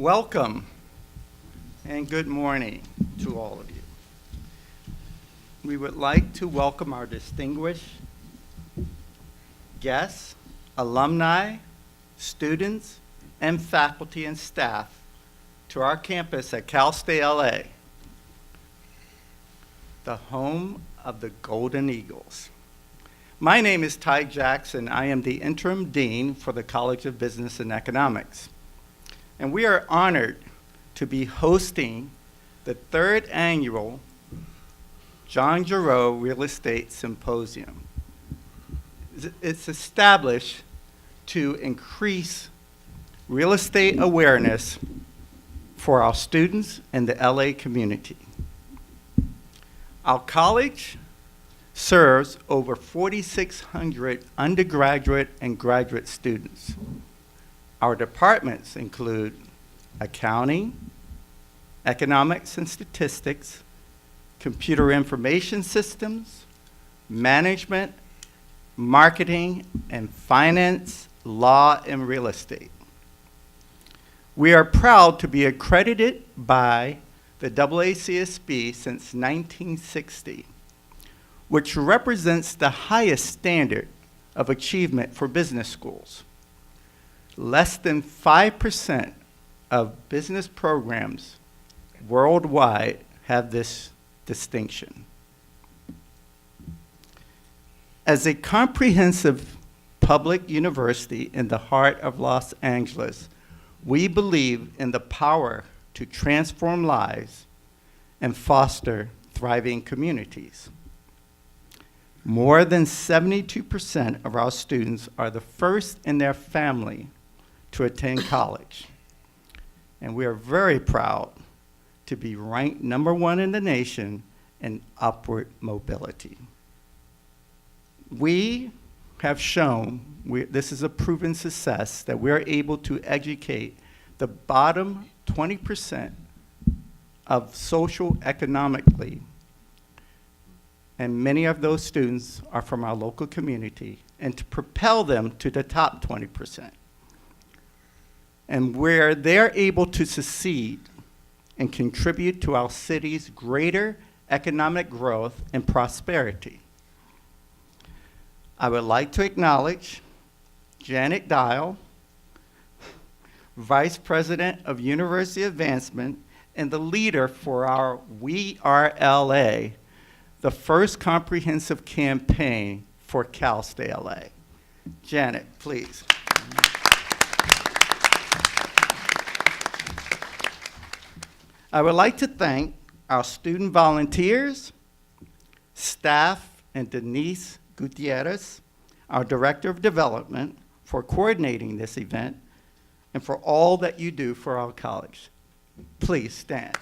Welcome and good morning to all of you. We would like to welcome our distinguished guests, alumni, students, and faculty and staff to our campus at Cal State LA, the home of the Golden Eagles. My name is Ty Jackson. I am the interim dean for the College of Business and Economics. And we are honored to be hosting the third annual Gerro Real Estate Symposium. It's established to increase real estate awareness for our students and the LA community. Our college serves over 4,600 undergraduate and graduate students. Our departments include accounting, economics and statistics, computer information systems, management, marketing, and finance, law, and real estate. We are proud to be accredited by the AACSB since 1960, which represents the highest standard of achievement for business schools. Less than 5% of business programs worldwide have this distinction. As a comprehensive public university in the heart of Los Angeles, we believe in the power to transform lives and foster thriving communities. More than 72% of our students are the first in their family to attend college. And we are very proud to be ranked #1 in the nation in upward mobility. We have shown, this is a proven success, that we are able to educate the bottom 20% of social economically, and many of those students are from our local community, and to propel them to the top 20%. And where they're able to succeed and contribute to our city's greater economic growth and prosperity. I would like to acknowledge Janet Dial, Vice President of University Advancement and the leader for our We Are LA, the first comprehensive campaign for Cal State LA. Janet, please. I would like to thank our student volunteers, staff, and Denise Gutierrez, our Director of Development, for coordinating this event and for all that you do for our college. Please stand.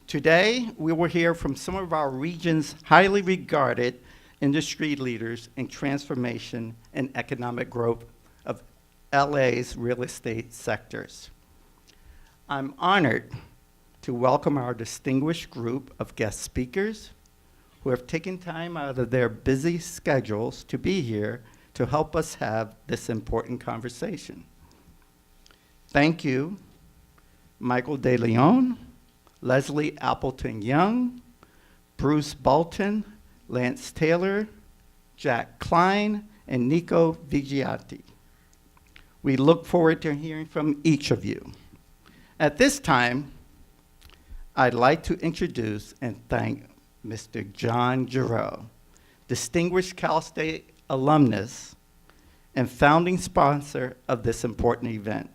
Today, we will hear from some of our region's highly regarded industry leaders in transformation and economic growth of LA's real estate sectors. I'm honored to welcome our distinguished group of guest speakers who have taken time out of their busy schedules to be here to help us have this important conversation. Thank you, Michael De Leon, Leslie Appleton Young, Bruce Belton, Lance Taylor, Jack Klein, and Nico Vigiati. We look forward to hearing from each of you. At this time, I'd like to introduce and thank Mr. John Gerro, distinguished Cal State alumnus and founding sponsor of this important event,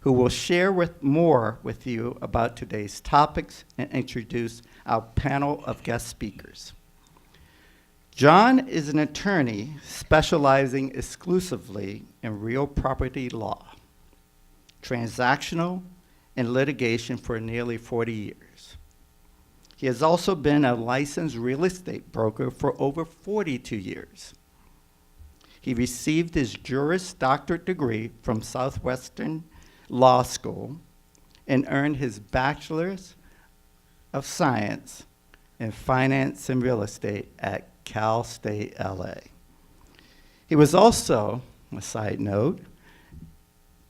who will share more with you about today's topics and introduce our panel of guest speakers. John is an attorney specializing exclusively in real property law, transactional, and litigation for nearly 40 years. He has also been a licensed real estate broker for over 42 years. He received his Juris Doctorate degree from Southwestern Law School and earned his Bachelor's of Science in Finance and Real Estate at Cal State LA. He was also, a side note,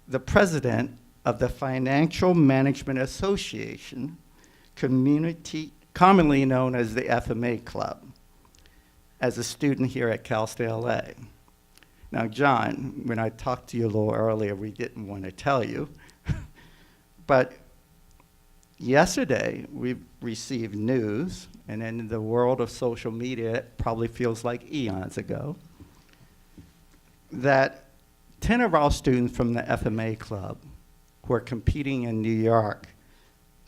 the president of the Financial Management Association, commonly known as the FMA Club, as a student here at Cal State LA. Now, John, when I talked to you a little earlier, we didn't want to tell you, but yesterday we received news, and in the world of social media, it probably feels like eons ago, that 10 of our students from the FMA Club who are competing in New York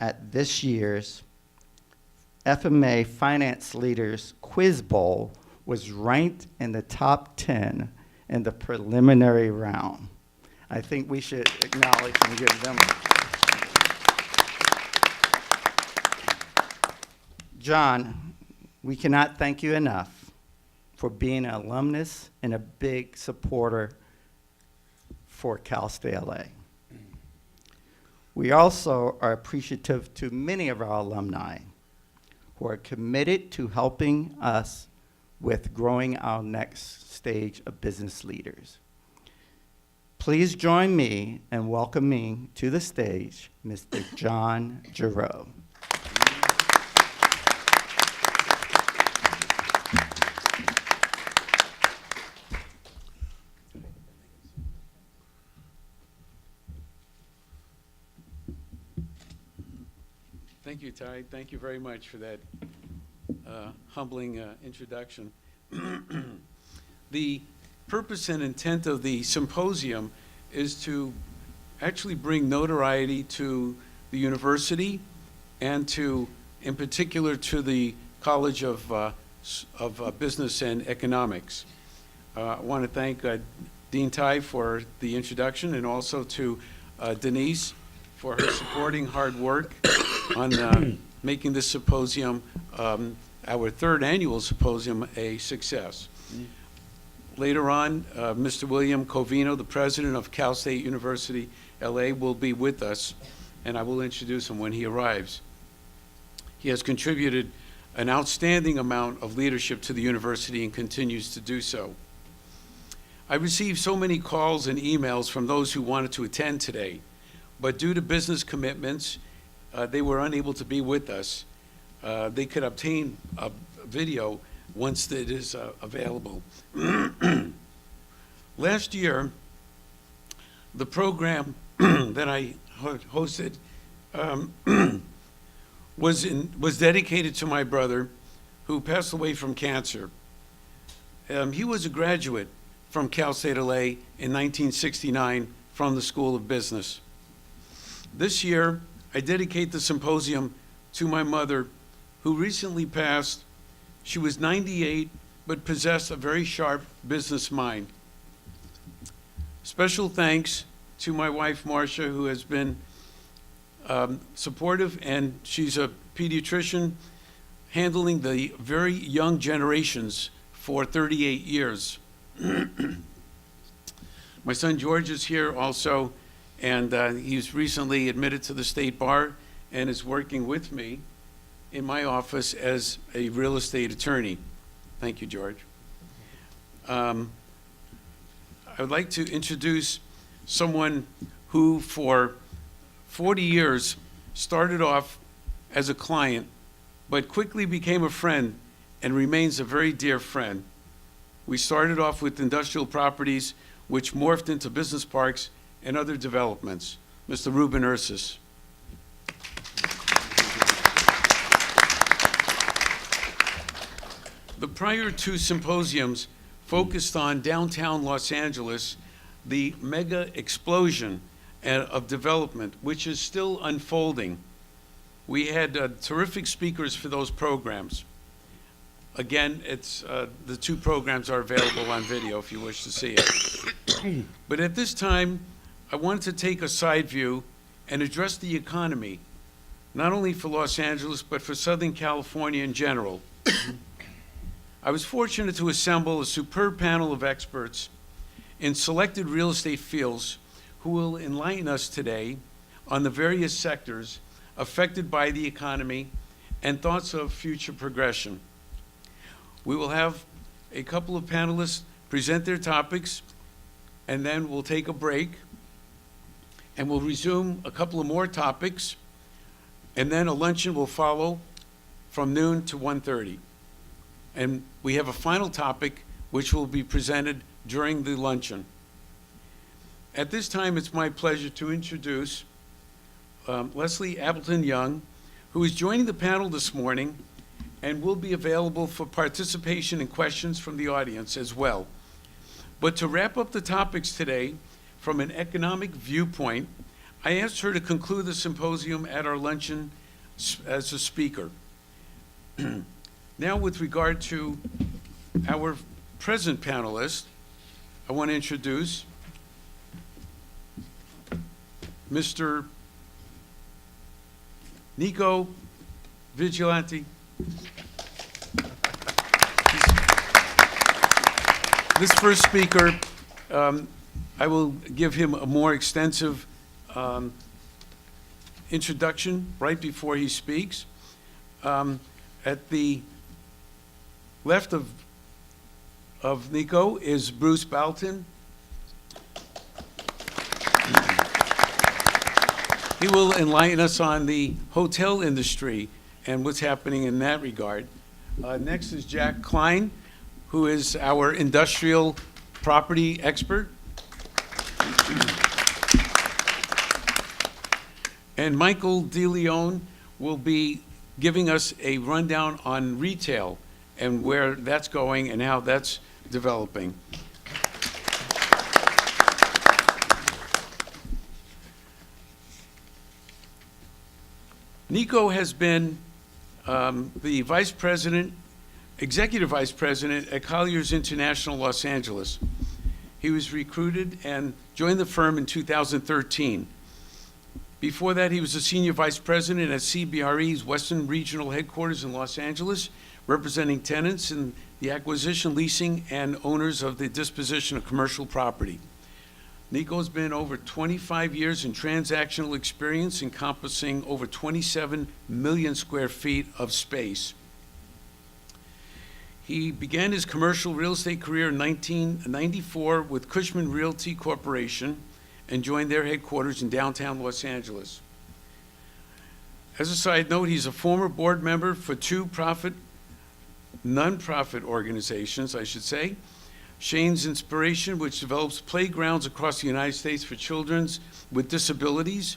at this year's FMA Finance Leaders Quiz Bowl was ranked in the top 10 in the preliminary round. I think we should acknowledge and give them. John, we cannot thank you enough for being an alumnus and a big supporter for Cal State LA. We also are appreciative to many of our alumni who are committed to helping us with growing our next stage of business leaders. Please join me in welcoming to the stage Mr. John Gerro. Thank you, Ty. Thank you very much for that humbling introduction. The purpose and intent of the symposium is to actually bring notoriety to the university and to, in particular, to the College of Business and Economics. I want to thank Dean Ty for the introduction, and also to Denise for her supporting hard work on making this symposium, our third annual symposium, a success. Later on, Mr. William Covino, the president of Cal State University, LA, will be with us, and I will introduce him when he arrives. He has contributed an outstanding amount of leadership to the university and continues to do so. I received so many calls and emails from those who wanted to attend today, but due to business commitments, they were unable to be with us. They could obtain a video once it is available. Last year, the program that I hosted was dedicated to my brother, who passed away from cancer. He was a graduate from Cal State LA in 1969 from the School of Business. This year, I dedicate the symposium to my mother, who recently passed. She was 98, but possessed a very sharp business mind. Special thanks to my wife, Marcia, who has been supportive, and she's a pediatrician handling the very young generations for 38 years. My son George is here also, and he's recently admitted to the state bar and is working with me in my office as a real estate attorney. Thank you, George. I would like to introduce someone who for 40 years started off as a client, but quickly became a friend and remains a very dear friend. We started off with industrial properties, which morphed into business parks and other developments. Mr. Ruben Ursus. The prior two symposiums focused on downtown Los Angeles, the mega explosion of development, which is still unfolding. We had terrific speakers for those programs. Again, the two programs are available on video if you wish to see it. But at this time, I wanted to take a side view and address the economy, not only for Los Angeles, but for Southern California in general. I was fortunate to assemble a superb panel of experts in selected real estate fields who will enlighten us today on the various sectors affected by the economy and thoughts of future progression. We will have a couple of panelists present their topics, and then we'll take a break, and we'll resume a couple of more topics, and then a luncheon will follow from noon to 1:30. And we have a final topic which will be presented during the luncheon. At this time, it's my pleasure to introduce Leslie Appleton-Young, who is joining the panel this morning and will be available for participation and questions from the audience as well. But to wrap up the topics today, from an economic viewpoint, I asked her to conclude the symposium at our luncheon as a speaker. Now, with regard to our present panelist, I want to introduce Mr. Nico Vigilante. This first speaker, I will give him a more extensive introduction right before he speaks. At the left of Nico is Bruce Belton. He will enlighten us on the hotel industry and what's happening in that regard. Next is Jack Klein, who is our industrial property expert. And Michael Dealio will be giving us a rundown on retail and where that's going and how that's developing. Nico has been the vice president, executive vice president at Colliers International Los Angeles. He was recruited and joined the firm in 2013. Before that, he was a senior vice president at CBRE's Western Regional Headquarters in Los Angeles, representing tenants in the acquisition, leasing, and owners of the disposition of commercial property. Nico's been over 25 years in transactional experience encompassing over 27 million square feet of space. He began his commercial real estate career in 1994 with Cushman Realty Corporation and joined their headquarters in downtown Los Angeles. As a side note, he's a former board member for two nonprofit organizations, I should say. Shane's Inspiration, which develops playgrounds across the United States for children with disabilities,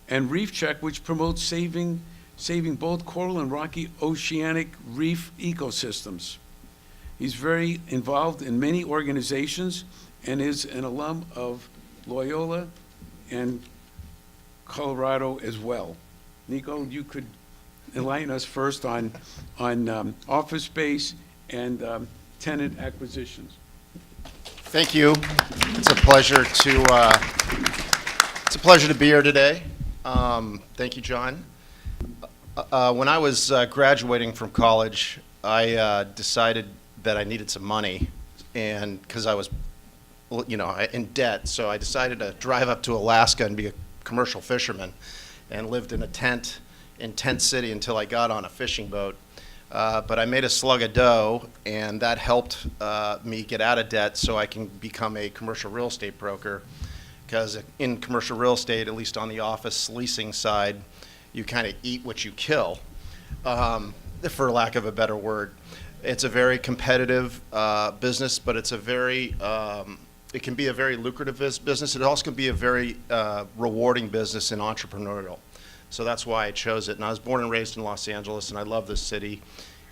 and Reef Check, which promotes saving both coral and rocky oceanic reef ecosystems. He's very involved in many organizations and is an alum of Loyola and Colorado as well. Nico, you could enlighten us first on office space and tenant acquisitions. Thank you. It's a pleasure to be here today. Thank you, John. When I was graduating from college, I decided that I needed some money, and because I was, in debt, so I decided to drive up to Alaska and be a commercial fisherman, and lived in a tent in Tent City until I got on a fishing boat. But I made a slug of dough, and that helped me get out of debt so I can become a commercial real estate broker. Because in commercial real estate, at least on the office leasing side, you kind of eat what you kill, for lack of a better word. It's a very competitive business, but it's it can be a very lucrative business. It also can be a very rewarding business and entrepreneurial. So that's why I chose it. And I was born and raised in Los Angeles, and I love this city.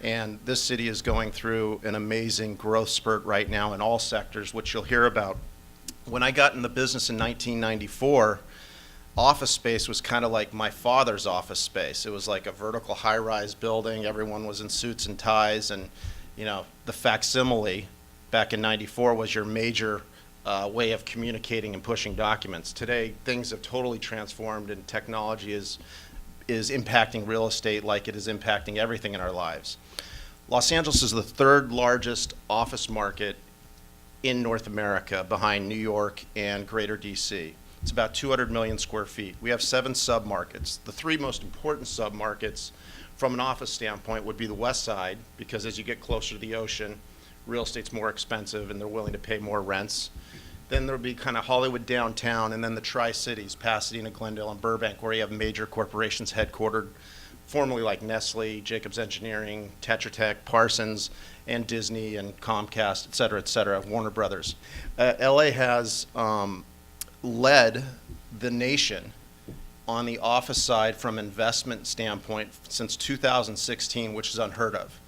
And this city is going through an amazing growth spurt right now in all sectors, which you'll hear about. When I got in the business in 1994, office space was kind of like my father's office space. It was like a vertical high-rise building. Everyone was in suits and ties. And, the facsimile back in 94 was your major way of communicating and pushing documents. Today, things have totally transformed, and technology is impacting real estate like it is impacting everything in our lives. Los Angeles is the third largest office market in North America, behind New York and Greater DC. It's about 200 million square feet. We have 7 submarkets. The 3 most important submarkets from an office standpoint would be the West Side, because as you get closer to the ocean, real estate's more expensive and they're willing to pay more rents. Then there'll be kind of Hollywood downtown, and then the Tri-Cities, Pasadena, Glendale, and Burbank, where you have major corporations headquartered, formerly like Nestle, Jacobs Engineering, Tetra Tech, Parsons, and Disney, and Comcast, et cetera, Warner Brothers. LA has led the nation on the office side from investment standpoint since 2016, which is unheard of.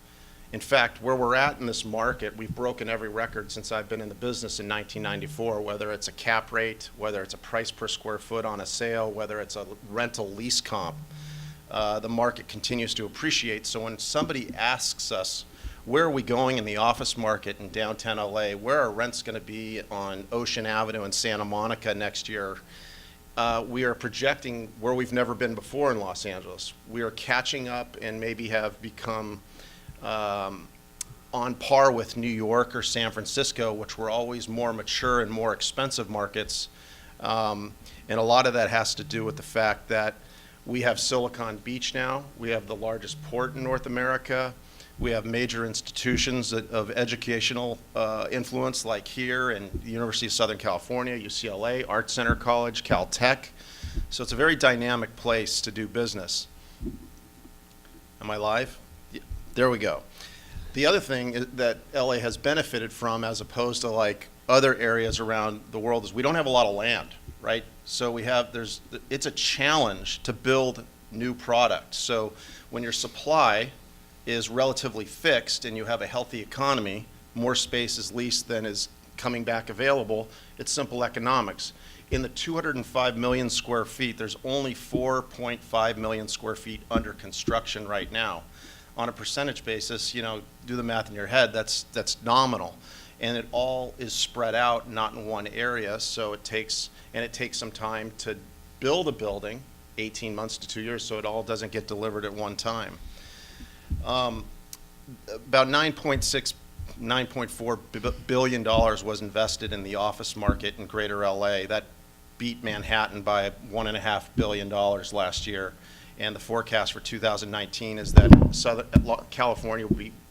In fact, where we're at in this market, we've broken every record since I've been in the business in 1994, whether it's a cap rate, whether it's a price per square foot on a sale, whether it's a rental lease comp. The market continues to appreciate. So when somebody asks us, where are we going in the office market in downtown LA? Where are rents going to be on Ocean Avenue in Santa Monica next year? We are projecting where we've never been before in Los Angeles. We are catching up and maybe have become on par with New York or San Francisco, which were always more mature and more expensive markets. And a lot of that has to do with the fact that we have Silicon Beach now. We have the largest port in North America. We have major institutions of educational influence like here and the University of Southern California, UCLA, Art Center College, Caltech. So it's a very dynamic place to do business. Am I live? Yeah, there we go. The other thing that LA has benefited from, as opposed to like other areas around the world, is we don't have a lot of land, right? So it's a challenge to build new product. So when your supply is relatively fixed and you have a healthy economy, more space is leased than is coming back available, it's simple economics. In the 205 million square feet, there's only 4.5 million square feet under construction right now. On a percentage basis, you know, do the math in your head, that's nominal. And it all is spread out, not in one area, so it takes some time to build a building, 18 months to 2 years, so it all doesn't get delivered at one time. About $9.4 billion was invested in the office market in greater LA. That beat Manhattan by $1.5 billion last year. And the forecast for 2019 is that California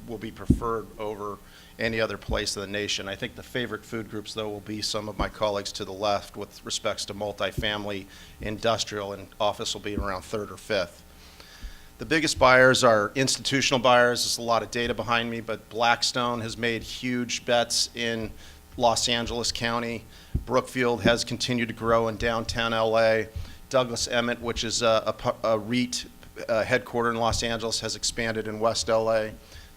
will be preferred over any other place in the nation. I think the favorite food groups, though, will be some of my colleagues to the left with respects to multifamily, industrial, and office will be around third or fifth. The biggest buyers are institutional buyers. There's a lot of data behind me, but Blackstone has made huge bets in Los Angeles County. Brookfield has continued to grow in downtown LA. Douglas Emmett, which is a REIT headquartered in Los Angeles, has expanded in West LA.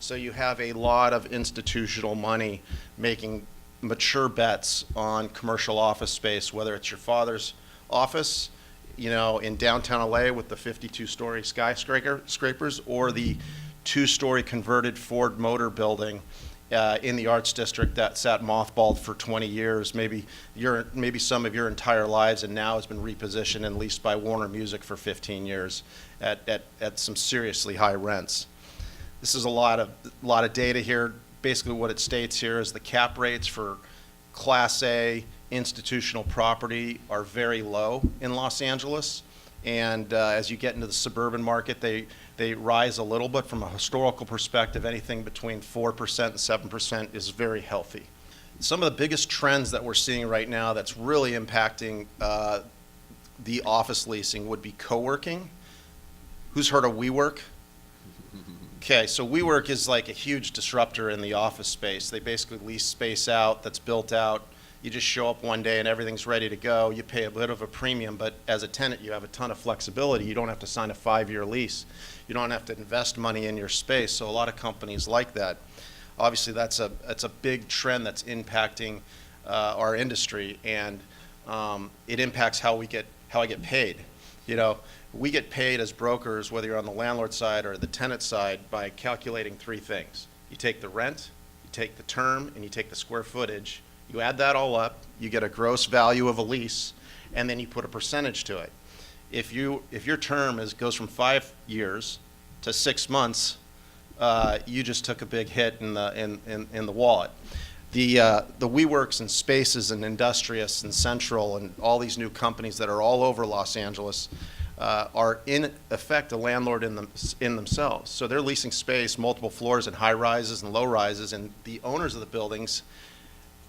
So you have a lot of institutional money making mature bets on commercial office space, whether it's your father's office, you know, in downtown LA with the 52-story skyscrapers, or the 2-story converted Ford Motor building in the Arts District that sat mothballed for 20 years, maybe some of your entire lives, and now has been repositioned and leased by Warner Music for 15 years at some seriously high rents. This is a lot of data here. Basically what it states here is the cap rates for Class A institutional property are very low in Los Angeles, and as you get into the suburban market, they rise a little bit. From a historical perspective, anything between 4% and 7% is very healthy. Some of the biggest trends that we're seeing right now that's really impacting the office leasing would be co-working. Who's heard of WeWork? Okay, so WeWork is like a huge disruptor in the office space. They basically lease space out that's built out. You just show up one day and everything's ready to go. You pay a bit of a premium, but as a tenant, you have a ton of flexibility. You don't have to sign a 5-year lease. You don't have to invest money in your space. So a lot of companies like that. Obviously, that's a big trend that's impacting our industry, and it impacts how I get paid. You know, we get paid as brokers, whether you're on the landlord side or the tenant side, by calculating 3 things. You take the rent, you take the term, and you take the square footage. You add that all up, you get a gross value of a lease, and then you put a percentage to it. If your term goes from 5 years to 6 months, you just took a big hit in the wallet. The WeWorks and Spaces and Industrious and Central and all these new companies that are all over Los Angeles, are in effect a landlord in themselves. So they're leasing space, multiple floors in high rises and low rises, and the owners of the buildings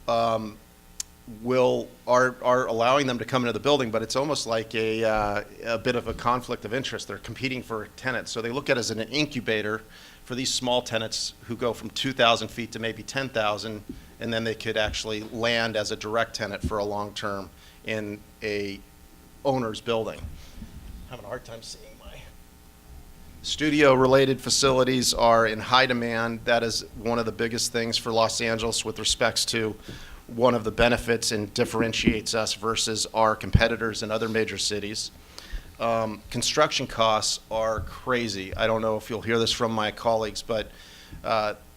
are allowing them to come into the building, but it's almost like a bit of a conflict of interest. They're competing for tenants, so they look at it as an incubator for these small tenants who go from 2,000 feet to maybe 10,000, and then they could actually land as a direct tenant for a long term in a owner's building. Having a hard time seeing my studio-related facilities are in high demand. That is one of the biggest things for Los Angeles with respects to one of the benefits and differentiates us versus our competitors in other major cities. Construction costs are crazy. I don't know if you'll hear this from my colleagues, but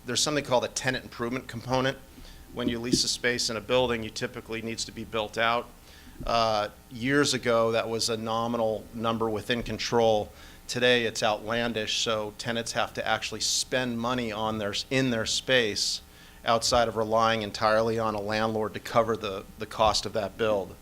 there's something called a tenant improvement component. When you lease a space in a building, you typically needs to be built out. Years ago, that was a nominal number within control. Today, it's outlandish, so tenants have to actually spend money in their space outside of relying entirely on a landlord to cover the cost of that build.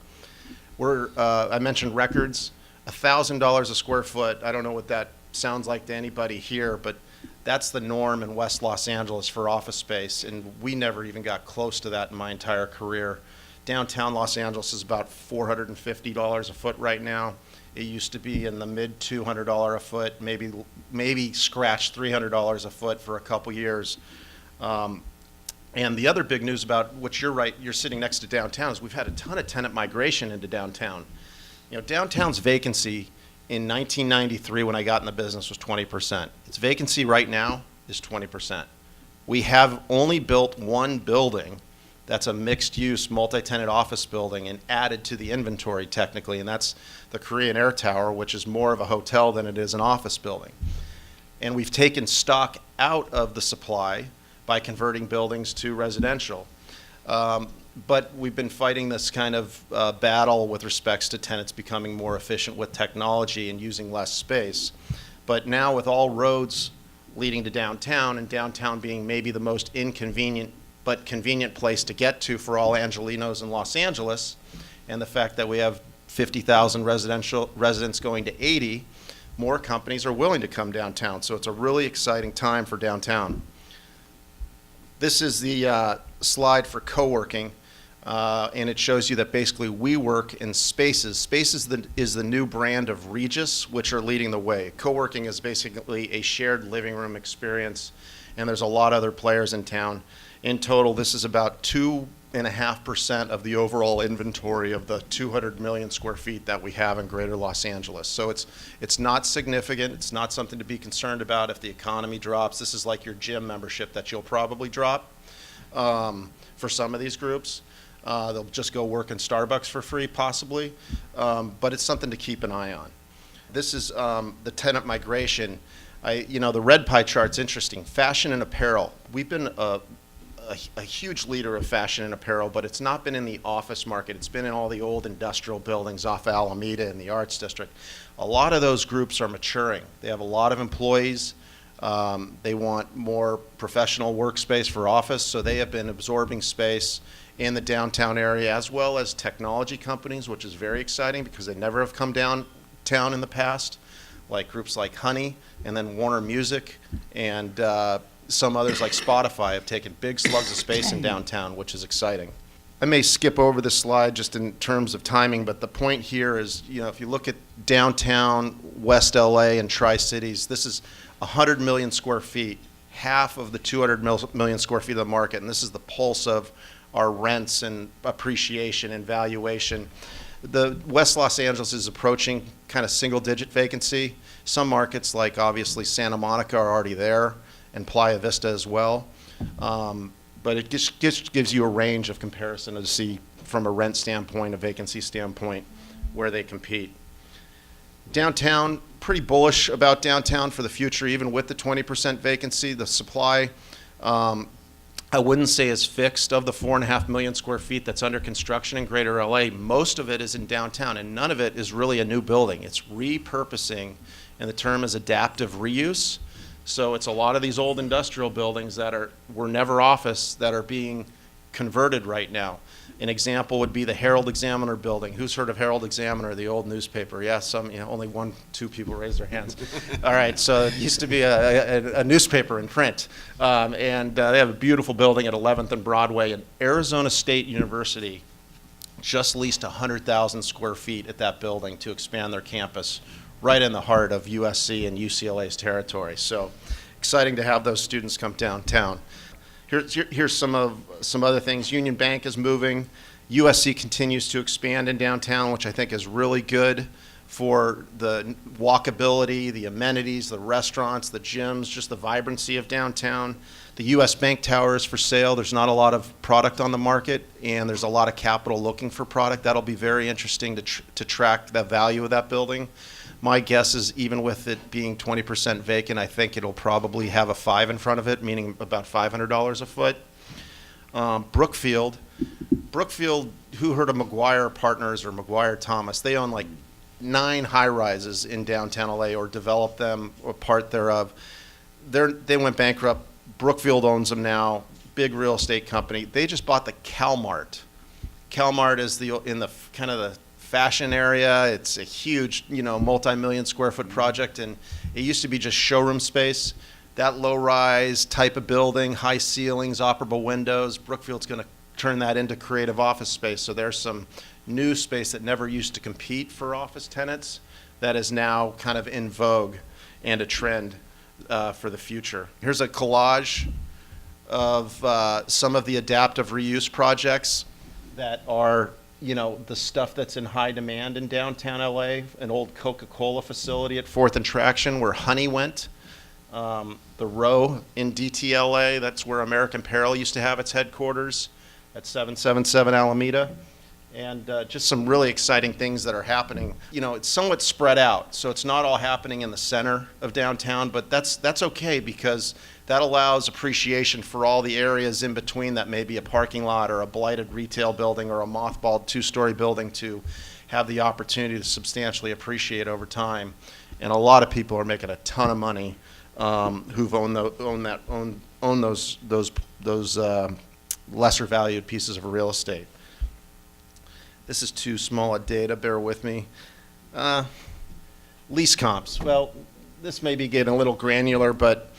I mentioned records, $1,000 a square foot. I don't know what that sounds like to anybody here, but that's the norm in West Los Angeles for office space, and we never even got close to that in my entire career. Downtown Los Angeles is about $450 a foot right now. It used to be in the mid $200 a foot, maybe scratch $300 a foot for a couple years. And the other big news about which you're sitting next to downtown is we've had a ton of tenant migration into downtown. You know, downtown's vacancy in 1993 when I got in the business was 20%. Its vacancy right now is 20%. We have only built one building that's a mixed-use, multi-tenant office building and added to the inventory technically, and that's the Korean Air Tower, which is more of a hotel than it is an office building. And we've taken stock out of the supply by converting buildings to residential. But we've been fighting this kind of battle with respects to tenants becoming more efficient with technology and using less space. But now with all roads leading to downtown, and downtown being maybe the most inconvenient but convenient place to get to for all Angelenos in Los Angeles, and the fact that we have 50,000 residents going to 80, more companies are willing to come downtown. So it's a really exciting time for downtown. This is the slide for co-working, and it shows you that basically we work in Spaces. Spaces is the new brand of Regus, which are leading the way. Co-working is basically a shared living room experience, and there's a lot of other players in town. In total, this is about 2.5% of the overall inventory of the 200 million square feet that we have in Greater Los Angeles. So it's not significant. It's not something to be concerned about if the economy drops. This is like your gym membership that you'll probably drop for some of these groups. They'll just go work in Starbucks for free, possibly, but it's something to keep an eye on. This is the tenant migration. The red pie chart's interesting. Fashion and apparel. We've been a huge leader of fashion and apparel, but it's not been in the office market. It's been in all the old industrial buildings off Alameda in the Arts District. A lot of those groups are maturing. They have a lot of employees. They want more professional workspace for office, so they have been absorbing space in the downtown area, as well as technology companies, which is very exciting because they never have come downtown in the past, like groups like Honey, and then Warner Music, and some others like Spotify have taken big slugs of space in downtown, which is exciting. I may skip over this slide just in terms of timing, but the point here is, if you look at downtown, West LA, and Tri-Cities, this is 100 million square feet, half of the 200 million square feet of the market, and this is the pulse of our rents and appreciation and valuation. The West Los Angeles is approaching kind of single-digit vacancy. Some markets, like obviously Santa Monica, are already there, and Playa Vista as well. But it just gives you a range of comparison to see from a rent standpoint, a vacancy standpoint, where they compete. Downtown, pretty bullish about downtown for the future, even with the 20% vacancy. The supply, I wouldn't say is fixed. Of the 4.5 million square feet that's under construction in Greater LA, most of it is in downtown, and none of it is really a new building. It's repurposing, and the term is adaptive reuse. So it's a lot of these old industrial buildings that were never office that are being converted right now. An example would be the Herald Examiner building. Who's heard of Herald Examiner, the old newspaper? Yeah, only 1-2 people raised their hands. All right, so it used to be a newspaper in print. And they have a beautiful building at 11th and Broadway. And Arizona State University just leased 100,000 square feet at that building to expand their campus right in the heart of USC and UCLA's territory. So exciting to have those students come downtown. Here's some other things. Union Bank is moving. USC continues to expand in downtown, which I think is really good for the walkability, the amenities, the restaurants, the gyms, just the vibrancy of downtown. The US Bank Tower is for sale. There's not a lot of product on the market, and there's a lot of capital looking for product. That'll be very interesting to track the value of that building. My guess is even with it being 20% vacant, I think it'll probably have a 5 in front of it, meaning about $500 a foot. Brookfield, who heard of McGuire Partners or McGuire Thomas? They own like 9 high-rises in downtown LA or develop them or part thereof. They went bankrupt. Brookfield owns them now, big real estate company. They just bought the CalMart. CalMart is in the kind of the fashion area. It's a huge, multi-million square foot project, and it used to be just showroom space. That low-rise type of building, high ceilings, operable windows, Brookfield's going to turn that into creative office space. So there's some new space that never used to compete for office tenants that is now kind of in vogue and a trend for the future. Here's a collage of some of the adaptive reuse projects that are the stuff that's in high demand in downtown LA, an old Coca-Cola facility at 4th and Traction where Honey went. The Row in DTLA, that's where American Apparel used to have its headquarters at 777 Alameda. And just some really exciting things that are happening. It's somewhat spread out, so it's not all happening in the center of downtown, but that's okay because that allows appreciation for all the areas in between that may be a parking lot or a blighted retail building or a mothballed 2-story building to have the opportunity to substantially appreciate over time. And a lot of people are making a ton of money who've owned those lesser valued pieces of real estate. This is too small a data, bear with me. Lease comps. Well, this may be getting a little granular, but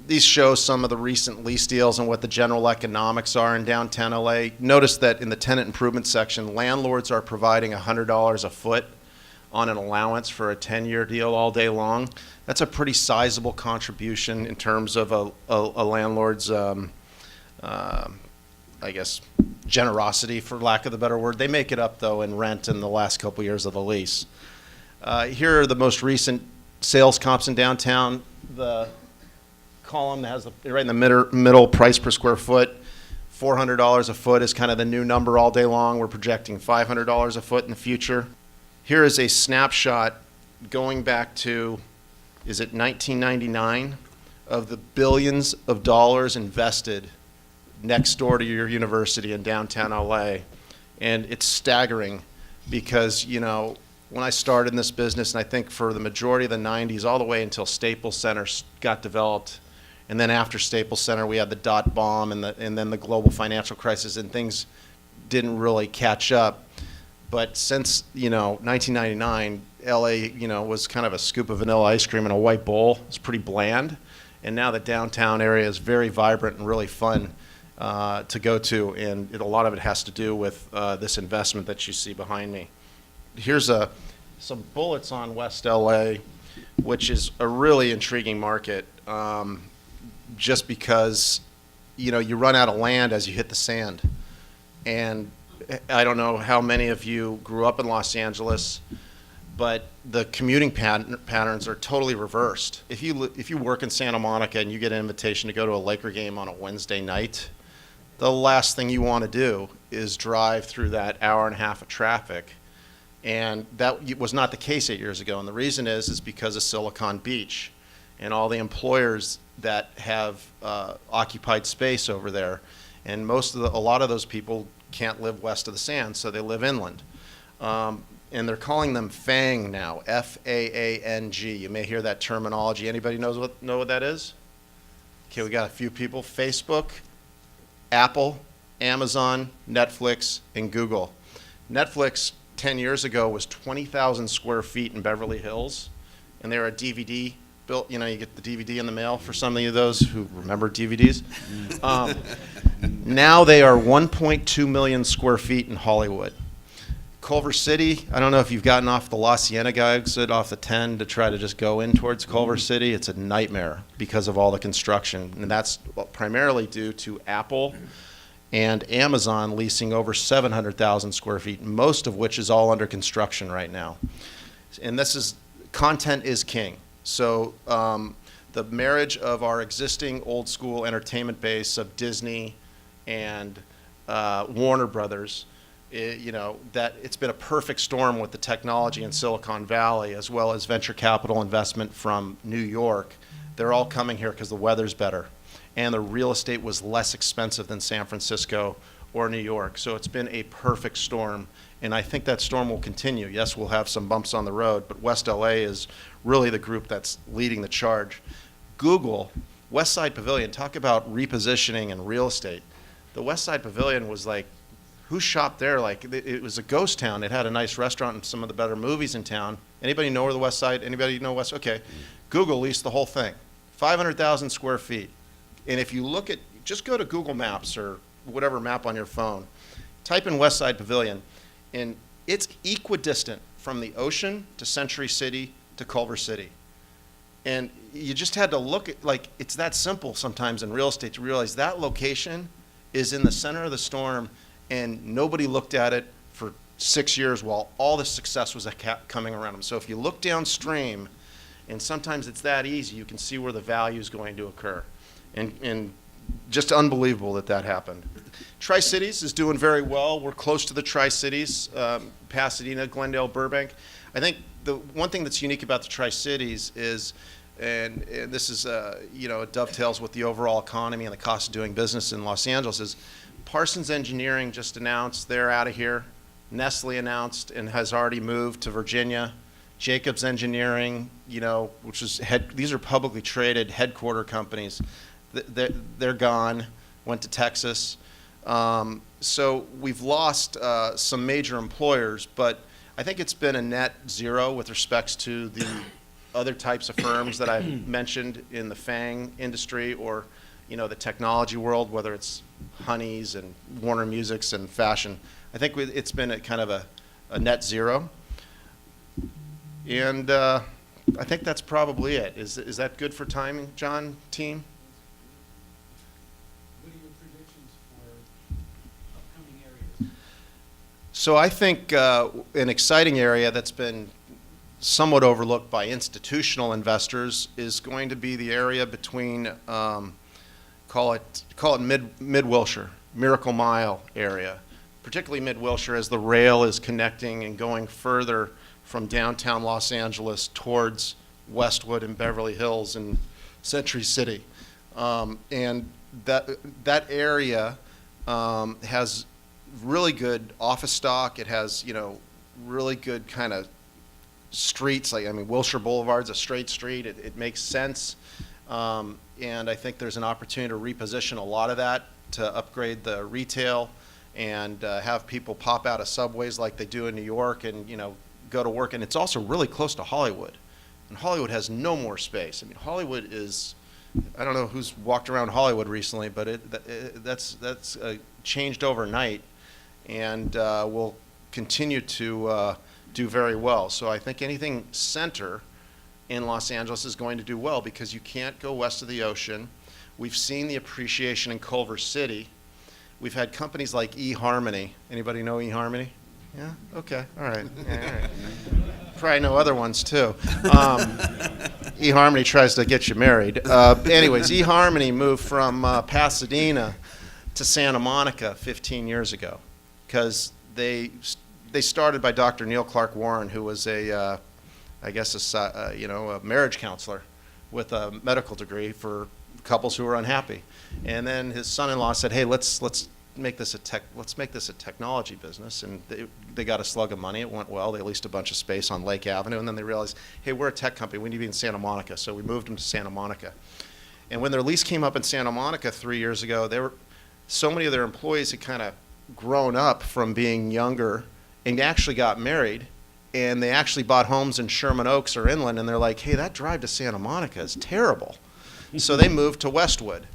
these show some of the recent lease deals and what the general economics are in downtown LA. Notice that in the tenant improvement section, landlords are providing $100 a foot on an allowance for a 10-year deal all day long. That's a pretty sizable contribution in terms of a landlord's, generosity, for lack of the better word. They make it up, though, in rent in the last couple years of the lease. Here are the most recent sales comps in downtown. The column that has right in the middle price per square foot. $400 a foot is kind of the new number all day long. We're projecting $500 a foot in the future. Here is a snapshot going back to, is it 1999, of the billions of dollars invested next door to your university in downtown LA. And it's staggering because, when I started in this business, and I think for the majority of the 90s, all the way until Staples Center got developed, and then after Staples Center, we had the dot bomb and then the global financial crisis, and things didn't really catch up. But since 1999, LA was kind of a scoop of vanilla ice cream in a white bowl. It's pretty bland, and now the downtown area is very vibrant and really fun to go to, and a lot of it has to do with this investment that you see behind me. Here's some bullets on West LA, which is a really intriguing market, just because you run out of land as you hit the sand. And I don't know how many of you grew up in Los Angeles, but the commuting patterns are totally reversed. If you work in Santa Monica and you get an invitation to go to a Laker game on a Wednesday night, the last thing you want to do is drive through that hour and a half of traffic. And that was not the case 8 years ago. And the reason is because of Silicon Beach and all the employers that have occupied space over there. And a lot of those people can't live west of the sand, so they live inland. And they're calling them FAANG now, F-A-A-N-G. You may hear that terminology. Anybody know what that is? Okay, we got a few people. Facebook, Apple, Amazon, Netflix, and Google. Netflix 10 years ago was 20,000 square feet in Beverly Hills, and they're a DVD built, you get the DVD in the mail for some of those who remember DVDs. Now they are 1.2 million square feet in Hollywood. Culver City, I don't know if you've gotten off the La Cienega exit off the 10 to try to just go in towards Culver City. It's a nightmare because of all the construction, and that's primarily due to Apple and Amazon leasing over 700,000 square feet, most of which is all under construction right now. And content is king. So the marriage of our existing old school entertainment base of Disney and Warner Brothers, that it's been a perfect storm with the technology in Silicon Valley, as well as venture capital investment from New York. They're all coming here because the weather's better, and the real estate was less expensive than San Francisco or New York. So it's been a perfect storm, and I think that storm will continue. Yes, we'll have some bumps on the road, but West LA is really the group that's leading the charge. Google, West Side Pavilion, talk about repositioning and real estate. The West Side Pavilion was like, who shopped there? Like, it was a ghost town. It had a nice restaurant and some of the better movies in town. Anybody know where the West Side, anybody know West? Okay. Google leased the whole thing, 500,000 square feet. And if you look at, just go to Google Maps or whatever map on your phone, type in West Side Pavilion, and it's equidistant from the ocean to Century City to Culver City. And you just had to look at, like, it's that simple sometimes in real estate to realize that location is in the center of the storm, and nobody looked at it for 6 years while all the success was coming around them. So if you look downstream, and sometimes it's that easy, you can see where the value is going to occur. And just unbelievable that happened. Tri-Cities is doing very well. We're close to the Tri-Cities, Pasadena, Glendale, Burbank. I think the one thing that's unique about the Tri-Cities is, and this is, it dovetails with the overall economy and the cost of doing business in Los Angeles, is Parsons Engineering just announced they're out of here. Nestle announced and has already moved to Virginia. Jacobs Engineering, which is these are publicly traded headquarter companies. They're gone, went to Texas. So we've lost some major employers, but I think it's been a net zero with respects to the other types of firms that I've mentioned in the FANG industry or, the technology world, whether it's Honeys and Warner Musics and fashion. I think it's been a kind of a net zero. And I think that's probably it. Is that good for timing, John, team? What are your predictions for upcoming areas? So I think an exciting area that's been somewhat overlooked by institutional investors is going to be the area between, call it Mid-Wilshire, Miracle Mile area, particularly Mid-Wilshire as the rail is connecting and going further from downtown Los Angeles towards Westwood and Beverly Hills and Century City. And that area has really good office stock. It has, really good kind of streets. Wilshire Boulevard's a straight street. It makes sense. And I think there's an opportunity to reposition a lot of that to upgrade the retail and have people pop out of subways like they do in New York and, go to work. And it's also really close to Hollywood. And Hollywood has no more space. Hollywood is, I don't know who's walked around Hollywood recently, but that's changed overnight and will continue to do very well. So I think anything center in Los Angeles is going to do well because you can't go west of the ocean. We've seen the appreciation in Culver City. We've had companies like eHarmony. Anybody know eHarmony? Yeah? Okay. All right. Yeah, all right. Probably know other ones too. eHarmony tries to get you married. Anyways, eHarmony moved from Pasadena to Santa Monica 15 years ago because they started by Dr. Neil Clark Warren, who was a marriage counselor with a medical degree for couples who were unhappy. And then his son-in-law said, "Hey, let's make this a technology business." And they got a slug of money. It went well. They leased a bunch of space on Lake Avenue, and then they realized, "Hey, we're a tech company. We need to be in Santa Monica." So we moved them to Santa Monica. And when their lease came up in Santa Monica 3 years ago, so many of their employees had kind of grown up from being younger and actually got married, and they actually bought homes in Sherman Oaks or Inland, and they're like, hey, that drive to Santa Monica is terrible. So they moved to Westwood.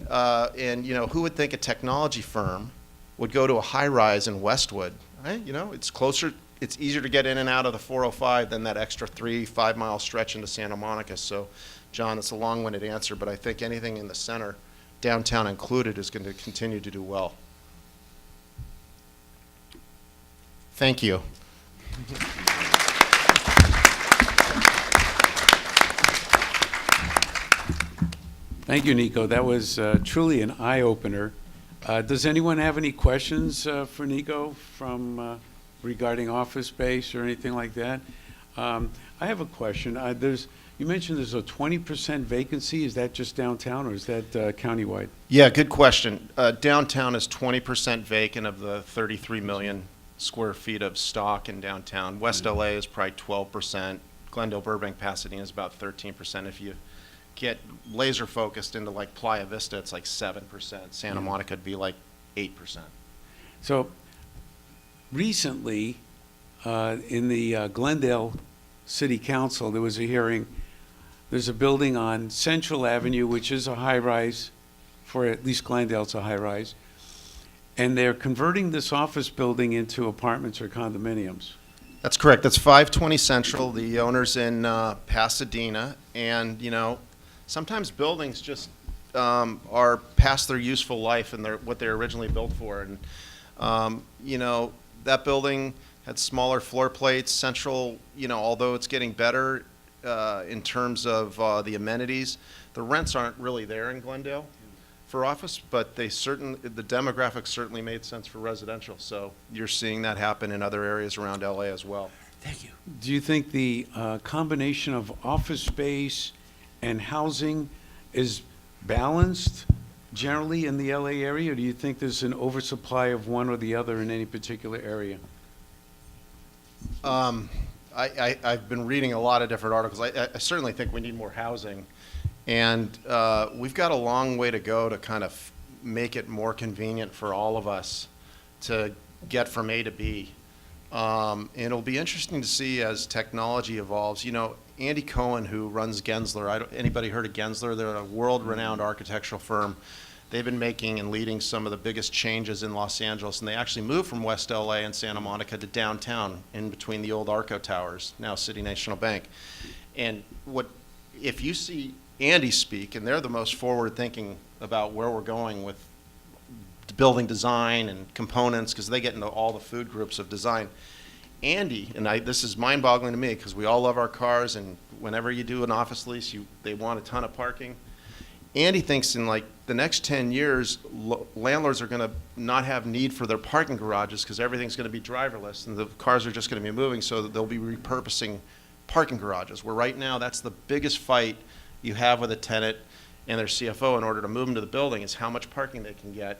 And, you know, who would think a technology firm would go to a high-rise in Westwood? Right? You know, it's closer, it's easier to get in and out of the 405 than that extra 3-5 mile stretch into Santa Monica. So, John, it's a long-winded answer, but I think anything in the center, downtown included, is going to continue to do well. Thank you. Thank you, Nico. That was truly an eye-opener. Does anyone have any questions for Nico from regarding office space or anything like that? I have a question. You mentioned there's a 20% vacancy. Is that just downtown, or is that countywide? Yeah, good question. Downtown is 20% vacant of the 33 million square feet of stock in downtown. West LA is probably 12%. Glendale, Burbank, Pasadena is about 13%. If you get laser focused into like Playa Vista, it's like 7%. Santa Monica would be like 8%. So recently, in the Glendale City Council, there was a hearing. There's a building on Central Avenue, which is a high-rise, for at least Glendale, it's a high-rise. And they're converting this office building into apartments or condominiums. That's correct. That's 520 Central. The owner's in Pasadena. And, you know, sometimes buildings just are past their useful life and what they're originally built for. And, you know, that building had smaller floor plates. Central, you know, although it's getting better in terms of the amenities, the rents aren't really there in Glendale for office, but the demographics certainly made sense for residential. So you're seeing that happen in other areas around LA as well. Thank you. Do you think the combination of office space and housing is balanced generally in the LA area, or do you think there's an oversupply of one or the other in any particular area? I've been reading a lot of different articles. I certainly think we need more housing. And we've got a long way to go to kind of make it more convenient for all of us to get from A to B. And it'll be interesting to see as technology evolves. You know, Andy Cohen, who runs Gensler, anybody heard of Gensler? They're a world-renowned architectural firm. They've been making and leading some of the biggest changes in Los Angeles, and they actually moved from West LA and Santa Monica to downtown in between the old Arco Towers, now City National Bank. And if you see Andy speak, and they're the most forward-thinking about where we're going with building design and components, because they get into all the food groups of design. Andy, and this is mind-boggling to me, because we all love our cars, and whenever you do an office lease, they want a ton of parking. Andy thinks in like the next 10 years, landlords are going to not have need for their parking garages because everything's going to be driverless, and the cars are just going to be moving, so that they'll be repurposing parking garages, where right now that's the biggest fight you have with a tenant and their CFO in order to move them to the building is how much parking they can get.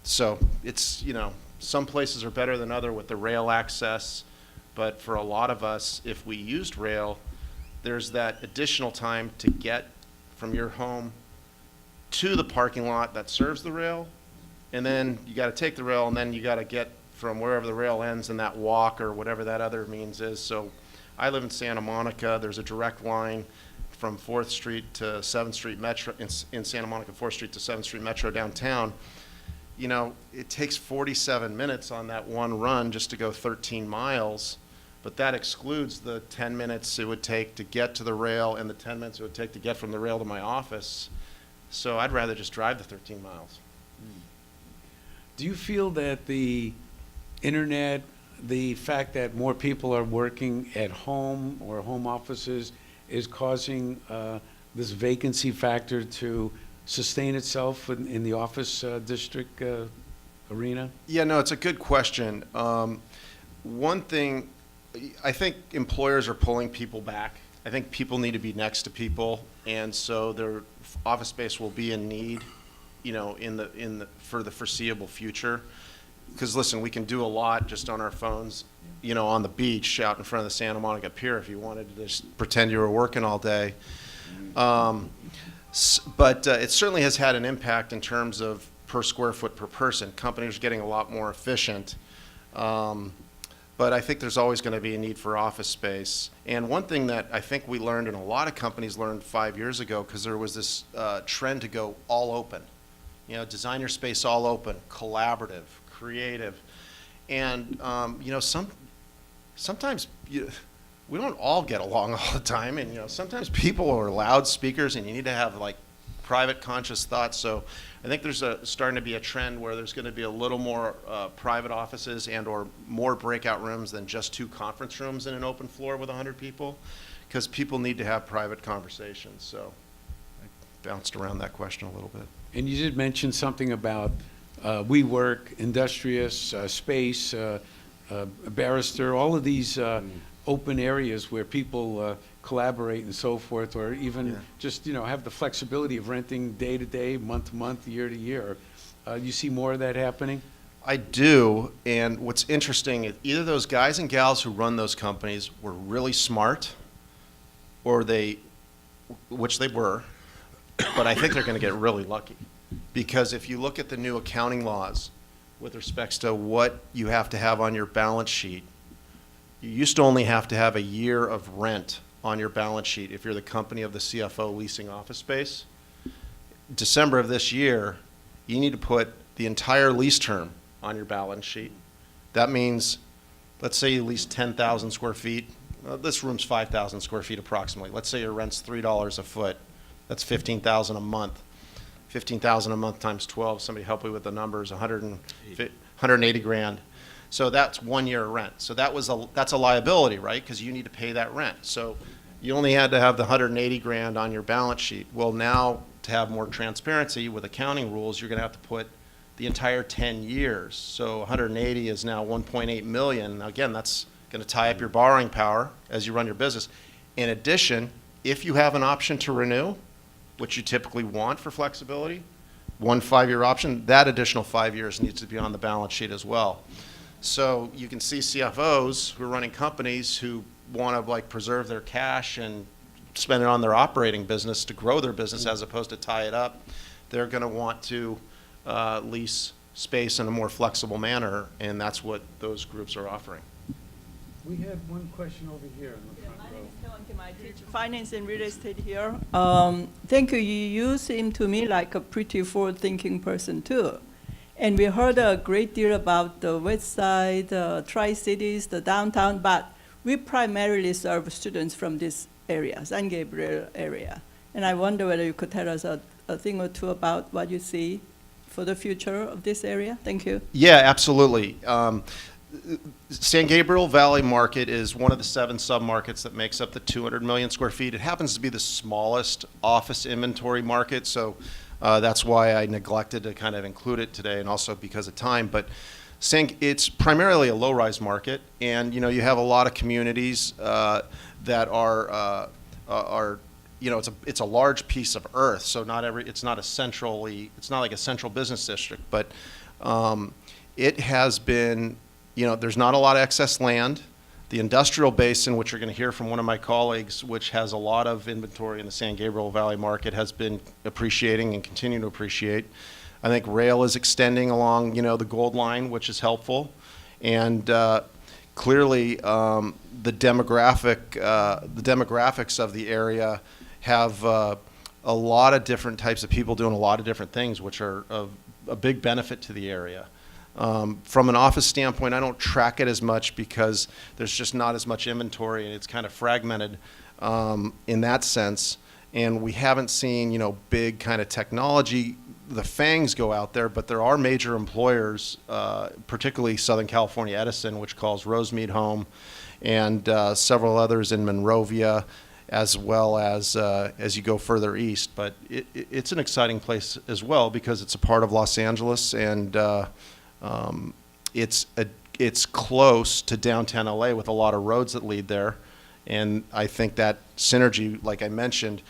So it's, you know, some places are better than other with the rail access, but for a lot of us, if we used rail, there's that additional time to get from your home to the parking lot that serves the rail, and then you got to take the rail, and then you got to get from wherever the rail ends and that walk or whatever that other means is. So I live in Santa Monica. There's a direct line from 4th Street to 7th Street Metro, in Santa Monica, 4th Street to 7th Street Metro downtown. You know, it takes 47 minutes on that one run just to go 13 miles, but that excludes the 10 minutes it would take to get to the rail and the 10 minutes it would take to get from the rail to my office. So I'd rather just drive the 13 miles. Do you feel that the internet, the fact that more people are working at home or home offices is causing this vacancy factor to sustain itself in the office district arena? Yeah, no, it's a good question. One thing, I think employers are pulling people back. I think people need to be next to people, and so their office space will be in need, you know, for the foreseeable future. Because listen, we can do a lot just on our phones, you know, on the beach out in front of the Santa Monica Pier if you wanted to just pretend you were working all day. But it certainly has had an impact in terms of per square foot per person. Companies are getting a lot more efficient. But I think there's always going to be a need for office space. And one thing that I think we learned, and a lot of companies learned 5 years ago, because there was this trend to go all open. You know, design your space all open, collaborative, creative. And, you know, sometimes we don't all get along all the time. And, you know, sometimes people are loudspeakers and you need to have, like, private conscious thoughts. So I think there's starting to be a trend where there's going to be a little more private offices and or more breakout rooms than just 2 conference rooms in an open floor with 100 people, because people need to have private conversations. So I bounced around that question a little bit. And you did mention something about WeWork, Industrious, Space, Barrister, all of these open areas where people collaborate and so forth, or even just, you know, have the flexibility of renting day to day, month to month, year to year. You see more of that happening? I do, and what's interesting is either those guys and gals who run those companies were really smart, or which they were, but I think they're going to get really lucky. Because if you look at the new accounting laws with respects to what you have to have on your balance sheet, you used to only have to have a year of rent on your balance sheet if you're the company of the CFO leasing office space. December of this year, you need to put the entire lease term on your balance sheet. That means, let's say you lease 10,000 square feet. This room's 5,000 square feet approximately. Let's say your rent's $3 a foot. That's $15,000 a month. 15,000 a month times 12. Somebody help me with the numbers. 180 grand. So that's 1 year of rent. So that's a liability, right? Because you need to pay that rent. So you only had to have the 180 grand on your balance sheet. Well, now to have more transparency with accounting rules, you're going to have to put the entire 10 years. So 180 is now 1.8 million. Now, again, that's going to tie up your borrowing power as you run your business. In addition, if you have an option to renew, which you typically want for flexibility, 1 5-year option, that additional 5 years needs to be on the balance sheet as well. So you can see CFOs who are running companies who want to like preserve their cash and spend it on their operating business to grow their business as opposed to tie it up. They're going to want to lease space in a more flexible manner, and that's what those groups are offering. We have one question over here in the front My row. name is Hilton. I teach finance and real estate here. Thank you. You seem to me like a pretty forward-thinking person too. And we heard a great deal about the West Side, Tri-Cities, the downtown, but we primarily serve students from this area, San Gabriel area. And I wonder whether you could tell us a thing or two about what you see for the future of this area. Thank you. Yeah, absolutely. San Gabriel Valley Market is one of the 7 submarkets that makes up the 200 million square feet. It happens to be the smallest office inventory market, so that's why I neglected to kind of include it today, and also because of time. But it's primarily a low-rise market, and you know you have a lot of communities that are you know it's a large piece of earth, so it's not like a central business district, but it has been. You know, there's not a lot of excess land. The industrial basin, which you're going to hear from one of my colleagues, which has a lot of inventory in the San Gabriel Valley market, has been appreciating and continuing to appreciate. I think rail is extending along, you know, the Gold Line, which is helpful. And clearly, the demographics of the area have a lot of different types of people doing a lot of different things, which are of a big benefit to the area. From an office standpoint, I don't track it as much because there's just not as much inventory, and it's kind of fragmented in that sense. And we haven't seen, you know, big kind of technology, the FANGs go out there, but there are major employers, particularly Southern California Edison, which calls Rosemead home, and several others in Monrovia, as well as you go further east. But it's an exciting place as well because it's a part of Los Angeles, and it's close to downtown LA with a lot of roads that lead there, and I think that synergy, like I mentioned,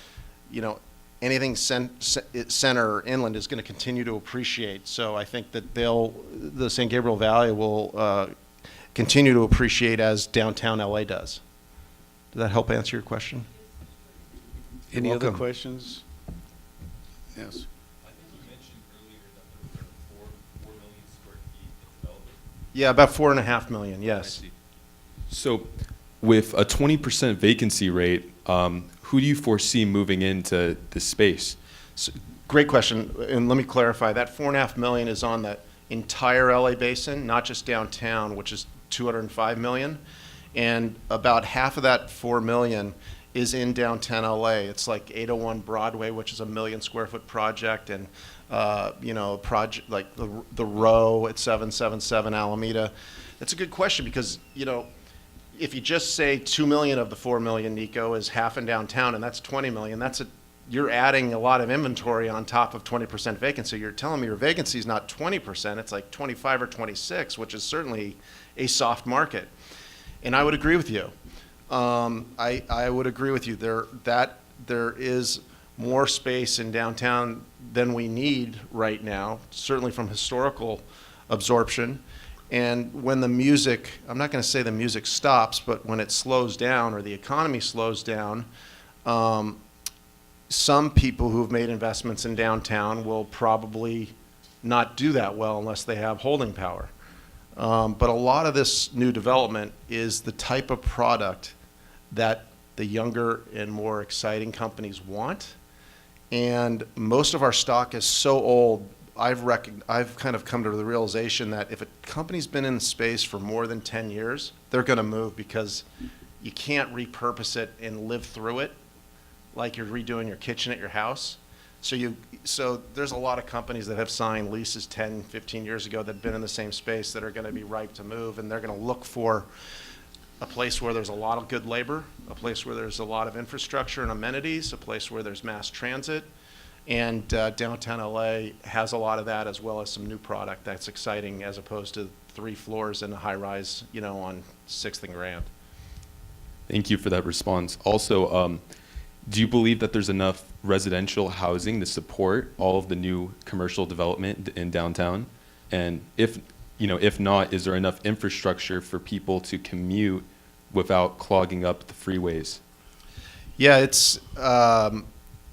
you know, anything center or inland is going to continue to appreciate. So I think that the San Gabriel Valley will continue to appreciate as downtown LA does. Did that help answer your question? Any other Welcome. questions? Yes. I think you mentioned earlier that there were 4 million square feet in development. Yeah, about 4.5 million, I yes. see. So with a 20% vacancy rate, who do you foresee moving into this space? So, great question, and let me clarify. That 4.5 million is on the entire LA basin, not just downtown, which is 205 million. And about half of that 4 million is in downtown LA. It's like 801 Broadway, which is a 1 million square foot project, and project like the Row at 777 Alameda. That's a good question because if you just say 2 million of the 4 million, Nico, is half in downtown, and that's 20 million, you're adding a lot of inventory on top of 20% vacancy. You're telling me your vacancy is not 20%, it's like 25 or 26, which is certainly a soft market. And I would agree with you. I would agree with you. There is more space in downtown than we need right now, certainly from historical absorption. And when the music, I'm not going to say the music stops, but when it slows down or the economy slows down, some people who've made investments in downtown will probably not do that well unless they have holding power. But a lot of this new development is the type of product that the younger and more exciting companies want. And most of our stock is so old, I've kind of come to the realization that if a company's been in the space for more than 10 years, they're going to move because you can't repurpose it and live through it like you're redoing your kitchen at your house. So there's a lot of companies that have signed leases 10, 15 years ago that have been in the same space that are going to be ripe to move, and they're going to look for a place where there's a lot of good labor, a place where there's a lot of infrastructure and amenities, a place where there's mass transit. And downtown LA has a lot of that, as well as some new product that's exciting, as opposed to 3 floors in a high-rise, on 6th and Grand. Thank you for that response. Also, do you believe that there's enough residential housing to support all of the new commercial development in downtown? And if not, is there enough infrastructure for people to commute without clogging up the freeways? Yeah,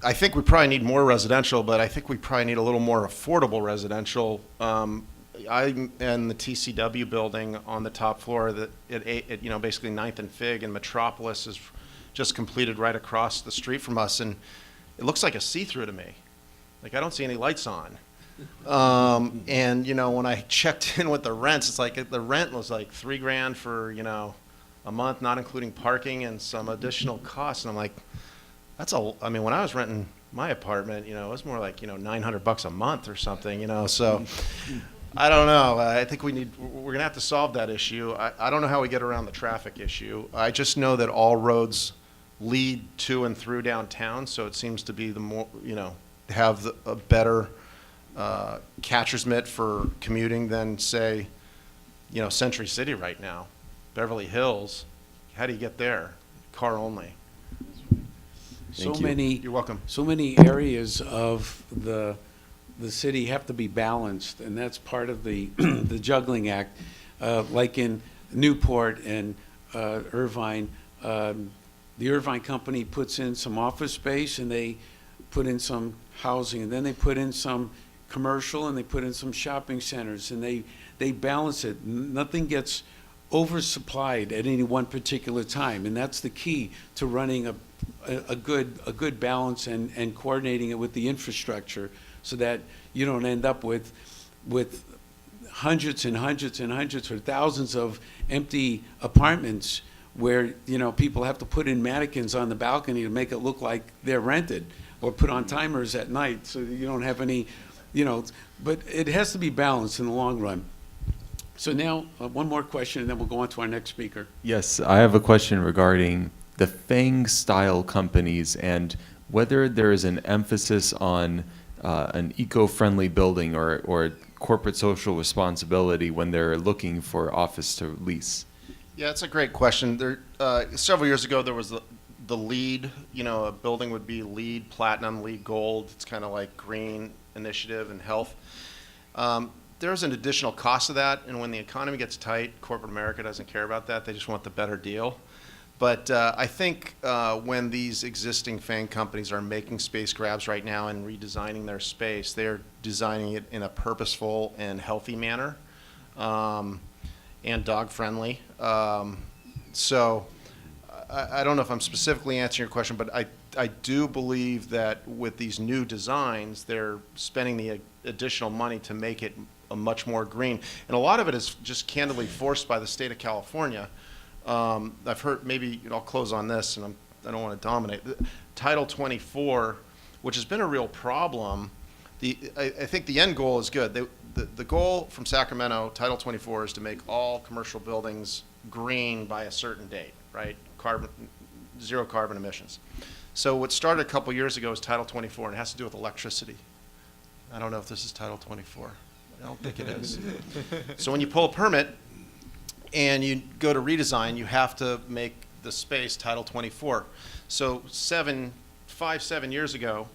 I think we probably need more residential, but I think we probably need a little more affordable residential. I'm in the TCW building on the top floor at basically 9th and Fig, and Metropolis is just completed right across the street from us, and it looks like a see-through to me. Like, I don't see any lights on. And when I checked in with the rents, it's like the rent was like $3,000 for a month, not including parking and some additional costs. And I'm like, when I was renting my apartment, it was more like $900 a month or something. So I don't know. I think we're gonna have to solve that issue. I don't know how we get around the traffic issue. I just know that all roads lead to and through downtown, so it seems to be the more have a better catcher's mitt for commuting than, say, Century City right now. Beverly Hills, how do you get there? Car only. Thank you. You're welcome. So many areas of the city have to be balanced, and that's part of the the juggling act. Like in Newport and Irvine, the Irvine company puts in some office space, and they put in some housing, and then they put in some commercial, and they put in some shopping centers, and they balance it. Nothing gets oversupplied at any one particular time, and that's the key to running a good balance and coordinating it with the infrastructure, so that you don't end up with hundreds and hundreds and hundreds or thousands of empty apartments where people have to put in mannequins on the balcony to make it look like they're rented, or put on timers at night so that you don't have any, but it has to be balanced in the long run. So now, one more question, and then we'll go on to our next speaker. Yes, I have a question regarding the FANG-style companies and whether there is an emphasis on an eco-friendly building or corporate social responsibility when they're looking for office to lease. Yeah, that's a great question. Several years ago, there was the LEED, a building would be LEED Platinum, LEED Gold. It's kind of like green initiative and health. There's an additional cost of that, and when the economy gets tight, corporate America doesn't care about that. They just want the better deal. But I think when these existing FANG companies are making space grabs right now and redesigning their space, they're designing it in a purposeful and healthy manner, and dog-friendly. So I don't know if I'm specifically answering your question, but I do believe that with these new designs, they're spending the additional money to make it a much more green. And a lot of it is just candidly forced by the state of California. I've heard, maybe I'll close on this, and I don't want to dominate. Title 24, which has been a real problem, I think the end goal is good. The goal from Sacramento, Title 24, is to make all commercial buildings green by a certain date, right? Zero carbon emissions. So what started a couple years ago is Title 24, and it has to do with electricity. I don't know if this is Title 24. I don't think it is. So when you pull a permit and you go to redesign, you have to make the space Title 24. So 7 years ago,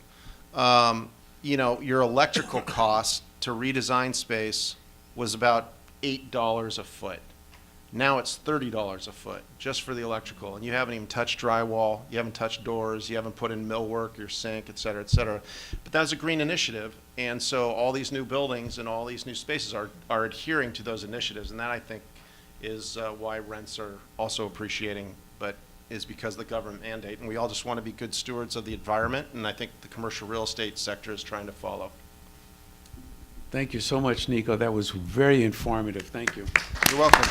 you know, your electrical cost to redesign space was about $8 a foot. Now it's $30 a foot just for the electrical, and you haven't even touched drywall, you haven't touched doors, you haven't put in millwork, your sink, et cetera, et cetera. But that's a green initiative, and so all these new buildings and all these new spaces are adhering to those initiatives, and that, I think, is why rents are also appreciating, but is because of the government mandate, and we all just want to be good stewards of the environment, and I think the commercial real estate sector is trying to follow. Thank you so much, Nico. That was very informative. Thank you. You're welcome.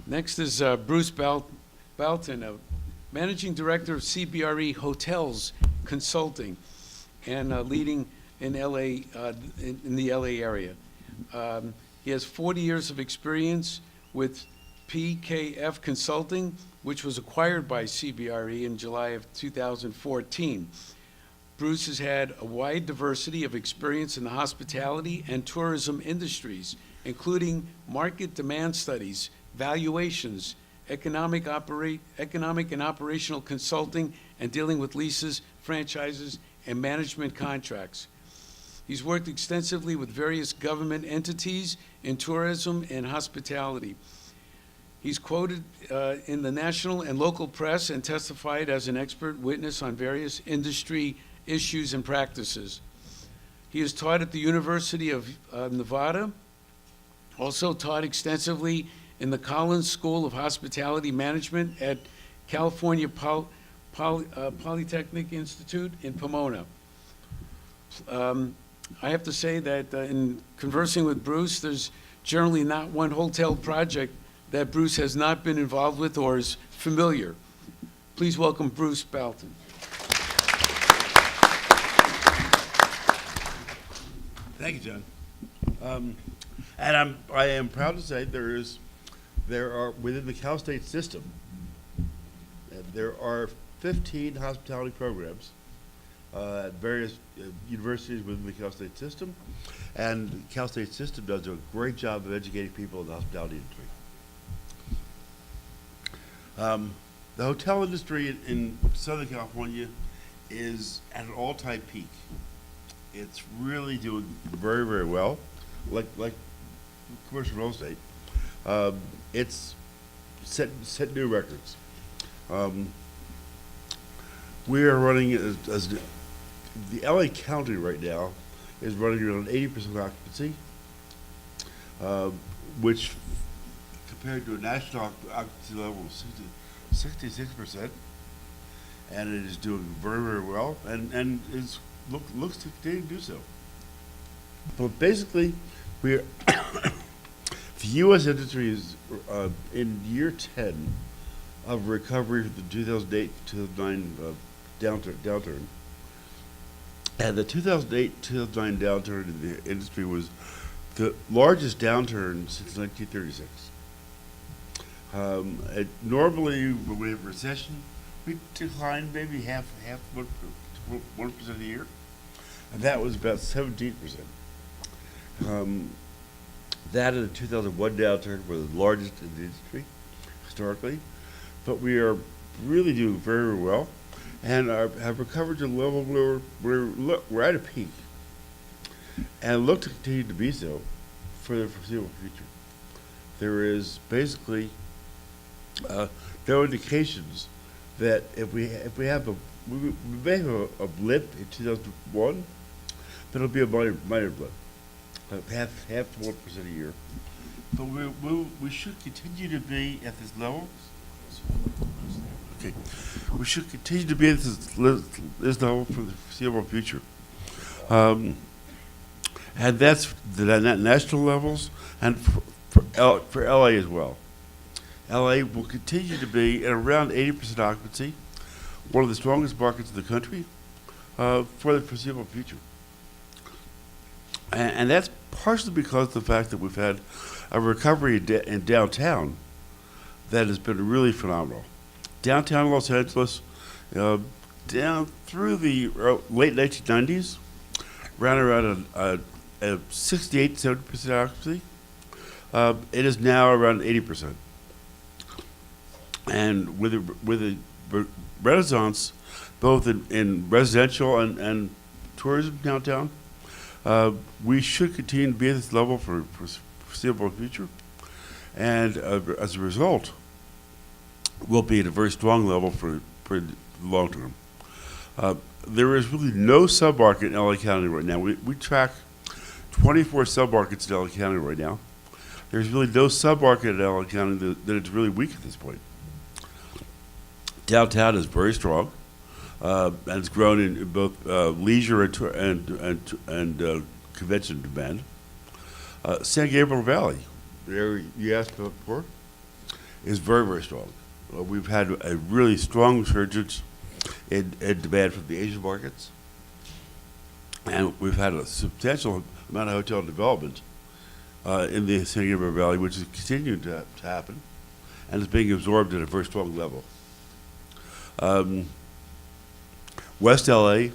Next is Bruce Belton, Managing Director of CBRE Hotels Consulting, and leading in LA, in the LA area. He has 40 years of experience with PKF Consulting, which was acquired by CBRE in July of 2014. Bruce has had a wide diversity of experience in the hospitality and tourism industries, including market demand studies, valuations, economic and operational consulting, and dealing with leases, franchises, and management contracts. He's worked extensively with various government entities in tourism and hospitality. He's quoted in the national and local press and testified as an expert witness on various industry issues and practices. He has taught at the University of Nevada, also taught extensively in the Collins School of Hospitality Management at California Polytechnic Institute in Pomona. I have to say that in conversing with Bruce, there's generally not one hotel project that Bruce has not been involved with or is familiar. Please welcome Bruce Belton. Thank you, John. And I am proud to say there are within the Cal State system, there are 15 hospitality programs at various universities within the Cal State system, and the Cal State system does a great job of educating people in the hospitality industry. The hotel industry in Southern California is at an all-time peak. It's really doing very, very well, like commercial real estate. It's set new records. We are running as the LA County right now is running around 80% occupancy, which compared to a national occupancy level of 66%, and it is doing very, very well, and looks to continue to do so. But basically, the U.S. industry is in year 10 of recovery from the 2008-2009 downturn. And the 2008-2009 downturn in the industry was the largest downturn since 1936. Normally, when we have a recession, we decline maybe half 1% a year, and that was about 17%. That and the 2001 downturn were the largest in the industry historically, but we are really doing very, very well, and have recovered to a level where we're at a peak, and look to continue to be so for the foreseeable future. there is basically, there are indications that if we have we may have a blip in 2001, but it'll be a minor blip, half to 1% a year. But we should continue to be at this level. Okay, we should continue to be at this level for the foreseeable future. And that's the national levels and for LA as well. LA will continue to be at around 80% occupancy, one of the strongest markets in the country for the foreseeable future. And that's partially because of the fact that we've had a recovery in downtown that has been really phenomenal. Downtown Los Angeles, down through the late 1990s, ran around a 68 to 70% occupancy. It is now around 80%. And with the renaissance, both in residential and tourism downtown, we should continue to be at this level for foreseeable future. And as a result, we'll be at a very strong level for the long term. There is really no sub-market in LA County right now. We track 24 sub-markets in LA County right now. There's really no sub-market in LA County that is really weak at this point. Downtown is very strong, and it's grown in both leisure and convention demand. San Gabriel Valley, the area you asked about before, is very, very strong. We've had a really strong resurgence in demand from the Asian markets, and we've had a substantial amount of hotel development in the San Gabriel Valley, which is continuing to happen, and is being absorbed at a very strong level. West LA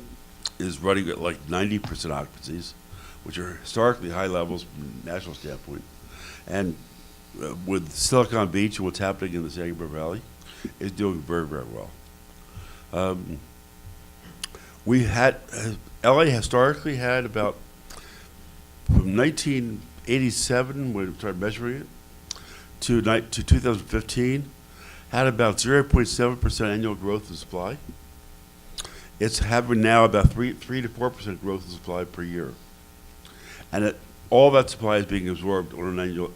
is running at like 90% occupancies, which are historically high levels from a national standpoint. And with Silicon Beach and what's happening in the San Gabriel Valley, is doing very, very well. LA historically had about, from 1987, when we started measuring it, to 2015, had about 0.7% annual growth in supply. It's having now about 3 to 4% growth in supply per year. And all that supply is being absorbed on an annual,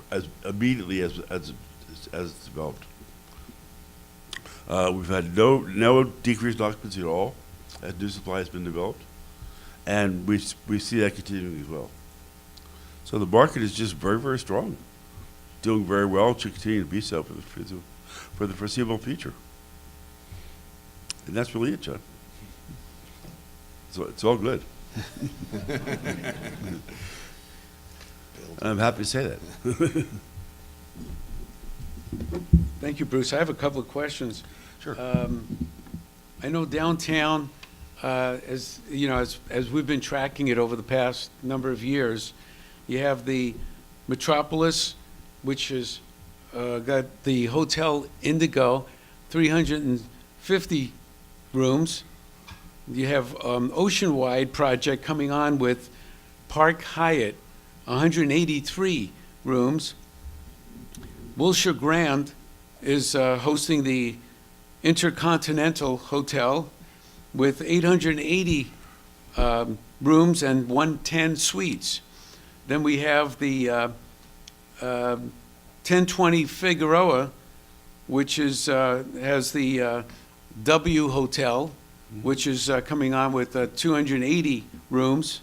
as immediately as it's developed. We've had no decrease in occupancy at all as new supply has been developed, and we see that continuing as well. So the market is just very, very strong, doing very well, and should continue to be so for the foreseeable future. And that's really it, John. So it's all good. I'm happy to say that. Thank you, Bruce. I have a couple of questions. Sure. I know downtown, as you know, as we've been tracking it over the past number of years, you have the Metropolis, which has got the Hotel Indigo, 350 rooms. You have Oceanwide project coming on with Park Hyatt, 183 rooms. Wilshire Grand is hosting the Intercontinental Hotel with 880 rooms and 110 suites. Then we have the 1020 Figueroa, which is has the W Hotel, which is coming on with 280 rooms.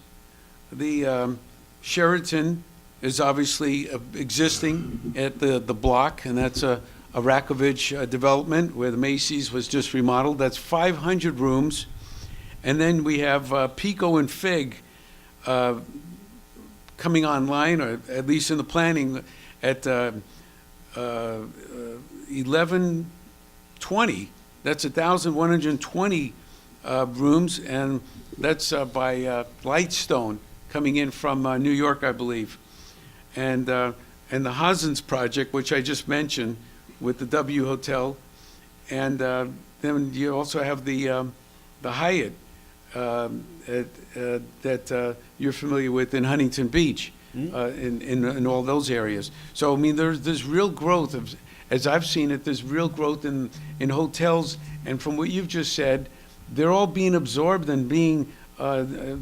The Sheraton is obviously existing at the block, and that's a Rakovich development where the Macy's was just remodeled. That's 500 rooms. And then we have Pico and Fig coming online, or at least in the planning, at 1120. That's 1,120 rooms, and that's by Lightstone coming in from New York, I believe. And the Hazens project, which I just mentioned, with the W Hotel, and then you also have the Hyatt that you're familiar with in Huntington Beach. in all those areas. So, I mean, there's real growth of, as I've seen it, there's real growth in hotels, and from what you've just said, they're all being absorbed and being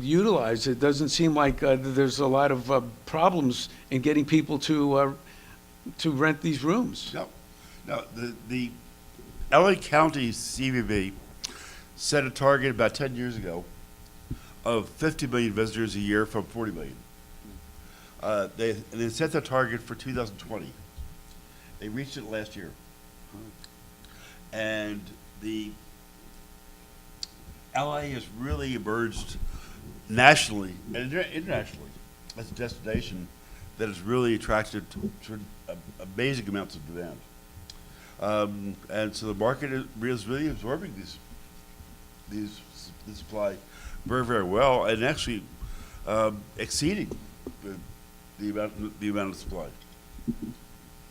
utilized. It doesn't seem like there's a lot of problems in getting people to rent these rooms. No, the LA County CVB set a target about 10 years ago of 50 million visitors a year from 40 million. They set the target for 2020. They reached it last year. And the LA has really emerged nationally and internationally as a destination that has really attracted to amazing amounts of demand. And so the market is really absorbing this supply very, very well, and actually exceeding the amount of supply.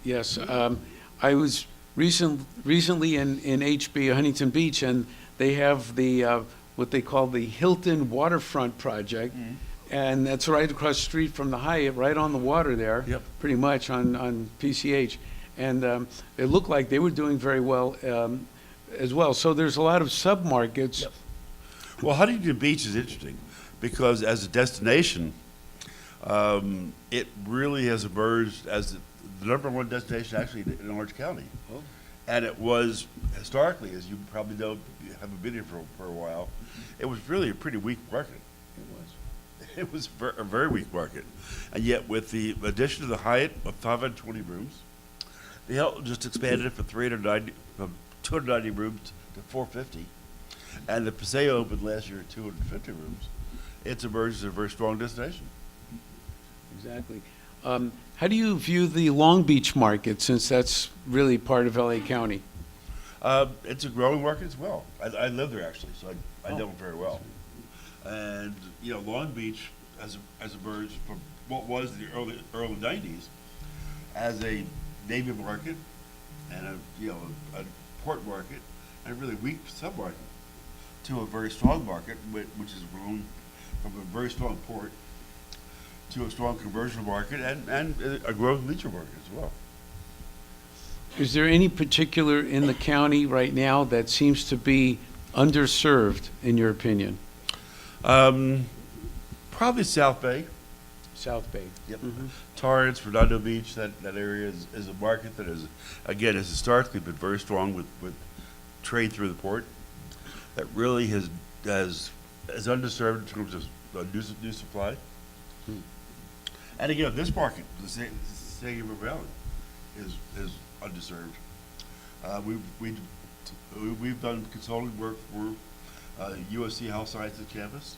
Yes, I was recently in HB, Huntington Beach, and they have the, what they call the Hilton Waterfront project. And that's right across the street from the Hyatt, right on the water there. Yep. Pretty much on PCH. And it looked like they were doing very well as well. So there's a lot of submarkets. Yep. Well, Huntington Beach is interesting because as a destination, it really has emerged as the number one destination actually in Orange County. Oh. And it was historically, as you probably know, you haven't been here for a while, it was really a pretty weak market. It was a very weak market. And yet with the addition of the Hyatt of 520 rooms, the Hilton just expanded it from 290 rooms to 450. And the Paseo opened last year at 250 rooms. It's emerged as a very strong destination. Exactly. How do you view the Long Beach market, since that's really part of LA County? It's a growing market as well. I live there actually, so I know it very well. And you know, Long Beach has emerged from what was the early 90s as a Navy market and a port market and a really weak submarket to a very strong market, which has grown from a very strong port to a strong commercial market and a growing leisure market as well. Is there any particular in the county right now that seems to be underserved, in your opinion? Probably South Bay. South Bay. Yep. Torrance, Redondo Beach, that area is a market that has historically been very strong with trade through the port. That really is underserved in terms of new supply. And again, this market, the San Gabriel Valley, is underserved. We've done consulting work for USC Health Sciences campus,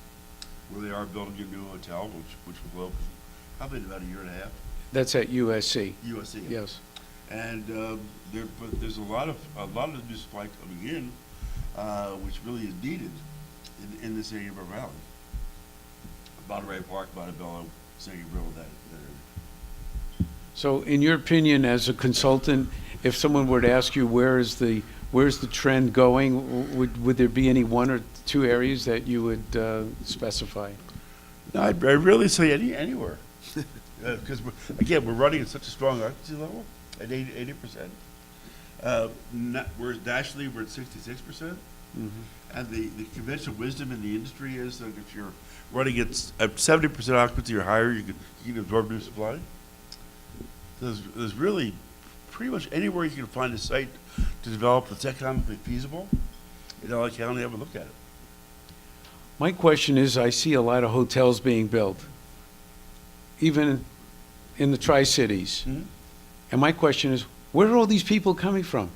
where they are building a new hotel, which will open probably in about a year and a half. That's at USC. USC. Yes. And there's a lot of new supply coming in, which really is needed in the San Gabriel Valley. Monterey Park, Montebello, San Gabriel, that area. So in your opinion, as a consultant, if someone were to ask you where's the trend going, would there be any one or two areas that you would specify? No, I'd really say anywhere. Because, we're running at such a strong occupancy level at 80%. Nationally, we're at 66%. And the conventional wisdom in the industry is that if you're running at 70% occupancy or higher, you can absorb new supply. There's really pretty much anywhere you can find a site to develop that's economically feasible in LA County, have a look at it. My question is, I see a lot of hotels being built, even in the Tri-Cities. And my question is, where are all these people coming from?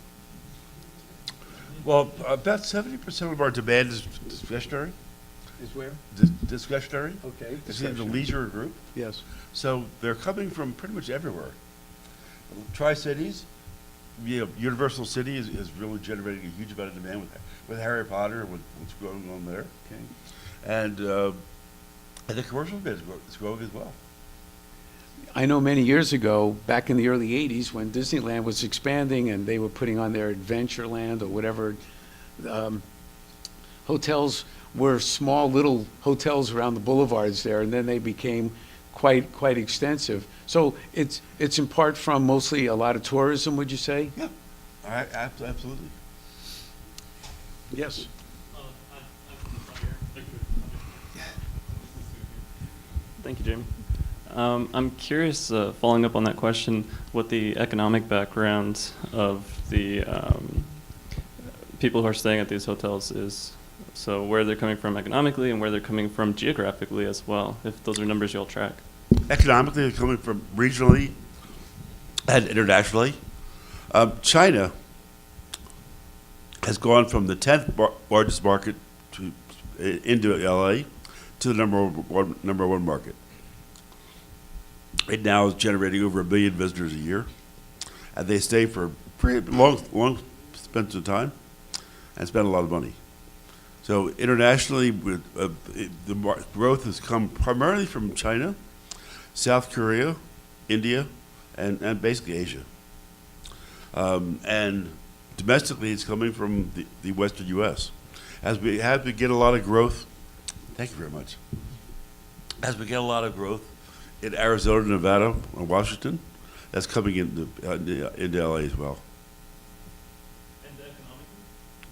Well, about 70% of our demand is discretionary. Is where? Discretionary. Okay. It's in the leisure group. Yes. So they're coming from pretty much everywhere. Tri-Cities, Universal City is really generating a huge amount of demand with Harry Potter and what's going on there. Okay. And the commercial bit is growing as well. I know many years ago, back in the early 80s, when Disneyland was expanding and they were putting on their Adventureland or whatever, hotels were small little hotels around the boulevards there, and then they became quite extensive. So it's in part from mostly a lot of tourism, would you say? Yeah, absolutely. Yes. Thank you, Jamie. I'm curious, following up on that question, what the economic background of the people who are staying at these hotels is. So where they're coming from economically and where they're coming from geographically as well, if those are numbers you'll track. Economically, they're coming from regionally and internationally. China has gone from the 10th largest market into LA to the number one market. It now is generating over 1 million visitors a year, and they stay for pretty long spends of time and spend a lot of money. So internationally, the growth has come primarily from China, South Korea, India, and basically Asia. And domestically, it's coming from the Western U.S. As we get a lot of growth, thank you very much. As we get a lot of growth in Arizona, Nevada, and Washington, that's coming into LA as well. And economically,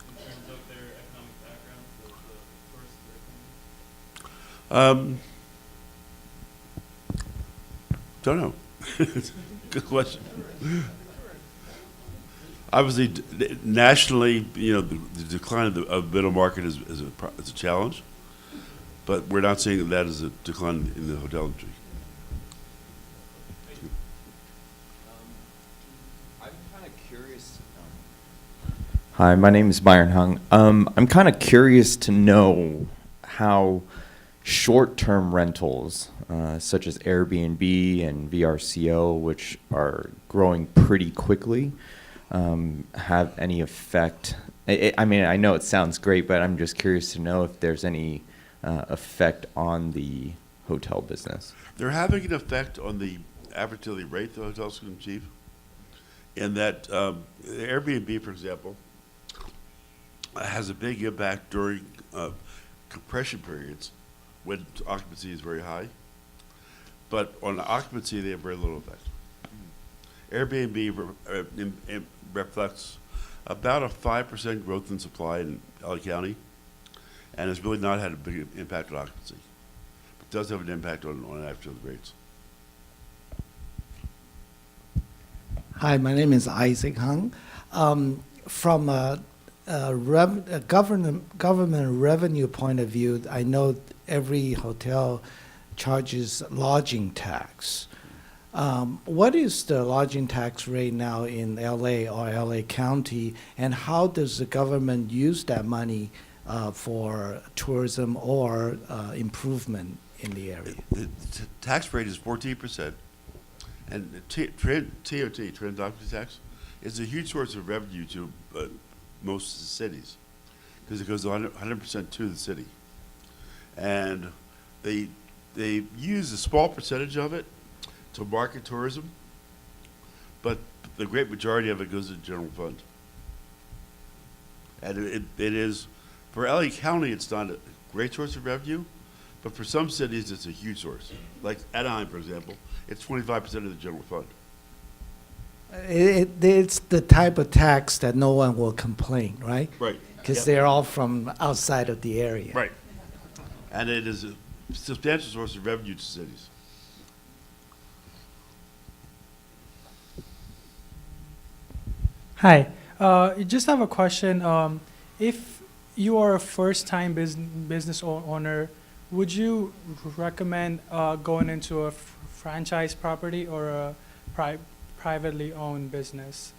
in terms of their economic background, the source of their economy? Don't know. Good question. Obviously, nationally, the decline of middle market is a challenge, but we're not seeing that as a decline in the hotel industry. I'm kind of curious. Hi, my name is Byron Hung. I'm kind of curious to know how short-term rentals, such as Airbnb and VRCO, which are growing pretty quickly, have any effect. I mean, I know it sounds great, but I'm just curious to know if there's any effect on the hotel business. They're having an effect on the average daily rate the hotels can achieve. In that Airbnb, for example, has a big impact during compression periods when occupancy is very high. But on occupancy, they have very little effect. Airbnb reflects about a 5% growth in supply in LA County, and has really not had a big impact on occupancy. But it does have an impact on average daily rates. Hi, my name is Isaac Hung. From a government revenue point of view, I know every hotel charges lodging tax. What is the lodging tax rate now in LA or LA County, and how does the government use that money for tourism or improvement in the area? The tax rate is 14%, and the TOT, Transit Occupancy Tax, is a huge source of revenue to most cities, because it goes 100% to the city. And they use a small percentage of it to market tourism, but the great majority of it goes to the general fund. And it is, for LA County, it's not a great source of revenue, but for some cities, it's a huge source. Like Anaheim, for example, it's 25% of the general fund. It's the type of tax that no one will complain, right? Right. Because they're all from outside of the area. Right. And it is a substantial source of revenue to cities. Hi, I just have a question. If you are a first-time business owner, would you recommend going into a franchise property or a privately owned business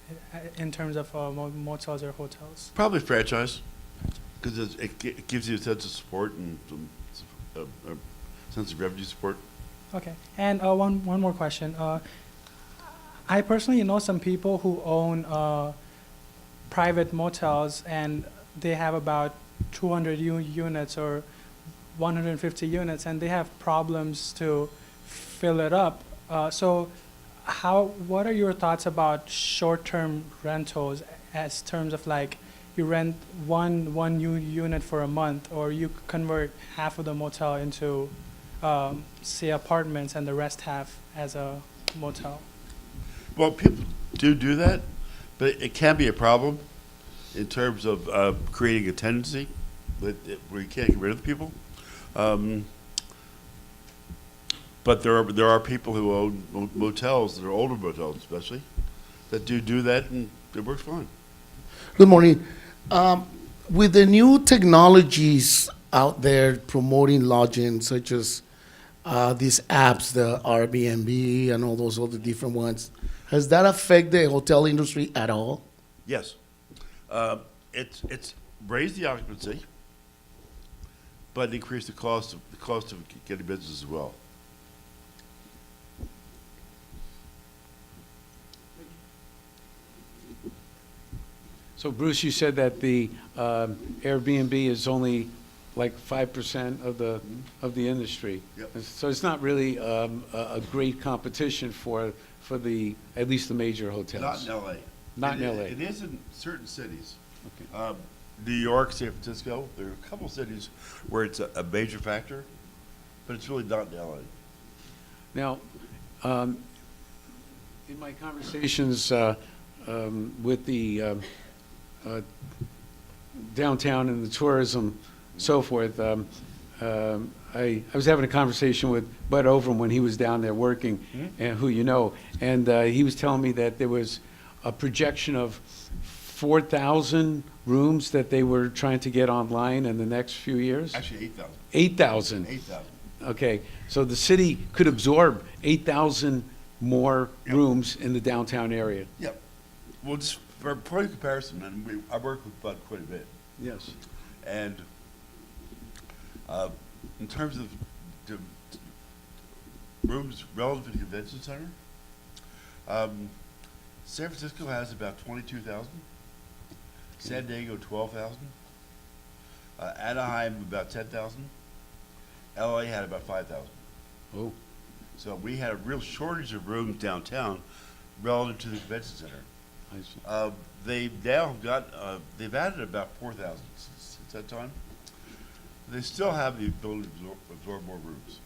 in terms of motels or hotels? Probably franchise, because it gives you a sense of support and some sense of revenue support. Okay, and one more question. I personally know some people who own private motels, and they have about 200 units or 150 units, and they have problems to fill it up. So what are your thoughts about short-term rentals as terms of like you rent one new unit for a month, or you convert half of the motel into say apartments and the rest half as a motel. Well, people do that, but it can be a problem in terms of creating a tendency where you can't get rid of the people. But there are people who own motels, that are older motels especially, that do that, and it works fine. Good morning. With the new technologies out there promoting lodging, such as these apps, the Airbnb and all those other different ones, has that affected the hotel industry at all? Yes. It's raised the occupancy, but increased the cost of getting business as well. So Bruce, you said that the Airbnb is only like 5% of the industry. Yep. So it's not really a great competition for at least the major hotels. Not in L.A. Not in LA. It is in certain cities. Okay. New York, San Francisco, there are a couple cities where it's a major factor, but it's really not in L.A. Now, in my conversations with the downtown and the tourism, so forth, I was having a conversation with Bud Overham when he was down there working, and who you know, and he was telling me that there was a projection of 4,000 rooms that they were trying to get online in the next few years. Actually, 8,000. 8,000. 8,000. Okay, so the city could absorb 8,000 more Yep. rooms in the downtown area. Yep. Well, just for point of comparison, and I work with Bud quite a bit, Yes. and in terms of the rooms relative to the convention center, San Francisco has about 22,000, San Diego 12,000, Anaheim about 10,000, LA had about 5,000. Oh, So we had a real shortage of rooms downtown relative to the convention center. I see. They've now got, they've added about 4,000 since that time. They still have the ability to absorb more rooms,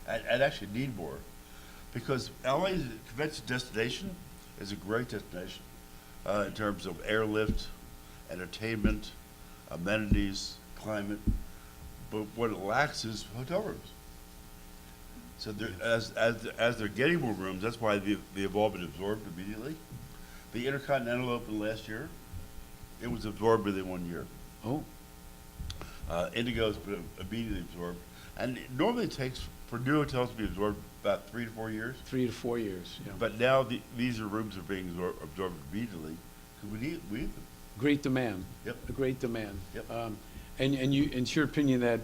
and actually need more, because LA's convention destination is a great destination in terms of airlift, entertainment, amenities, climate, but what it lacks is hotel rooms. So as they're getting more rooms, that's why they've all been absorbed immediately. The Intercontinental opened last year. It was absorbed within 1 year. Oh, Indigo's been immediately absorbed. And it normally takes, for new hotels to be absorbed, about 3 to 4 years. 3 to 4 years, yeah. But now these are rooms that are being absorbed immediately, because we need them. Great demand. Yep. A great demand. Yep. And it's your opinion that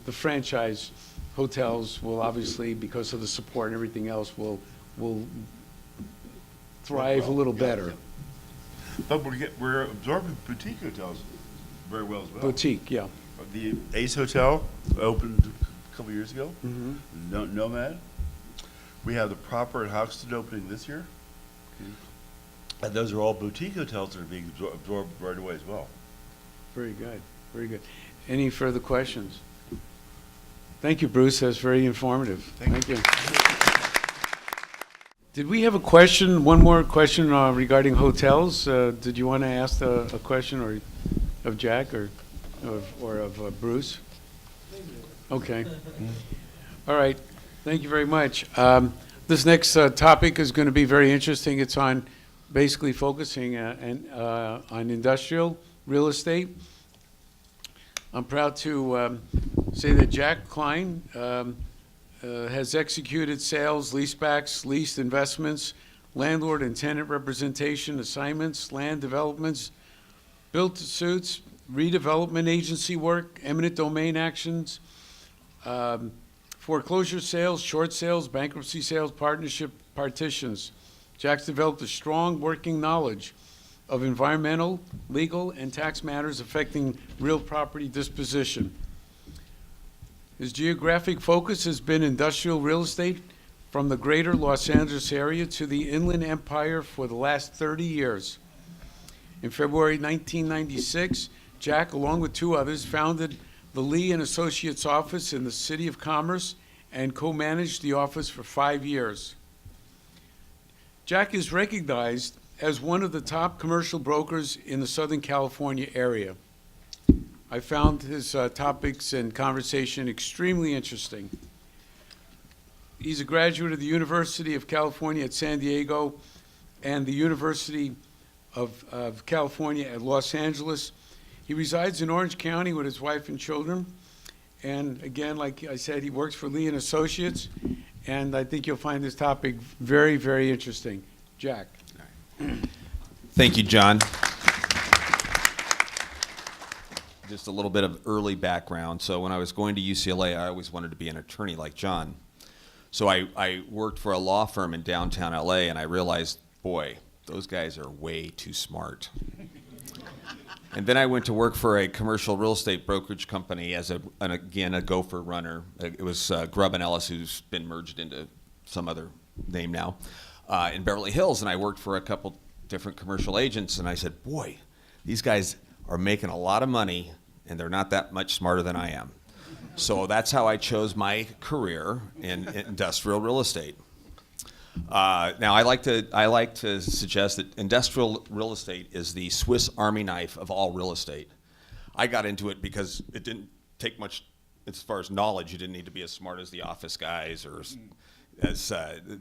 the franchise hotels will obviously, because of the support and everything else, will thrive a little Yeah, better. yeah. But we're absorbing boutique hotels very well as well. Boutique, yeah. The Ace Hotel opened a couple years ago. Mhm. Nomad. We have the Proper at Hoxton opening this year. And those are all boutique hotels that are being absorbed right away as well. Very good, very good. Any further questions? Thank you, Bruce, that's very informative. Thank you. Did we have a question, one more question regarding hotels? Did you want to ask a question or of Jack or of Bruce? Okay. All right, thank you very much. This next topic is going to be very interesting. It's on basically focusing on industrial real estate. I'm proud to say that Jack Klein has executed sales, leasebacks, leased investments, landlord and tenant representation assignments, land developments, built-to-suits, redevelopment agency work, eminent domain actions, foreclosure sales, short sales, bankruptcy sales, partnership partitions. Jack's developed a strong working knowledge of environmental, legal, and tax matters affecting real property disposition. His geographic focus has been industrial real estate from the greater Los Angeles area to the Inland Empire for the last 30 years. In February 1996, Jack, along with two others, founded the Lee and Associates office in the City of Commerce and co-managed the office for 5 years. Jack is recognized as one of the top commercial brokers in the Southern California area. I found his topics and conversation extremely interesting. He's a graduate of the University of California at San Diego and the University of California at Los Angeles. He resides in Orange County with his wife and children. And again, like I said, he works for Lee and Associates. And I think you'll find this topic very, very interesting. Jack. Thank you, John. Just a little bit of early background. So when I was going to UCLA, I always wanted to be an attorney like John. So I worked for a law firm in downtown LA, and I realized, boy, those guys are way too smart. And then I went to work for a commercial real estate brokerage company as, again, a gopher runner. It was Grubb & Ellis, who's been merged into some other name now, in Beverly Hills. And I worked for a couple different commercial agents, and I said, boy, these guys are making a lot of money, and they're not that much smarter than I am. So that's how I chose my career in industrial real estate. Now, I like to suggest that industrial real estate is the Swiss Army knife of all real estate. I got into it because it didn't take much, as far as knowledge. You didn't need to be as smart as the office guys or as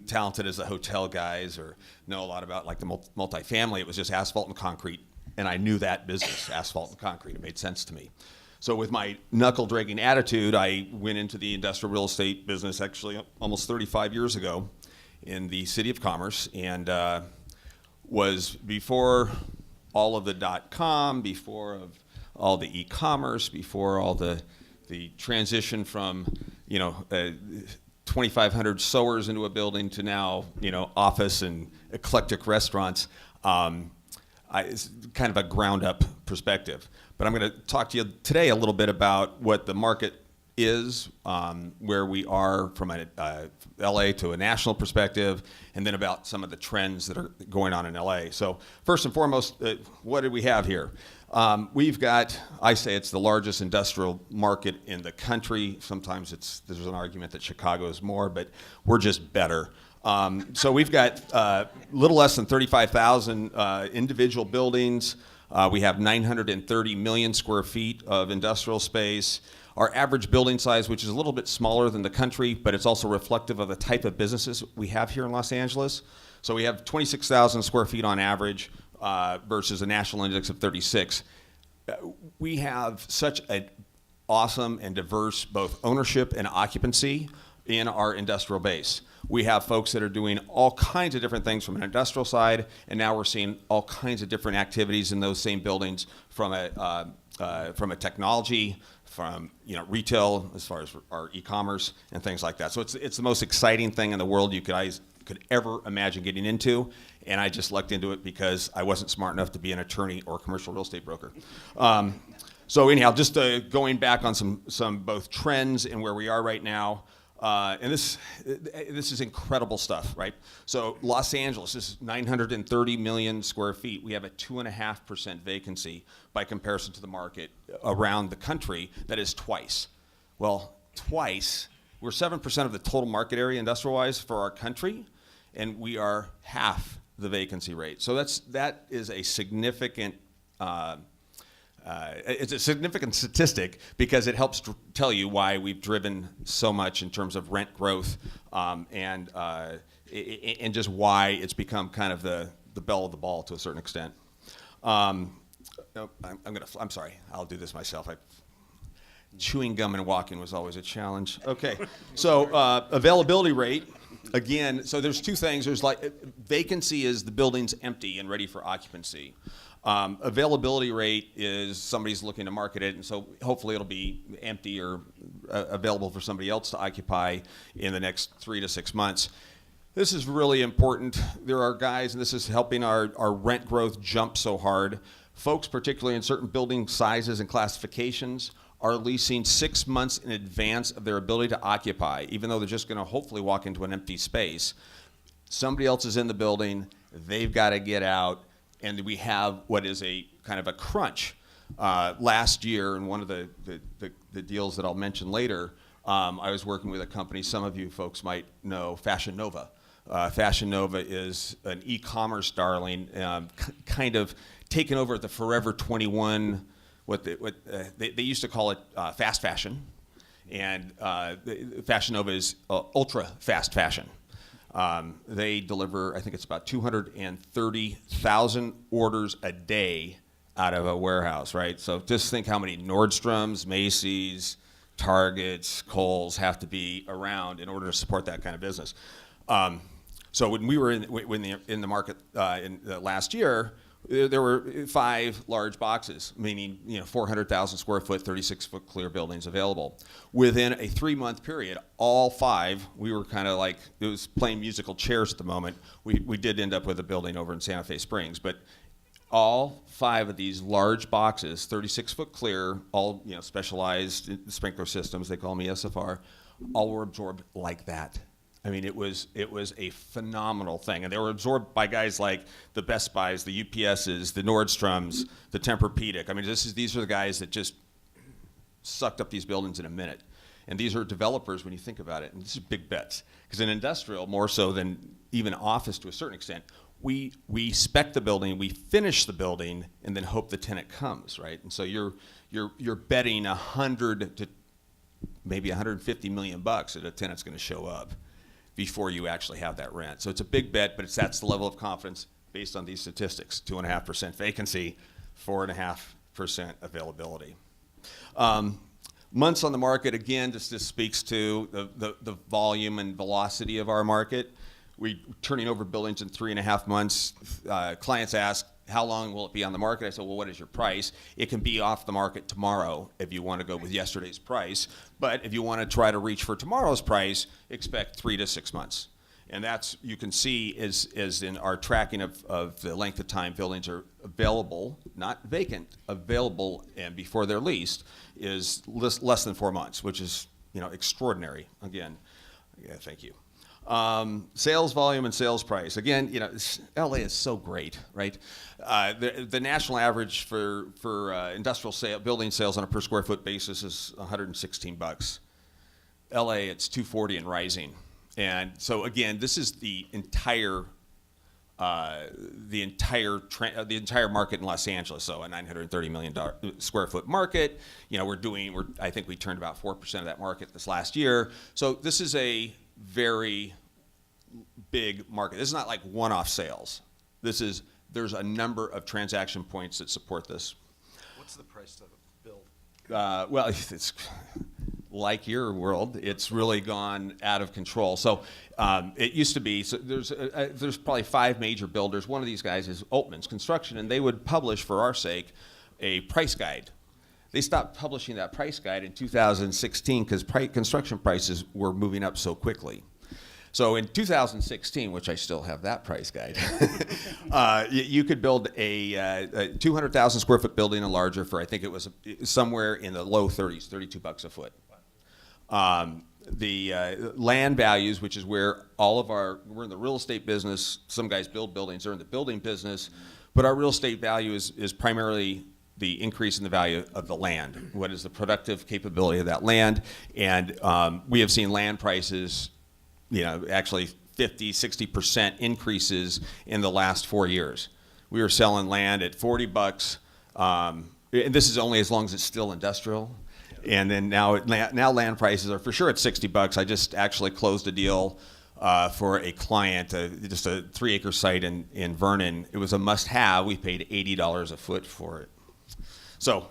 talented as the hotel guys or know a lot about like the multifamily. It was just asphalt and concrete, and I knew that business, asphalt and concrete. It made sense to me. So with my knuckle-dragging attitude, I went into the industrial real estate business actually almost 35 years ago in the City of Commerce, and was before all of the .com, before of all the e-commerce, before all the transition from 2,500 sewers into a building to now office and eclectic restaurants. It's kind of a ground-up perspective. But I'm going to talk to you today a little bit about what the market is, where we are from a LA to a national perspective, and then about some of the trends that are going on in LA. So first and foremost, what do we have here? We've got, I say it's the largest industrial market in the country. Sometimes there's an argument that Chicago is more, but we're just better. So we've got a little less than 35,000 individual buildings. We have 930 million square feet of industrial space. Our average building size, which is a little bit smaller than the country, but it's also reflective of the type of businesses we have here in Los Angeles. So we have 26,000 square feet on average versus a national index of 36. We have such an awesome and diverse both ownership and occupancy in our industrial base. We have folks that are doing all kinds of different things from an industrial side, and now we're seeing all kinds of different activities in those same buildings from a technology, from retail, as far as our e-commerce and things like that. So it's the most exciting thing in the world you could ever imagine getting into, and I just lucked into it because I wasn't smart enough to be an attorney or a commercial real estate broker. So anyhow, just going back on some both trends and where we are right now. And this is incredible stuff, right? So Los Angeles is 930 million square feet. We have a 2.5% vacancy by comparison to the market around the country that is twice. Well, twice. We're 7% of the total market area industrial-wise for our country, and we are half the vacancy rate. So that is a significant it's a significant statistic because it helps tell you why we've driven so much in terms of rent growth and just why it's become kind of the belle of the ball to a certain extent. I'm sorry, I'll do this myself. Chewing gum and walking was always a challenge. Okay, so availability rate. Again, so there's two things. There's vacancy is the building's empty and ready for occupancy. Availability rate is somebody's looking to market it, and so hopefully it'll be empty or available for somebody else to occupy in the next 3 to 6 months. This is really important. There are guys, and this is helping our rent growth jump so hard. Folks, particularly in certain building sizes and classifications, are leasing 6 months in advance of their ability to occupy, even though they're just going to hopefully walk into an empty space. Somebody else is in the building, they've got to get out, and we have what is a kind of a crunch. Last year, in one of the deals that I'll mention later, I was working with a company some of you folks might know, Fashion Nova. Fashion Nova is an e-commerce darling, kind of taken over the Forever 21, they used to call it fast fashion, and Fashion Nova is ultra fast fashion. They deliver, I think it's about 230,000 orders a day out of a warehouse, right? So just think how many Nordstroms, Macy's, Targets, Kohl's have to be around in order to support that kind of business. So when we were in the market last year, there were 5 large boxes, meaning 400,000 square foot, 36-foot clear buildings available. Within a 3-month period, all 5, we were kind of like, it was playing musical chairs at the moment. We did end up with a building over in Santa Fe Springs, but all 5 of these large boxes, 36-foot clear, all specialized sprinkler systems, they call them ESFR, all were absorbed like that. I mean, it was a phenomenal thing, and they were absorbed by guys like the Best Buys, the UPSs, the Nordstroms, the Tempur-Pedic. I mean, these are the guys that just sucked up these buildings in a minute. And these are developers when you think about it, and this is big bets. Because in industrial, more so than even office to a certain extent, we spec the building, we finish the building, and then hope the tenant comes, right? And so you're betting 100 to maybe 150 million bucks that a tenant's going to show up before you actually have that rent. So it's a big bet, but that's the level of confidence based on these statistics: 2.5% vacancy, 4.5% availability. Months on the market, again, this speaks to the volume and velocity of our market. We're turning over buildings in 3.5 months. Clients ask, how long will it be on the market? I said, well, what is your price? It can be off the market tomorrow if you want to go with yesterday's price. But if you want to try to reach for tomorrow's price, expect 3 to 6 months. And that's, you can see, is in our tracking of the length of time buildings are available, not vacant, available, and before they're leased, is less than 4 months, which is extraordinary. Again, yeah, thank you. Sales volume and sales price. Again, LA is so great, right? The national average for industrial building sales on a per square foot basis is $116. LA, it's $240 and rising. And so again, this is the entire market in Los Angeles. So a $930 million square foot market. I think we turned about 4% of that market this last year. So this is a very big market. This is not like one-off sales. There's a number of transaction points that support this. What's the price to build? Well, it's like your world. It's really gone out of control. So it used to be. So there's probably 5 major builders. One of these guys is Altman's Construction, and they would publish, for our sake, a price guide. They stopped publishing that price guide in 2016 because construction prices were moving up so quickly. So in 2016, which I still have that price guide, you could build a 200,000 square foot building and larger for, I think it was somewhere in the low 30s, $32 a foot. The land values, which is where we're in the real estate business. Some guys build buildings, they're in the building business, but our real estate value is primarily the increase in the value of the land. What is the productive capability of that land? And we have seen land prices, actually 50, 60% increases in the last 4 years. We were selling land at $40, and this is only as long as it's still industrial. And then now land prices are for sure at $60. I just actually closed a deal for a client, just a 3-acre site in Vernon. It was a must-have. We paid $80 a foot for it. So,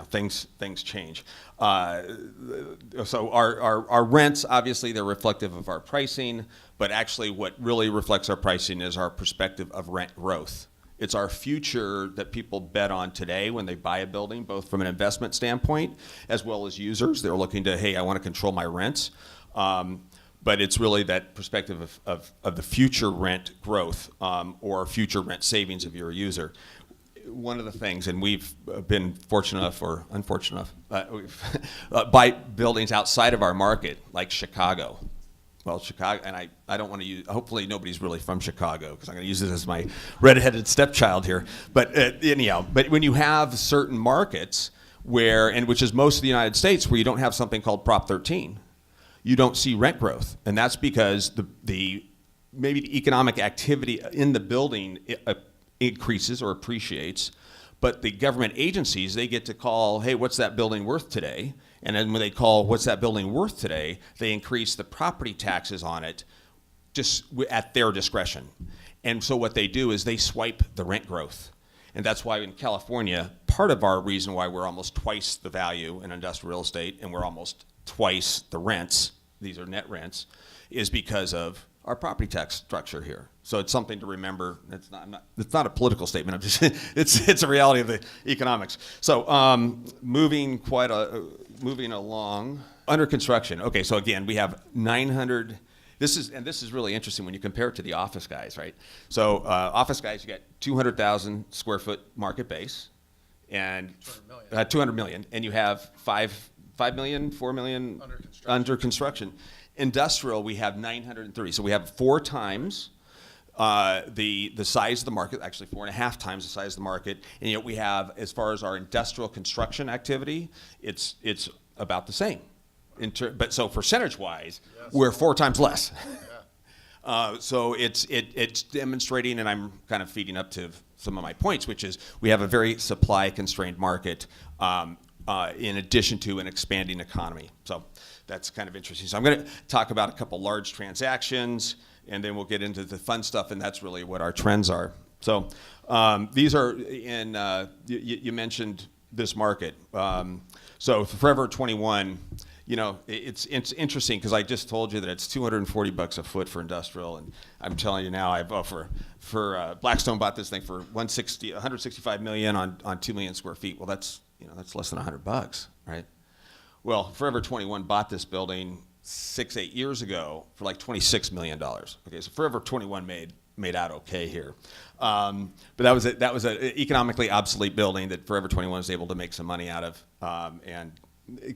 things change. So our rents, obviously, they're reflective of our pricing, but actually what really reflects our pricing is our perspective of rent growth. It's our future that people bet on today when they buy a building, both from an investment standpoint as well as users. They're looking to, hey, I want to control my rents. But it's really that perspective of the future rent growth or future rent savings of your user. One of the things, and we've been fortunate enough or unfortunate enough, buy buildings outside of our market, like Chicago. well, Chicago, and I don't want to use, hopefully nobody's really from Chicago, because I'm going to use it as my redheaded stepchild here. But anyhow, but when you have certain markets where, and which is most of the United States, where you don't have something called Prop 13, you don't see rent growth. And that's because maybe the economic activity in the building increases or appreciates, but the government agencies, they get to call, hey, what's that building worth today? And then when they call, what's that building worth today, they increase the property taxes on it just at their discretion. And so what they do is they swipe the rent growth. And that's why in California, part of our reason why we're almost twice the value in industrial real estate and we're almost twice the rents, these are net rents, is because of our property tax structure here. So it's something to remember. It's not a political statement. I'm just it's a reality of the economics. So moving along, under construction. Okay, so again, we have 900. This is really interesting when you compare it to the office guys, right? So office guys, you get 200,000 square foot market base, and 200 million, and you have 5 million, 4 million under construction. Industrial, we have 930. So we have 4 times the size of the market, actually 4.5 times the size of the market, and yet we have, as far as our industrial construction activity, it's about the same. But so percentage-wise, we're 4 times less. So it's demonstrating, and I'm kind of feeding up to some of my points, which is we have a very supply-constrained market in addition to an expanding economy. So that's kind of interesting. So I'm going to talk about a couple large transactions, and then we'll get into the fun stuff, and that's really what our trends are. So these are in, you mentioned this market. So Forever 21, you know, it's interesting because I just told you that it's $240 a foot for industrial, and I'm telling you now, Blackstone bought this thing for 165 million on 2 million square feet. Well, that's less than $100, right? Well, Forever 21 bought this building 6-8 years ago for like $26 million. Okay, so Forever 21 made out okay here, but that was an economically obsolete building that Forever 21 was able to make some money out of, and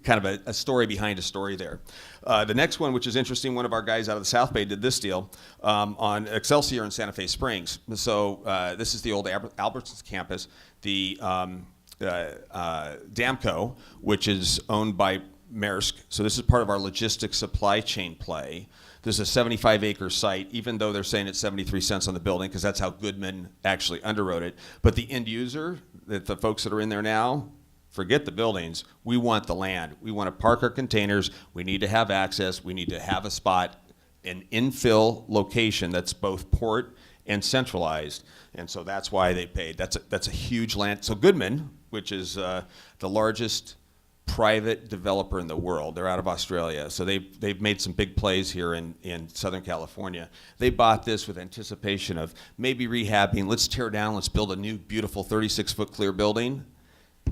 kind of a story behind a story there. The next one, which is interesting, one of our guys out of the South Bay did this deal on Excelsior in Santa Fe Springs. So this is the old Albertsons campus, the Damco, which is owned by Maersk. So this is part of our logistics supply chain play. This is a 75-acre site, even though they're saying it's 73 cents on the building, because that's how Goodman actually underwrote it. But the end user, the folks that are in there now, forget the buildings. We want the land. We want to park our containers. We need to have access. We need to have a spot, an infill location that's both port and centralized. And so that's why they paid. That's a huge land. So Goodman, which is the largest private developer in the world, they're out of Australia. So they've made some big plays here in Southern California. They bought this with anticipation of maybe rehabbing. Let's tear down. Let's build a new, beautiful 36-foot clear building.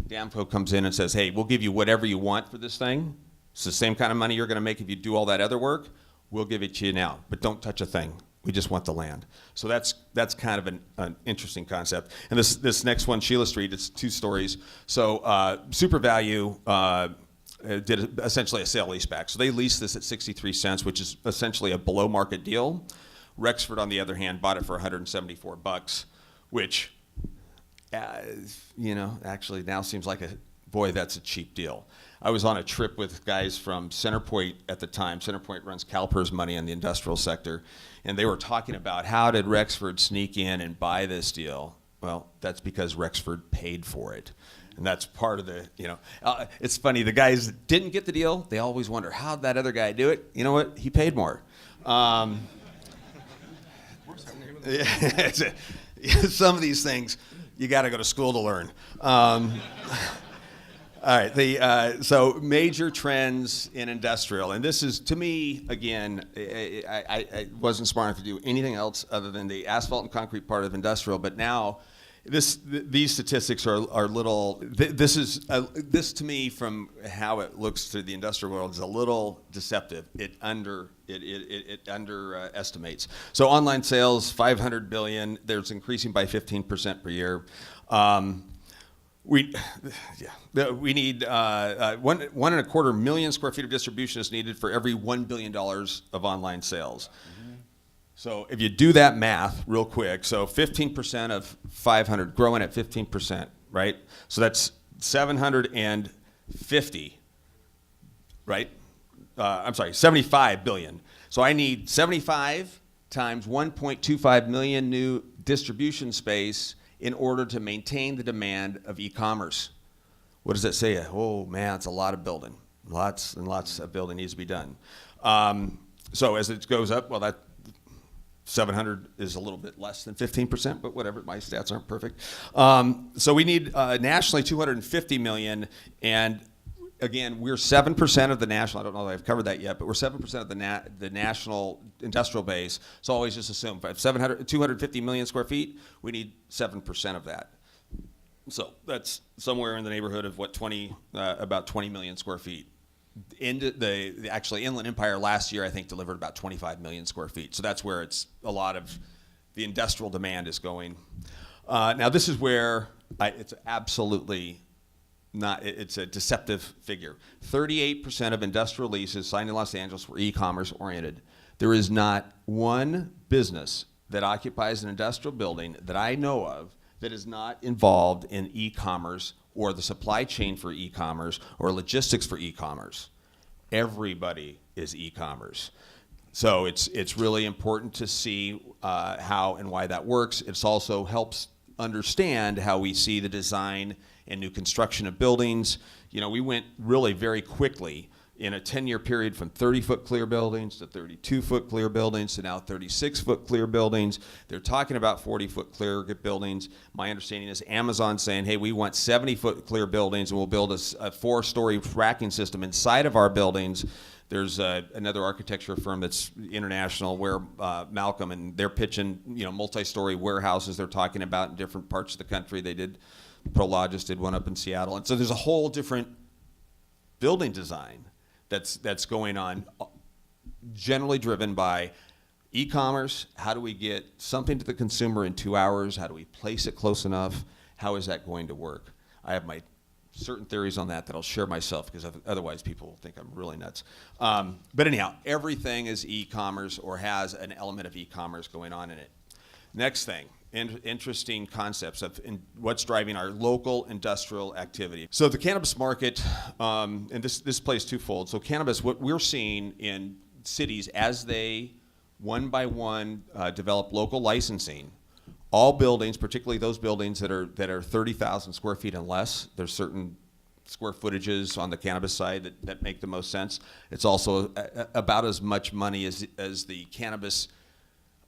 Damco comes in and says, hey, we'll give you whatever you want for this thing. It's the same kind of money you're going to make if you do all that other work. We'll give it to you now, but don't touch a thing. We just want the land. So that's kind of an interesting concept. And this next one, Sheila Street, it's 2 stories. So Super Value did essentially a sale leaseback. So they leased this at 63 cents, which is essentially a below market deal. Rexford, on the other hand, bought it for $174, which actually now seems like boy, that's a cheap deal. I was on a trip with guys from Centerpoint at the time. Centerpoint runs CalPERS money in the industrial sector, and they were talking about how did Rexford sneak in and buy this deal? Well, that's because Rexford paid for it. And that's part of the, it's funny, the guys that didn't get the deal, they always wonder, how'd that other guy do it? You know what? He paid more. Some of these things, you got to go to school to learn. All right, so major trends in industrial, and this is, to me, again, I wasn't smart enough to do anything else other than the asphalt and concrete part of industrial, but now these statistics are little, this to me, from how it looks through the industrial world, is a little deceptive. It underestimates. So online sales, $500 billion, there's increasing by 15% per year. We, we need 1.25 million square feet of distribution is needed for every $1 billion of online sales. So if you do that math real quick, so 15% of 500 growing at 15%, right? So that's 750, right? I'm sorry, 75 billion. So I need 75 times 1.25 million new distribution space in order to maintain the demand of e-commerce. What does that say? Oh man, it's a lot of building. Lots and lots of building needs to be done. So as it goes up, well, that 700 is a little bit less than 15%, but whatever, my stats aren't perfect. So we need nationally 250 million, and again, we're 7% of the national, I don't know if I've covered that yet, but we're 7% of the national industrial base. So always just assume if 250 million square feet, we need 7% of that. So that's somewhere in the neighborhood of what, about 20 million square feet. Actually, Inland Empire last year, I think, delivered about 25 million square feet. So that's where it's a lot of the industrial demand is going. Now this is where it's absolutely not, it's a deceptive figure. 38% of industrial leases signed in Los Angeles were e-commerce oriented. There is not one business that occupies an industrial building that I know of that is not involved in e-commerce or the supply chain for e-commerce or logistics for e-commerce. Everybody is e-commerce. So it's really important to see how and why that works. It also helps understand how we see the design and new construction of buildings. You know, we went really very quickly in a 10-year period from 30-foot clear buildings to 32-foot clear buildings to now 36-foot clear buildings. They're talking about 40-foot clear buildings. My understanding is Amazon saying, hey, we want 70-foot clear buildings and we'll build a 4-story racking system inside of our buildings. There's another architecture firm that's international where Malcolm, and they're pitching, you know, multi-story warehouses they're talking about in different parts of the country. They did, Prologis did one up in Seattle. And so there's a whole different building design that's going on, generally driven by e-commerce. How do we get something to the consumer in 2 hours? How do we place it close enough? How is that going to work? I have my certain theories on that I'll share myself, because otherwise people will think I'm really nuts. But anyhow, everything is e-commerce or has an element of e-commerce going on in it. Next thing. Interesting concepts of what's driving our local industrial activity. So the cannabis market, and this plays twofold. So cannabis, what we're seeing in cities as they one by one develop local licensing, all buildings, particularly those buildings that are 30,000 square feet and less, there's certain square footages on the cannabis side that make the most sense. It's also about as much money as the cannabis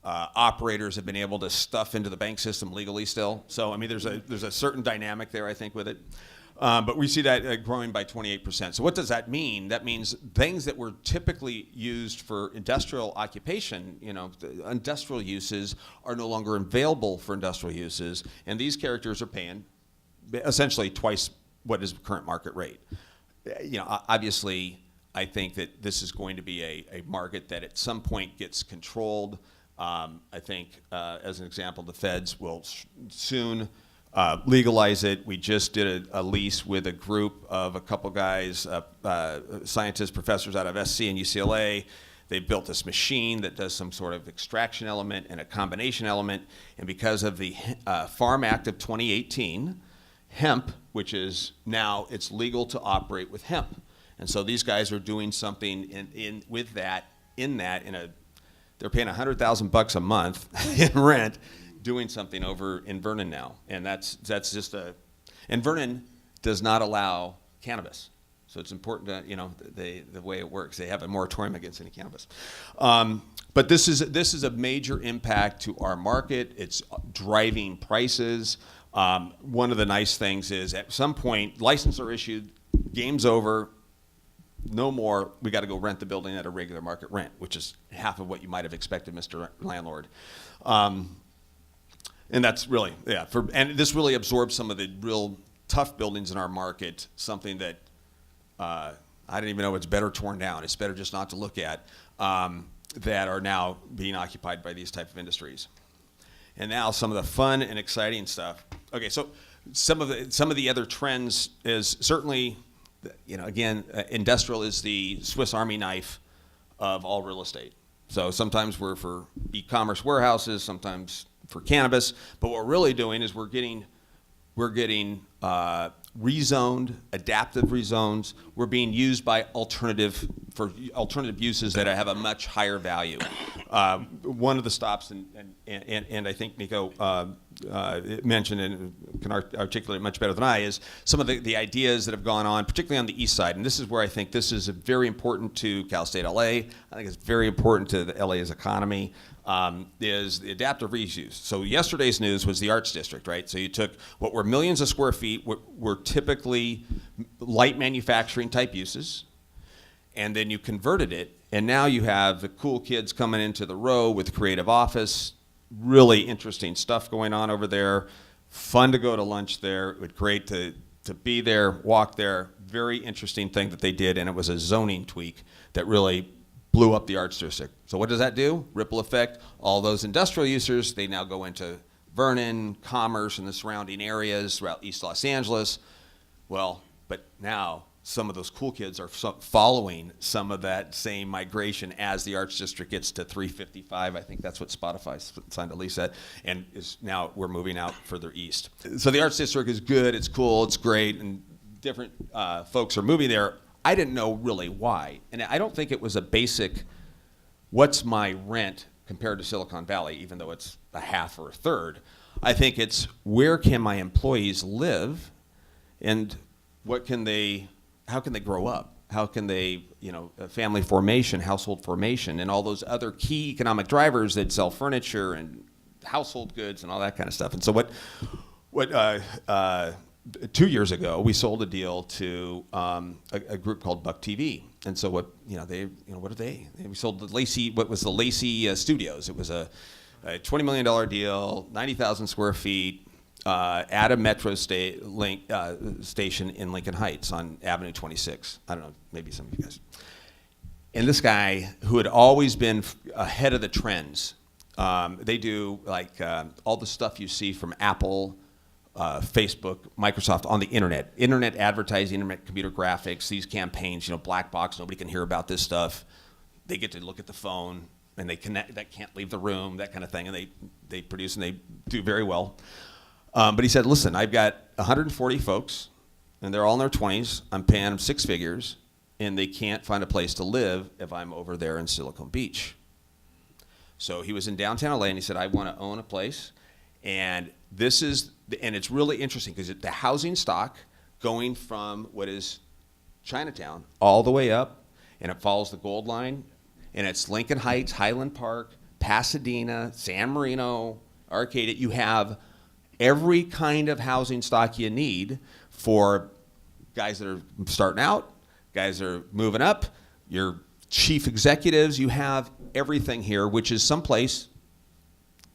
operators have been able to stuff into the bank system legally still. So I mean, there's a certain dynamic there, I think, with it. But we see that growing by 28%. So what does that mean? That means things that were typically used for industrial occupation, you know, the industrial uses are no longer available for industrial uses, and these characters are paying essentially twice what is current market rate. You know, obviously, I think that this is going to be a market that at some point gets controlled. I think, as an example, the feds will soon legalize it. We just did a lease with a group of a couple guys, scientists, professors out of SC and UCLA. They built this machine that does some sort of extraction element and a combination element. And because of the Farm Act of 2018, hemp, which is now, it's legal to operate with hemp. And so these guys are doing something they're paying $100,000 a month in rent, doing something over in Vernon now, and that's just and Vernon does not allow cannabis, so it's important to, you know, the way it works. They have a moratorium against any cannabis, but this is a major impact to our market. It's driving prices. One of the nice things is at some point licenses are issued, game's over. No more, we got to go rent the building at a regular market rent, which is half of what you might have expected, Mr. Landlord. And that's really, yeah, and this really absorbs some of the real tough buildings in our market, something that I don't even know, it's better torn down. It's better just not to look at, that are now being occupied by these type of industries. And now some of the fun and exciting stuff. Okay, so some of the other trends is certainly, again, industrial is the Swiss Army knife of all real estate. So sometimes we're for e-commerce warehouses, sometimes for cannabis, but what we're really doing is we're getting rezoned, adaptive rezones. We're being used by alternative uses that have a much higher value. One of the stops, and I think Nico mentioned and can articulate much better than I, is some of the ideas that have gone on, particularly on the east side. And this is where I think this is very important to Cal State LA. I think it's very important to the LA's economy. Is the adaptive reuse. So yesterday's news was the Arts District, right? So you took what were millions of square feet, were typically light manufacturing type uses, and then you converted it, and now you have the cool kids coming into the row with creative office, really interesting stuff going on over there, fun to go to lunch there, it was great to be there, walk there, very interesting thing that they did, and it was a zoning tweak that really blew up the Arts District. So what does that do? Ripple effect. All those industrial users, they now go into Vernon, Commerce, and the surrounding areas throughout East Los Angeles. Well, but now some of those cool kids are following some of that same migration as the Arts District gets to 355. I think that's what Spotify signed a lease at, and is now we're moving out further east. So the Arts District is good, it's cool, it's great, and different folks are moving there. I didn't know really why. And I don't think it was a basic, what's my rent compared to Silicon Valley, even though it's a half or a third. I think it's where can my employees live and how can they grow up? How can they, family formation, household formation, and all those other key economic drivers that sell furniture and household goods and all that kind of stuff. And so what 2 years ago, we sold a deal to a group called Buck TV, and so what are they? We sold the Lacey Studios. It was a $20 million deal, 90,000 square feet, at a metro station in Lincoln Heights on Avenue 26. I don't know, maybe some of you guys. And this guy who had always been ahead of the trends, they do all the stuff you see from Apple, Facebook, Microsoft on the internet advertising, internet computer graphics, these campaigns, black box, nobody can hear about this stuff. They get to look at the phone and they connect, that can't leave the room, that kind of thing, and they produce and they do very well. But he said, listen, I've got 140 folks and they're all in their 20s. I'm paying them six figures and they can't find a place to live if I'm over there in Silicon Beach. So he was in downtown LA and he said, I want to own a place. And it's really interesting because the housing stock going from what is Chinatown all the way up, and it follows the Gold Line, and it's Lincoln Heights, Highland Park, Pasadena, San Marino, Arcata. You have every kind of housing stock you need for guys that are starting out, guys that are moving up, your chief executives. You have everything here, which is someplace.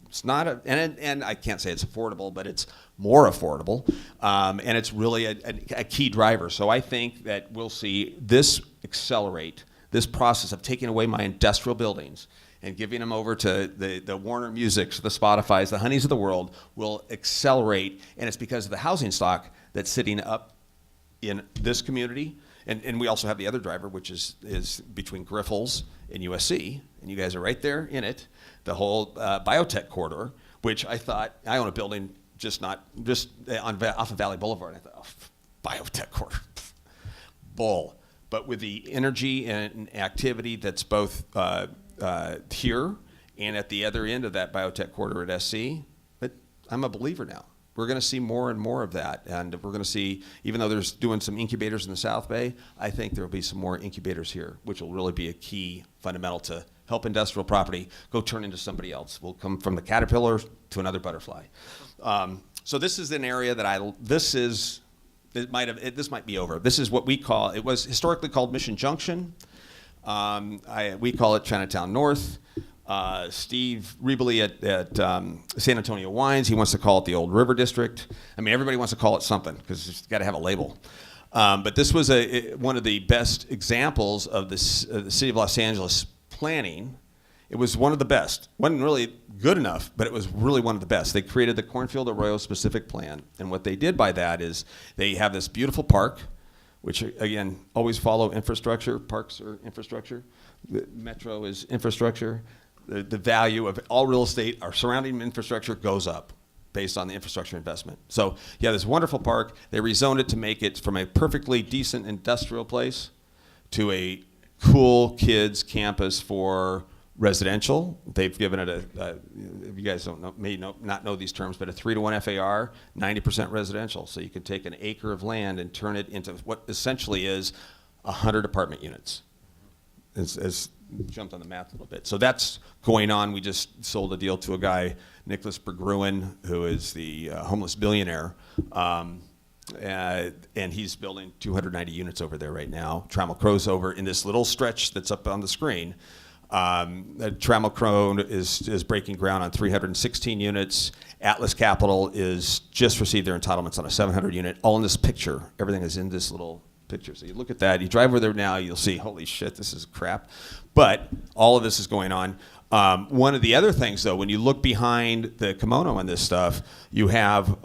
It's not and I can't say it's affordable, but it's more affordable, and it's really a key driver. So I think that we'll see this accelerate, this process of taking away my industrial buildings and giving them over to the Warner Musics, the Spotifys, the Honeys of the world will accelerate, and it's because of the housing stock that's sitting up in this community. And we also have the other driver, which is between Grifols and USC, and you guys are right there in it, the whole biotech corridor, which I thought, I own a building just off of Valley Boulevard, and I thought, biotech corridor, bull. But with the energy and activity that's both here and at the other end of that biotech corridor at SC, but I'm a believer now. We're going to see more and more of that, and we're going to see, even though there's doing some incubators in the South Bay, I think there will be some more incubators here, which will really be a key fundamental to help industrial property go turn into somebody else. We'll come from the caterpillar to another butterfly. So this is an area that this might be over. This is what we call, it was historically called Mission Junction. We call it Chinatown North. Steve Riebele at San Antonio Wines, he wants to call it the Old River District. I mean, everybody wants to call it something because it's got to have a label. But this was one of the best examples of the City of Los Angeles planning It was one of the best. Wasn't really good enough, but it was really one of the best. They created the Cornfield Arroyo specific plan. And what they did by that is they have this beautiful park, which again, always follow infrastructure. Parks are infrastructure. The metro is infrastructure. The value of all real estate, our surrounding infrastructure goes up based on the infrastructure investment. So you have this wonderful park. They rezoned it to make it from a perfectly decent industrial place to a cool kids campus for residential. They've given it if you guys don't know, not know these terms, but a 3-to-1 FAR, 90% residential. So you can take an acre of land and turn it into what essentially is 100 apartment units. As jumped on the math a little bit. So that's going on. We just sold a deal to a guy, Nicholas Bergruen, who is the homeless billionaire. And he's building 290 units over there right now. Trammell Crow's over in this little stretch that's up on the screen. Trammell Crow is breaking ground on 316 units. Atlas Capital is just received their entitlements on a 700 unit. All in this picture. Everything is in this little picture. So you look at that, you drive over there now, you'll see, holy shit, this is crap. But all of this is going on. One of the other things, though, when you look behind the kimono on this stuff, you have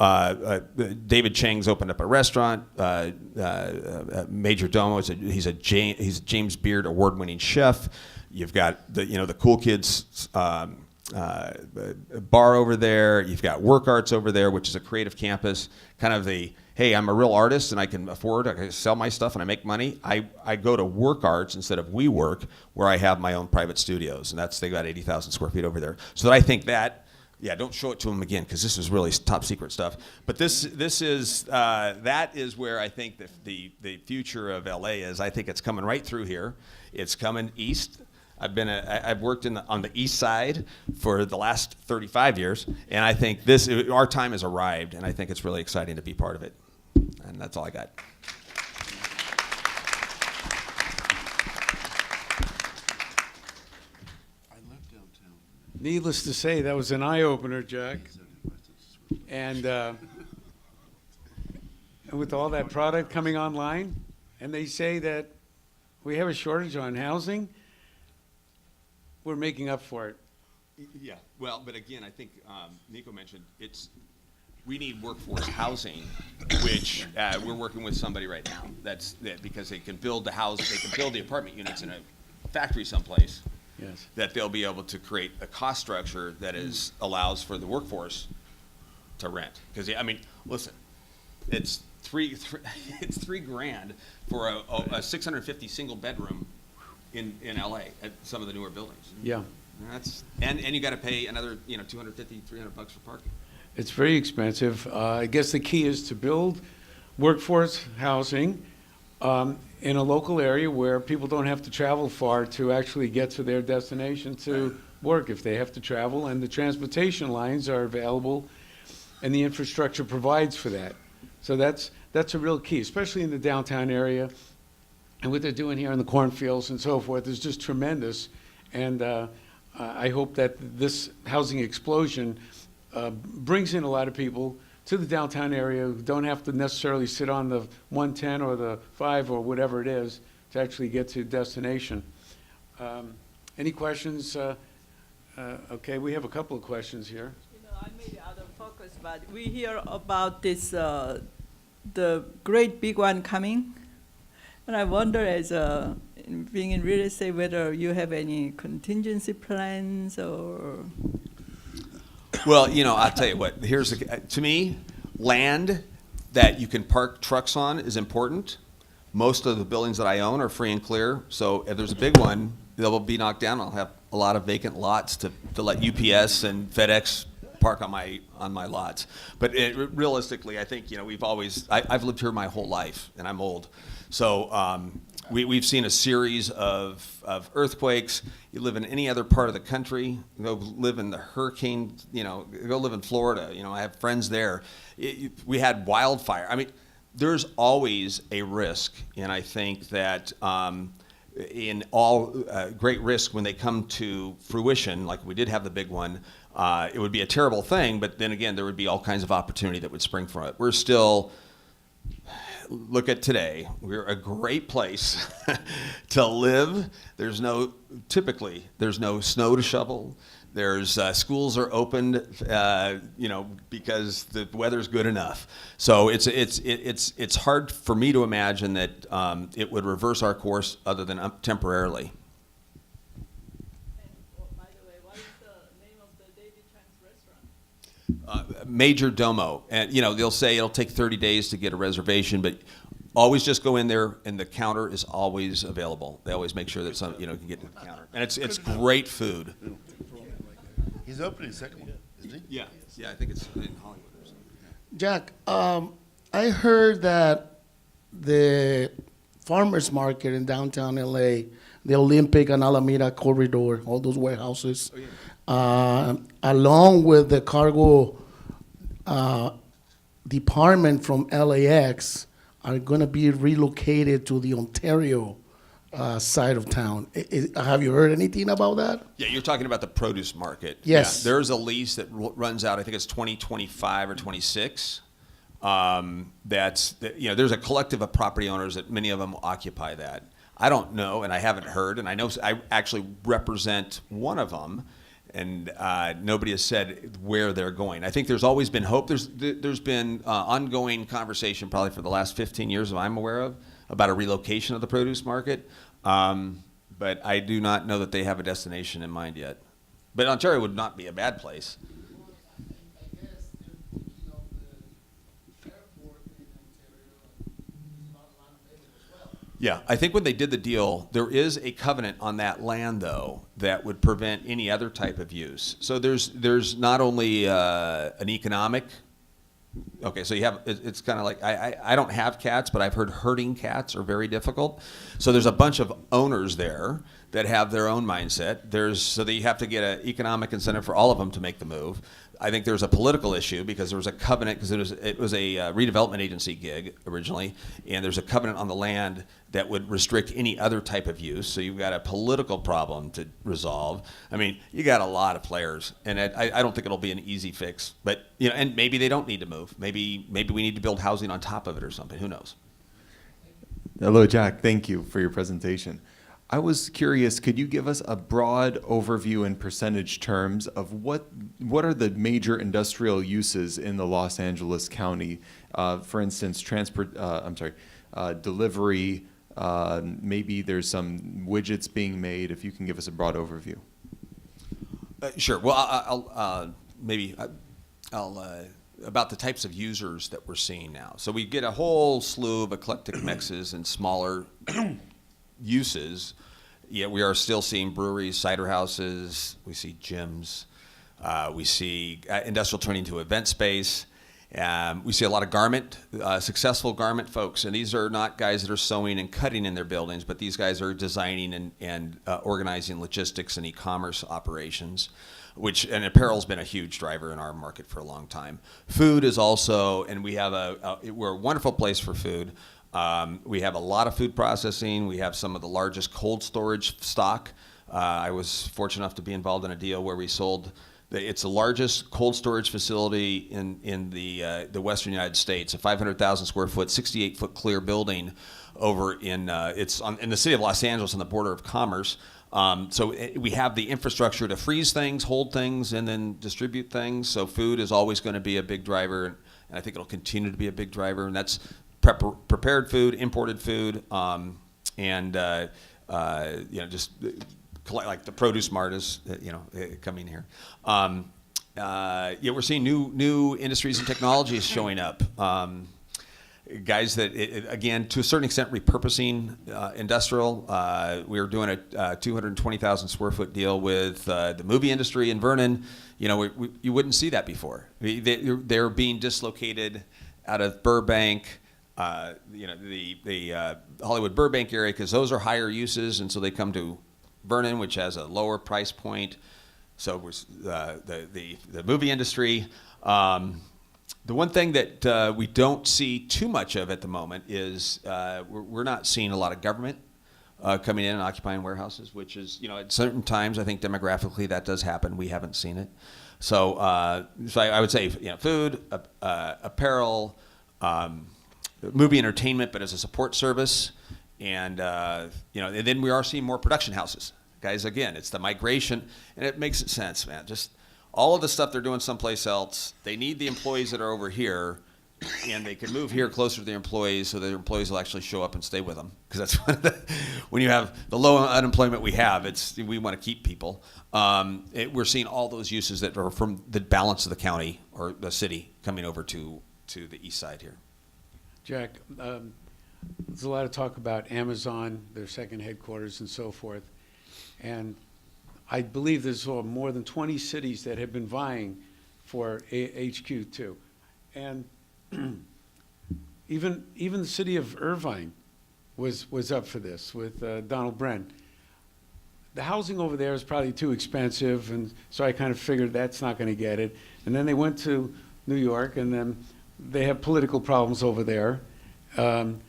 David Chang's opened up a restaurant. Major Domo, he's a James Beard award-winning chef. You've got the Cool Kids bar over there. You've got Work Arts over there, which is a creative campus, kind of the, hey, I'm a real artist and I can sell my stuff and I make money. I go to Work Arts instead of WeWork, where I have my own private studios, and they got 80,000 square feet over there. So I think that, don't show it to them again, because this is really top secret stuff. But that is where I think the future of LA is. I think it's coming right through here. It's coming east. I've worked on the east side for the last 35 years, and I think our time has arrived, and I think it's really exciting to be part of it. And that's all I got. Needless to say, that was an eye-opener, Jack. And with all that product coming online, and they say that we have a shortage on housing, we're making up for it. Yeah, well, but again, I think Nico mentioned we need workforce housing, which we're working with somebody right now. That's because they can build the house, they can build the apartment units in a factory someplace. Yes. That they'll be able to create a cost structure that allows for the workforce to rent. Because listen, it's $3,000 for a 650 single bedroom in LA at some of the newer buildings. Yeah. And you got to pay another $250, $300 for parking. It's very expensive. I guess the key is to build workforce housing in a local area where people don't have to travel far to actually get to their destination to work if they have to travel, and the transportation lines are available and the infrastructure provides for that. So that's a real key, especially in the downtown area. And what they're doing here in the cornfields and so forth is just tremendous. And I hope that this housing explosion brings in a lot of people to the downtown area who don't have to necessarily sit on the 110 or the 5 or whatever it is to actually get to destination. Any questions? Okay, we have a couple of questions here. I made out of focus, but we hear about this, the great big one coming. And I wonder, being in real estate, whether you have any contingency plans or... Well, I'll tell you what. To me, land that you can park trucks on is important. Most of the buildings that I own are free and clear. So if there's a big one, they'll be knocked down. I'll have a lot of vacant lots to let UPS and FedEx park on my lots. But realistically, I think I've lived here my whole life, and I'm old. So we've seen a series of earthquakes. You live in any other part of the country, go live in the hurricane, go live in Florida. I have friends there. We had wildfire. There's always a risk, and I think that in all great risk, when they come to fruition, like we did have the big one, it would be a terrible thing, but then again, there would be all kinds of opportunity that would spring from it. We're still look at today, we're a great place to live. Typically, there's no snow to shovel. There's schools are opened, because the weather's good enough. So it's hard for me to imagine that it would reverse our course other than temporarily. By the way, what is the name of the David Chang's restaurant? Major Domo, and they'll say it'll take 30 days to get a reservation, but always just go in there, and the counter is always available. They always make sure that you can get to the counter, and it's great food. He's opening second one, isn't he? Yeah, I think it's in Hollywood or something. Jack, I heard that the farmers market in downtown LA, the Olympic and Alameda corridor, all those warehouses, along with the cargo department from LAX, are going to be relocated to the Ontario side of town. Have you heard anything about that? Yeah, you're talking about the produce market. Yes. Yeah, there's a lease that runs out, I think it's 2025 or 26. There's a collective of property owners that many of them occupy that. I don't know, and I haven't heard, and I know I actually represent one of them, and nobody has said where they're going. I think there's always been hope. There's been ongoing conversation probably for the last 15 years that I'm aware of about a relocation of the produce market, but I do not know that they have a destination in mind yet. But Ontario would not be a bad place. Yeah, I think when they did the deal, there is a covenant on that land, though, that would prevent any other type of use. So there's not only an economic. Okay, so you have, it's kind of like, I don't have cats, but I've heard herding cats are very difficult. So there's a bunch of owners there that have their own mindset. So that you have to get an economic incentive for all of them to make the move. I think there's a political issue because there was a covenant, because it was a redevelopment agency gig originally, and there's a covenant on the land that would restrict any other type of use. So you've got a political problem to resolve. I mean, you got a lot of players, and I don't think it'll be an easy fix. But and maybe they don't need to move. Maybe we need to build housing on top of it or something. Who knows? Hello, Jack. Thank you for your presentation. I was curious, could you give us a broad overview in percentage terms of what are the major industrial uses in the Los Angeles County? For instance, delivery, maybe there's some widgets being made, if you can give us a broad overview. Sure. Well, I'll about the types of users that we're seeing now. So we get a whole slew of eclectic mixes and smaller uses. Yet we are still seeing breweries, cider houses. We see gyms. We see industrial turning to event space. We see a lot of successful garment folks. And these are not guys that are sewing and cutting in their buildings, but these guys are designing and organizing logistics and e-commerce operations, and apparel's been a huge driver in our market for a long time. Food is also, and we have we're a wonderful place for food. We have a lot of food processing. We have some of the largest cold storage stock. I was fortunate enough to be involved in a deal where we sold. It's the largest cold storage facility in the Western United States. A 500,000 square foot, 68-foot clear building over in the city of Los Angeles on the border of commerce. So we have the infrastructure to freeze things, hold things, and then distribute things. So food is always going to be a big driver, and I think it'll continue to be a big driver. And that's prepared food, imported food, and just like the produce mart is coming here. We're seeing new industries and technologies showing up. Guys that, again, to a certain extent, repurposing industrial. We were doing a 220,000 square foot deal with the movie industry in Vernon. You wouldn't see that before. They're being dislocated out of Burbank. The Hollywood Burbank area, because those are higher uses, and so they come to Vernon, which has a lower price point. So the movie industry. The one thing that we don't see too much of at the moment is we're not seeing a lot of government coming in and occupying warehouses, which is, at certain times, I think demographically that does happen. We haven't seen it. So I would say, food, apparel, movie entertainment, but as a support service. And, and then we are seeing more production houses. Guys, again, it's the migration, and it makes sense, man. Just all of the stuff they're doing someplace else, they need the employees that are over here, and they can move here closer to their employees so their employees will actually show up and stay with them. Because that's one of the, when you have the low unemployment we have, we want to keep people. We're seeing all those uses that are from the balance of the county or the city coming over to the east side here. Jack, there's a lot of talk about Amazon, their second headquarters and so forth. And I believe there's more than 20 cities that have been vying for HQ too. And even the city of Irvine was up for this with Donald Bren. The housing over there is probably too expensive, and so I kind of figured that's not going to get it. And then they went to New York, and then they have political problems over there, and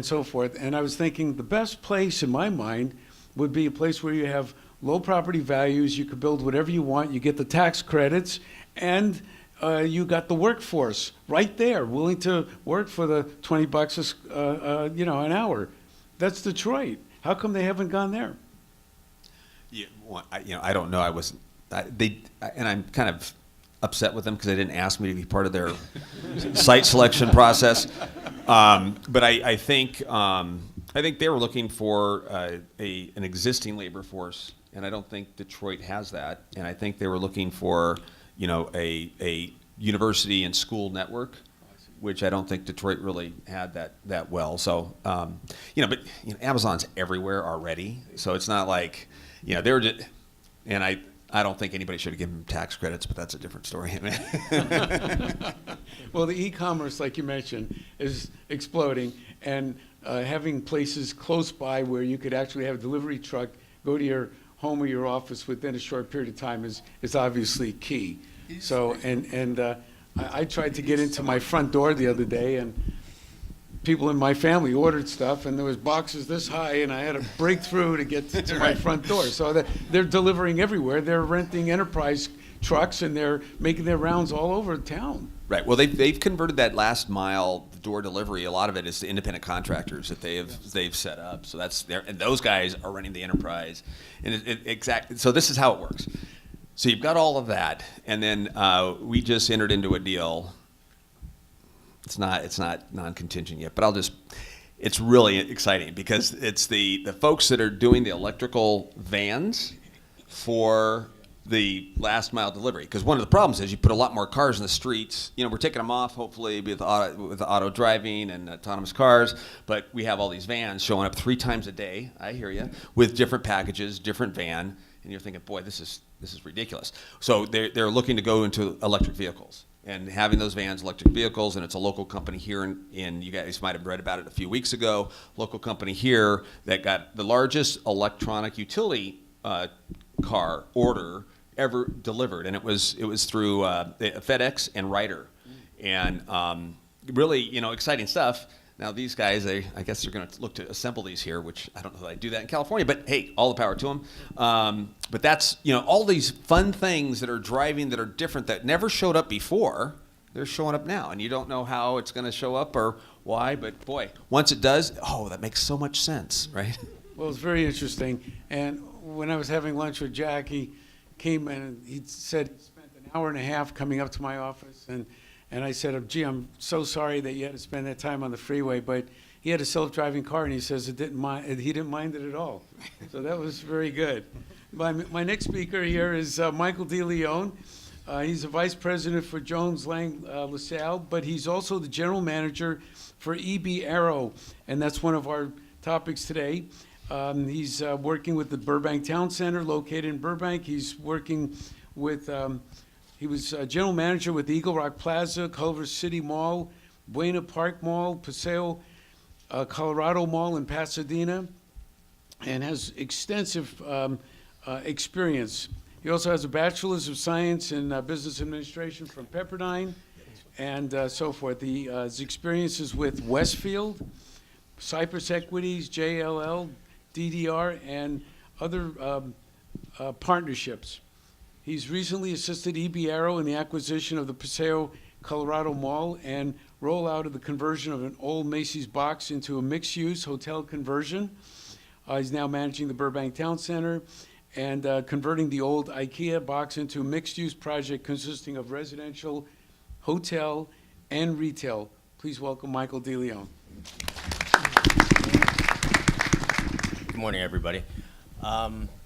so forth. And I was thinking the best place in my mind would be a place where you have low property values, you could build whatever you want, you get the tax credits, and you got the workforce right there, willing to work for the $20 an hour. That's Detroit. How come they haven't gone there? Yeah, well, I don't know. And I'm kind of upset with them because they didn't ask me to be part of their site selection process. But I think they were looking for an existing labor force, and I don't think Detroit has that. And I think they were looking for, a university and school network, which I don't think Detroit really had that well. So, Amazon's everywhere already, so it's not like, they were just, and I don't think anybody should have given them tax credits, but that's a different story. Well, the e-commerce, like you mentioned, is exploding, and having places close by where you could actually have a delivery truck go to your home or your office within a short period of time is obviously key. So, I tried to get into my front door the other day, and people in my family ordered stuff, and there was boxes this high, and I had to break through to get to my front door. So they're delivering everywhere. They're renting enterprise trucks, and they're making their rounds all over town. Right. Well, they've converted that last mile door delivery. A lot of it is to independent contractors that they've set up. So that's there, and those guys are running the enterprise. And exactly. So this is how it works. So you've got all of that, and then we just entered into a deal. It's not non-contingent yet, but it's really exciting because it's the folks that are doing the electrical vans for the last mile delivery. Because one of the problems is you put a lot more cars in the streets. We're taking them off, hopefully, with auto driving and autonomous cars, but we have all these vans showing up 3 times a day, I hear you, with different packages, different van, and you're thinking, boy, this is ridiculous. So they're looking to go into electric vehicles. And having those vans, electric vehicles, and it's a local company here in you guys might have read about it a few weeks ago, local company here that got the largest electronic utility car order ever delivered, and it was through FedEx and Ryder, and really exciting stuff. Now these guys, I guess they're going to look to assemble these here, which I don't know that I do that in California, but hey, all the power to them. But that's, all these fun things that are driving that are different that never showed up before, they're showing up now. And you don't know how it's going to show up or why, but boy, once it does, that makes so much sense, right? Well, it's very interesting. And when I was having lunch with Jack, he came and he said he spent an hour and a half coming up to my office, and I said, gee, I'm so sorry that you had to spend that time on the freeway, but he had a self-driving car, and he says he didn't mind it at all. So that was very good. My next speaker here is Michael Dealio. He's a vice president for Jones Lang LaSalle, but he's also the general manager for EB Arrow, and that's one of our topics today. He's working with the Burbank Town Center located in Burbank. He's working with he was general manager with Eagle Rock Plaza, Culver City Mall, Buena Park Mall, Paseo Colorado Mall in Pasadena, and has extensive experience. He also has a bachelor's of science in business administration from Pepperdine, and so forth. His experiences with Westfield, Cypress Equities, JLL, DDR, and other partnerships. He's recently assisted EB Arrow in the acquisition of the Paseo Colorado Mall and rollout of the conversion of an old Macy's box into a mixed-use hotel conversion. He's now managing the Burbank Town Center and converting the old IKEA box into a mixed-use project consisting of residential, hotel, and retail. Please welcome Michael Dealio. Good morning, everybody.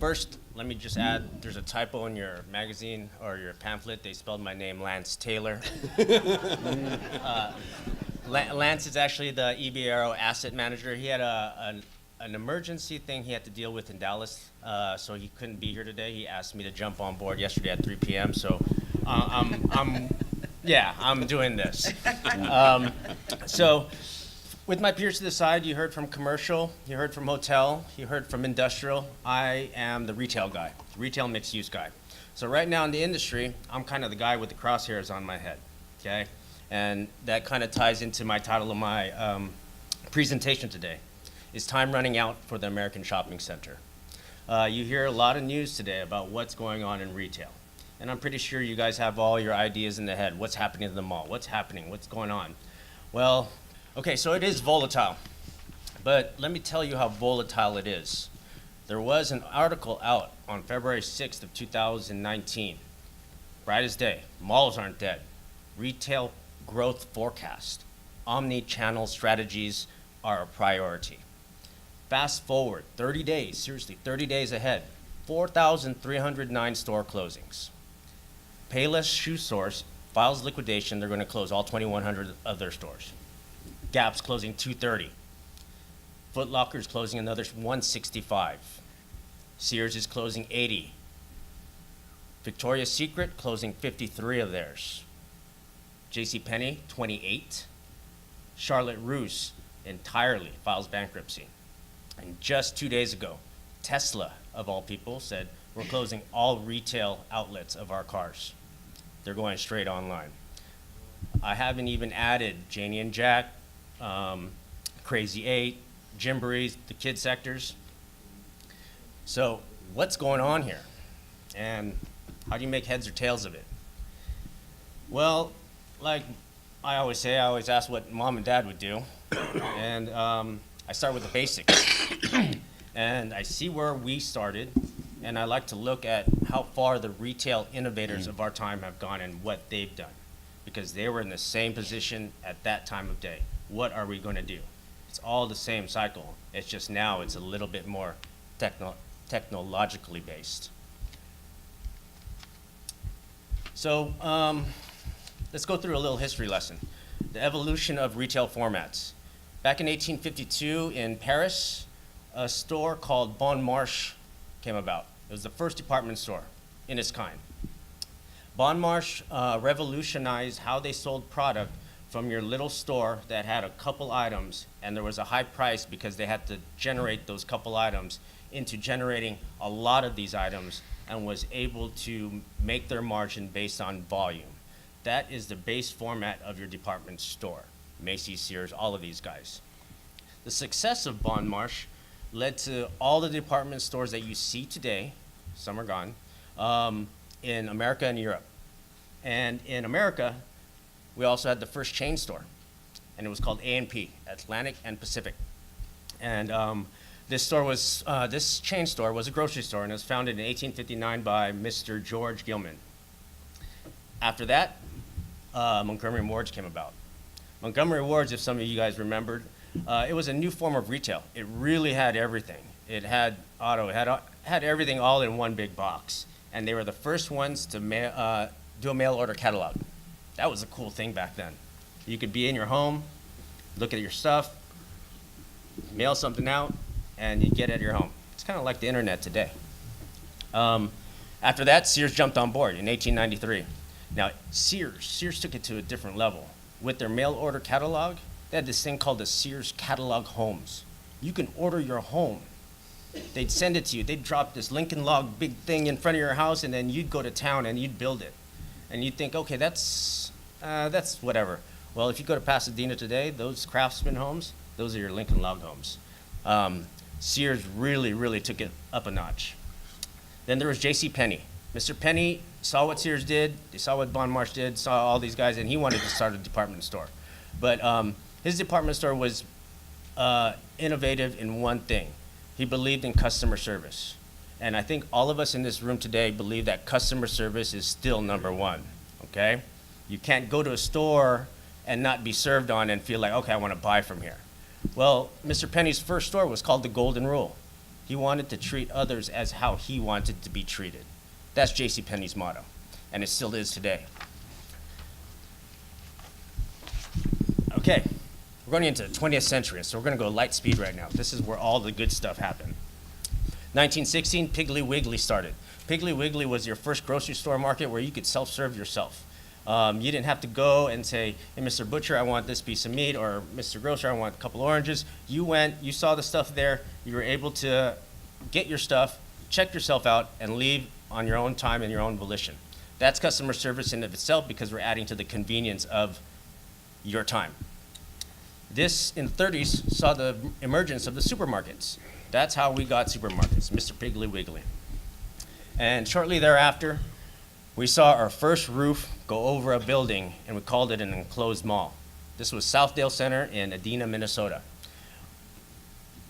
First, let me just add, there's a typo in your magazine or your pamphlet. They spelled my name Lance Taylor. Lance is actually the EBRO asset manager. He had an emergency thing he had to deal with in Dallas, so he couldn't be here today. He asked me to jump on board yesterday at 3 p.m., so I'm doing this. So with my peers to the side, you heard from commercial, you heard from hotel, you heard from industrial. I am the retail guy, retail mixed-use guy. So right now in the industry, I'm kind of the guy with the crosshairs on my head, okay? And that kind of ties into my title of my presentation today. Is time running out for the American shopping center? You hear a lot of news today about what's going on in retail. And I'm pretty sure you guys have all your ideas in the head. What's happening in the mall? What's happening? What's going on? Well, okay, so it is volatile. But let me tell you how volatile it is. There was an article out on February 6th of 2019. Bright as day. Malls aren't dead. Retail growth forecast. Omni-channel strategies are a priority. Fast forward 30 days, seriously, 30 days ahead, 4,309 store closings. Payless Shoe Source files liquidation. They're going to close all 2,100 of their stores. Gap's closing 230. Foot Locker's closing another 165. Sears is closing 80. Victoria's Secret closing 53 of theirs. JCPenney, 28. Charlotte Russe entirely files bankruptcy. And just 2 days ago, Tesla, of all people, said, we're closing all retail outlets of our cars. They're going straight online. I haven't even added Janie and Jack, Crazy 8, Gymborees, the kid sectors. So what's going on here? And how do you make heads or tails of it? Well, like I always say, I always ask what mom and dad would do. And I start with the basics. And I see where we started, and I like to look at how far the retail innovators of our time have gone and what they've done, because they were in the same position at that time of day. What are we going to do? It's all the same cycle. It's just now it's a little bit more technologically based. So let's go through a little history lesson. The evolution of retail formats. Back in 1852 in Paris, a store called Bon Marché came about. It was the first department store in its kind. Bon Marché revolutionized how they sold product from your little store that had a couple items, and there was a high price because they had to generate those couple items into generating a lot of these items, and was able to make their margin based on volume. That is the base format of your department store. Macy's, Sears, all of these guys. The success of Bon Marché led to all the department stores that you see today, some are gone, in America and Europe. And in America, we also had the first chain store, and it was called A&P, Atlantic and Pacific. And this chain store was a grocery store, and it was founded in 1859 by Mr. George Gilman. After that, Montgomery Ward's came about. Montgomery Ward's, if some of you guys remembered, it was a new form of retail. It really had everything. It had auto, it had everything all in one big box. And they were the first ones to do a mail order catalog. That was a cool thing back then. You could be in your home, look at your stuff, mail something out, and you get it at your home. It's kind of like the internet today. After that, Sears jumped on board in 1893. Now, Sears took it to a different level. With their mail order catalog, they had this thing called the Sears Catalog Homes. You can order your home. They'd send it to you. They'd drop this Lincoln Log big thing in front of your house, and then you'd go to town and you'd build it. And you'd think, okay, that's whatever. Well, if you go to Pasadena today, those Craftsman homes, those are your Lincoln Log homes. Sears really, really took it up a notch. Then there was JCPenney. Mr. Penny saw what Sears did, they saw what Bon Marche did, saw all these guys, and he wanted to start a department store. But his department store was innovative in one thing. He believed in customer service. And I think all of us in this room today believe that customer service is still number one, okay? You can't go to a store and not be served on and feel like, okay, I want to buy from here. Well, Mr. Penny's first store was called the Golden Rule. He wanted to treat others as how he wanted to be treated. That's J.C. Penney's motto, and it still is today. Okay, we're going into the 20th century, so we're going to go light speed right now. This is where all the good stuff happened. 1916, Piggly Wiggly started. Piggly Wiggly was your first grocery store market where you could self-serve yourself. You didn't have to go and say, hey, Mr. Butcher, I want this piece of meat, or Mr. Grocer, I want a couple oranges. You went, you saw the stuff there, you were able to get your stuff, check yourself out, and leave on your own time and your own volition. That's customer service in of itself because we're adding to the convenience of your time. This, in the 30s, saw the emergence of the supermarkets. That's how we got supermarkets, Mr. Piggly Wiggly. And shortly thereafter, we saw our first roof go over a building, and we called it an enclosed mall. This was Southdale Center in Edina, Minnesota.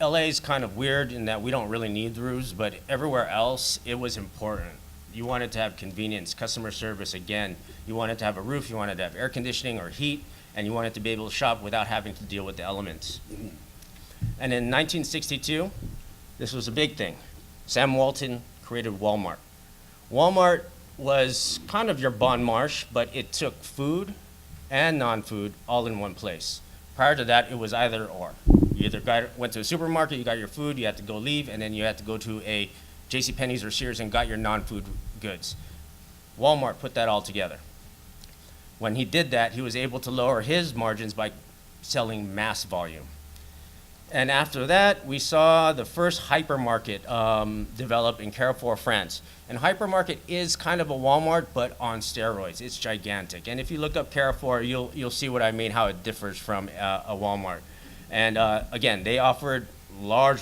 LA is kind of weird in that we don't really need the roofs, but everywhere else, it was important. You wanted to have convenience, customer service again. You wanted to have a roof, you wanted to have air conditioning or heat, and you wanted to be able to shop without having to deal with the elements. And in 1962, this was a big thing. Sam Walton created Walmart. Walmart was kind of your Bon Marche, but it took food and non-food all in one place. Prior to that, it was either or. You either went to a supermarket, you got your food, you had to go leave, and then you had to go to a JCPenney's or Sears and got your non-food goods. Walmart put that all together. When he did that, he was able to lower his margins by selling mass volume. And after that, we saw the first hypermarket develop in Carrefour, France. And hypermarket is kind of a Walmart, but on steroids. It's gigantic. And if you look up Carrefour, you'll see what I mean, how it differs from a Walmart. And again, they offered large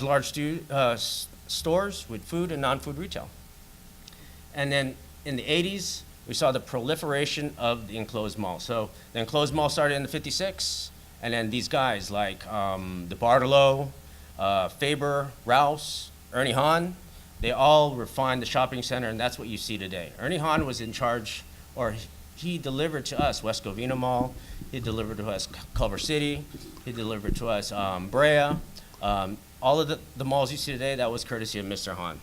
stores with food and non-food retail. And then in the 80s, we saw the proliferation of the enclosed mall. So the enclosed mall started in the 56, and then these guys like the Bartolo, Faber, Rouse, Ernie Hahn, they all refined the shopping center, and that's what you see today. Ernie Hahn was in charge, or he delivered to us West Covina Mall, he delivered to us Culver City, he delivered to us Brea. All of the malls you see today, that was courtesy of Mr. Hahn.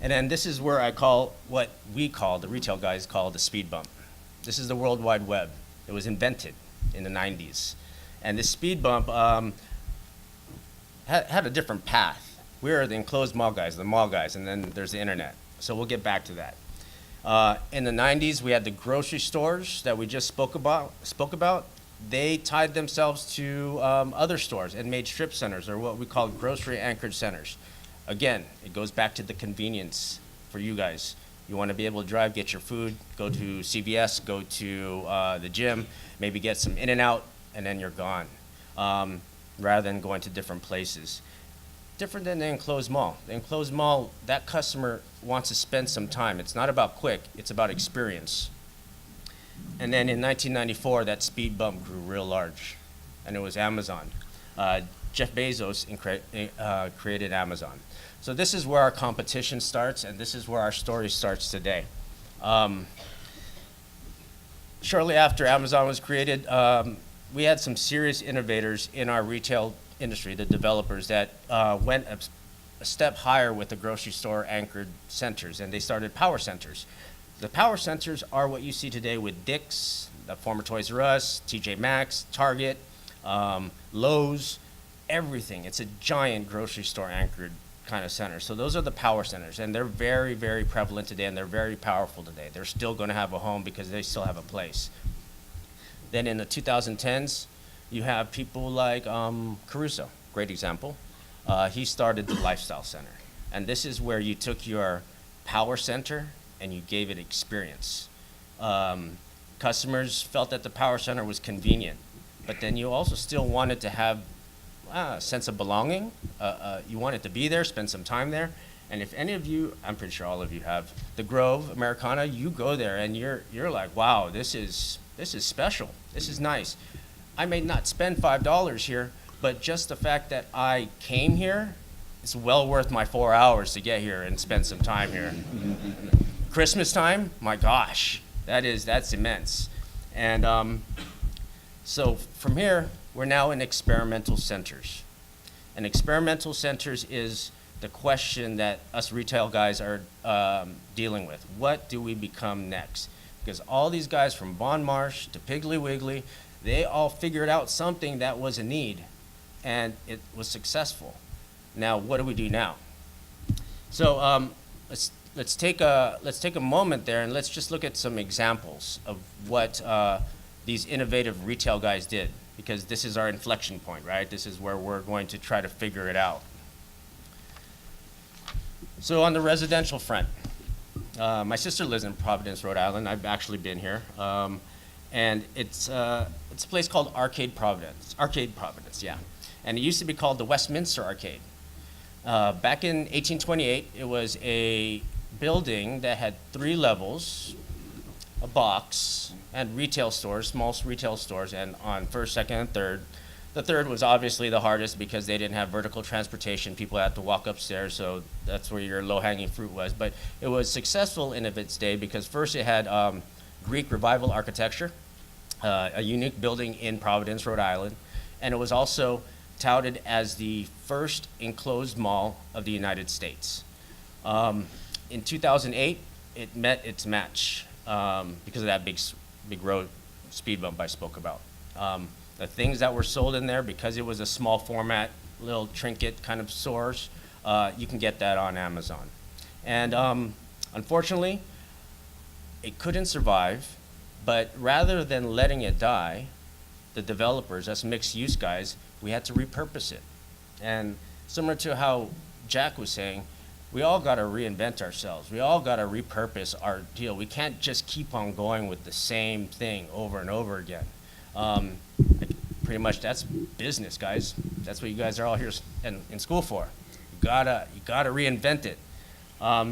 And then this is where I call what we call, the retail guys call the speed bump. This is the World Wide Web. It was invented in the 90s. And this speed bump had a different path. We are the enclosed mall guys, the mall guys, and then there's the internet. So we'll get back to that. In the 90s, we had the grocery stores that we just spoke about. They tied themselves to other stores and made strip centers, or what we call grocery anchored centers. Again, it goes back to the convenience for you guys. You want to be able to drive, get your food, go to CVS, go to the gym, maybe get some In-N-Out, and then you're gone, rather than going to different places. Different than the enclosed mall. The enclosed mall, that customer wants to spend some time. It's not about quick, it's about experience. And then in 1994, that speed bump grew real large, and it was Amazon. Jeff Bezos created Amazon. So this is where our competition starts, and this is where our story starts today. Shortly after Amazon was created, we had some serious innovators in our retail industry, the developers that went a step higher with the grocery store anchored centers, and they started power centers. The power centers are what you see today with Dick's, the former Toys R Us, TJ Maxx, Target, Lowe's, everything. It's a giant grocery store anchored kind of center. So those are the power centers, and they're very, very prevalent today, and they're very powerful today. They're still going to have a home because they still have a place. Then in the 2010s, you have people like Caruso, great example. He started the Lifestyle Center, and this is where you took your power center and you gave it experience. Customers felt that the power center was convenient, but then you also still wanted to have a sense of belonging. You wanted to be there, spend some time there, And if any of you, I'm pretty sure all of you have, the Grove, Americana, you go there and you're like, wow, this is special. This is nice. I may not spend $5 here, but just the fact that I came here, it's well worth my 4 hours to get here and spend some time here. Christmas time, my gosh, that's immense. And so from here, we're now in experimental centers. And experimental centers is the question that us retail guys are dealing with. What do we become next? Because all these guys from Bon Marsh to Piggly Wiggly, they all figured out something that was a need, and it was successful. Now, what do we do now? So let's take a moment there and let's just look at some examples of what these innovative retail guys did, because this is our inflection point, right? This is where we're going to try to figure it out. So on the residential front, my sister lives in Providence, Rhode Island. I've actually been here. And it's a place called Arcade Providence, yeah. And it used to be called the Westminster Arcade. Back in 1828, it was a building that had 3 levels, a box, and retail stores, small retail stores, and on first, second, and third. The third was obviously the hardest because they didn't have vertical transportation. People had to walk upstairs, so that's where your low-hanging fruit was. But it was successful in of its day because first it had Greek Revival architecture, a unique building in Providence, Rhode Island, and it was also touted as the first enclosed mall of the United States. In 2008, it met its match because of that big road speed bump I spoke about. The things that were sold in there, because it was a small format, little trinket kind of stores, you can get that on Amazon. And unfortunately, it couldn't survive, but rather than letting it die, the developers, us mixed use guys, we had to repurpose it. And similar to how Jack was saying, we all got to reinvent ourselves. We all got to repurpose our deal. We can't just keep on going with the same thing over and over again. Pretty much that's business, guys. That's what you guys are all here in school for. You gotta reinvent it.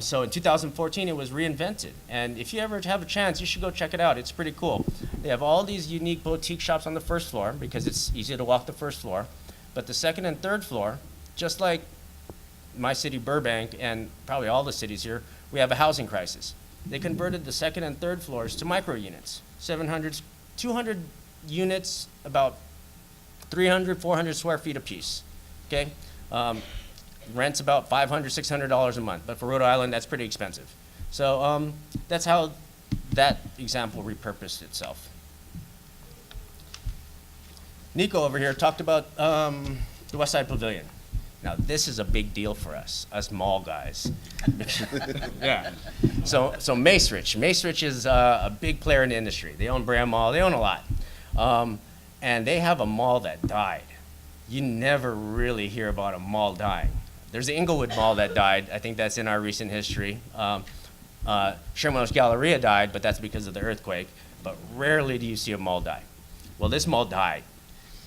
So in 2014, it was reinvented. And if you ever have a chance, you should go check it out. It's pretty cool. They have all these unique boutique shops on the first floor because it's easy to walk the first floor. But the second and third floor, just like my city, Burbank, and probably all the cities here, we have a housing crisis. They converted the second and third floors to micro units, 200 units, about 300, 400 square feet apiece, okay? Rent's about $500, $600 a month, but for Rhode Island, that's pretty expensive. So that's how that example repurposed itself. Nico over here talked about the West Side Pavilion. Now, this is a big deal for us mall guys. Yeah. So Macerich is a big player in the industry. They own Brand Mall. They own a lot. And they have a mall that died. You never really hear about a mall dying. There's the Inglewood Mall that died. I think that's in our recent history. Sherman's Galleria died, but that's because of the earthquake. But rarely do you see a mall die. Well, this mall died.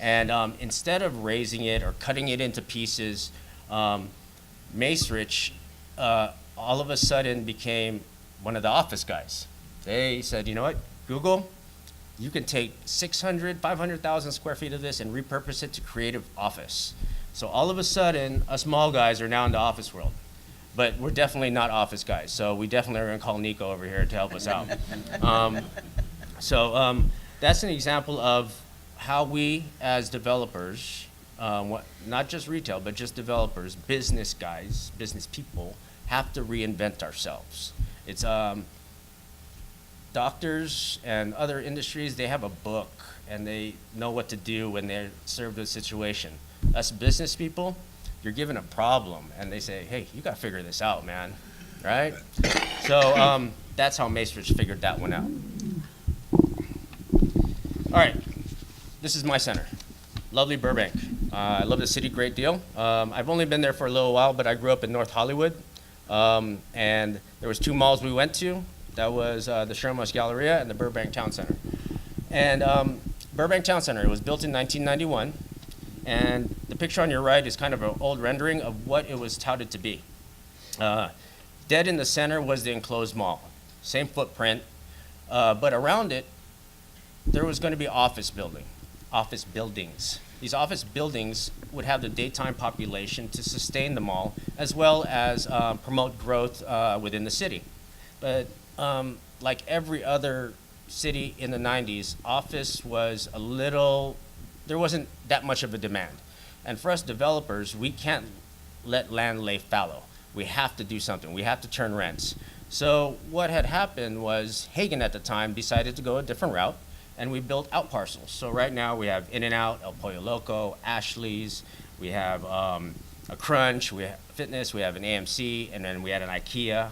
And instead of raising it or cutting it into pieces, Macerich all of a sudden became one of the office guys. They said, you know what, Google, you can take 600, 500,000 square feet of this and repurpose it to creative office. So all of a sudden, us mall guys are now in the office world. But we're definitely not office guys, so we definitely are going to call Nico over here to help us out. That's an example of how we as developers, not just retail, but just developers, business guys, business people, have to reinvent ourselves. It's doctors and other industries, they have a book and they know what to do when they're served with a situation. Us business people, you're given a problem and they say, hey, you got to figure this out, man, right? So that's how Macerich figured that one out. All right, this is my center, lovely Burbank. I love the city a great deal. I've only been there for a little while, but I grew up in North Hollywood. And there was 2 malls we went to. That was the Sherman's Galleria and the Burbank Town Center. And Burbank Town Center, it was built in 1991. And the picture on your right is kind of an old rendering of what it was touted to be. Dead in the center was the enclosed mall, same footprint, but around it, there was going to be office buildings. These office buildings would have the daytime population to sustain the mall, as well as promote growth within the city. But like every other city in the 90s, office was there wasn't that much of a demand. And for us developers, we can't let land lay fallow. We have to do something. We have to turn rents. So what had happened was Hagen at the time decided to go a different route, and we built out parcels. So right now we have In-N-Out, El Pollo Loco, Ashley's, we have a Crunch, we have Fitness, we have an AMC, and then we had an IKEA,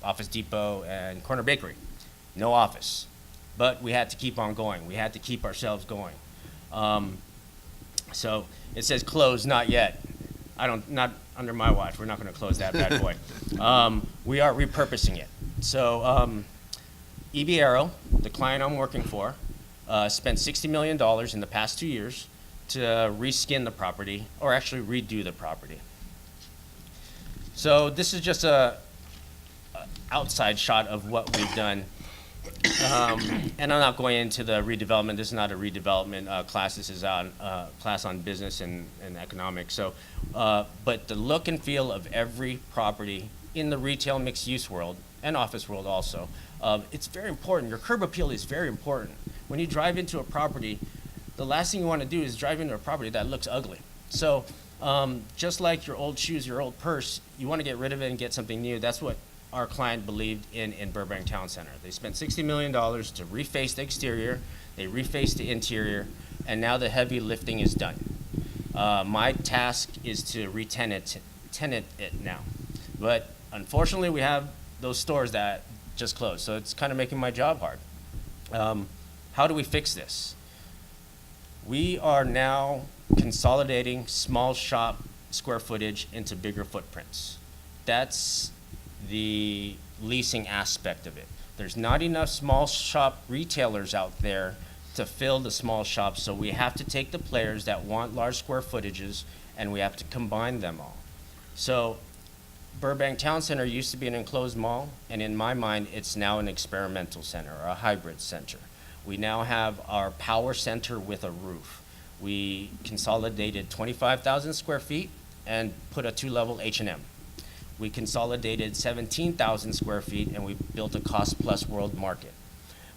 Office Depot, and Corner Bakery. No office. But we had to keep on going. We had to keep ourselves going. So it says close, not yet. Not under my watch. We're not going to close that bad boy. We are repurposing it. So Arrow, the client I'm working for, spent $60 million in the past 2 years to reskin the property, or actually redo the property. So this is just a outside shot of what we've done. And I'm not going into the redevelopment. This is not a redevelopment class. This is a class on business and economics. So, but the look and feel of every property in the retail mixed use world and office world also, it's very important. Your curb appeal is very important. When you drive into a property, the last thing you want to do is drive into a property that looks ugly. So just like your old shoes, your old purse, you want to get rid of it and get something new. That's what our client believed in Burbank Town Center. They spent $60 million to reface the exterior, they refaced the interior, and now the heavy lifting is done. My task is to tenant it now. But unfortunately, we have those stores that just closed, so it's kind of making my job hard. How do we fix this? We are now consolidating small shop square footage into bigger footprints. That's the leasing aspect of it. There's not enough small shop retailers out there to fill the small shops, so we have to take the players that want large square footages and we have to combine them all. So Burbank Town Center used to be an enclosed mall, and in my mind, it's now an experimental center or a hybrid center. We now have our power center with a roof. We consolidated 25,000 square feet and put a 2-level H&M. We consolidated 17,000 square feet and we built a cost-plus world market.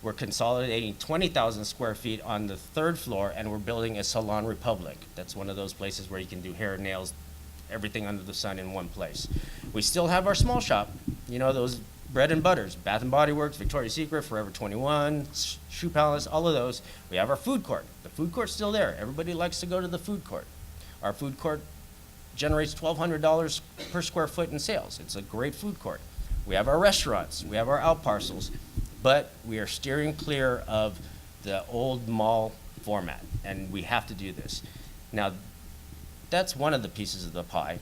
We're consolidating 20,000 square feet on the 3rd floor and we're building a Salon Republic. That's one of those places where you can do hair, nails, everything under the sun in one place. We still have our small shop, you know, those bread and butters, Bath and Body Works, Victoria's Secret, Forever 21, Shoe Palace, all of those. We have our food court. The food court's still there. Everybody likes to go to the food court. Our food court generates $1,200 per square foot in sales. It's a great food court. We have our restaurants, we have our out parcels, but we are steering clear of the old mall format, and we have to do this. Now, that's one of the pieces of the pie.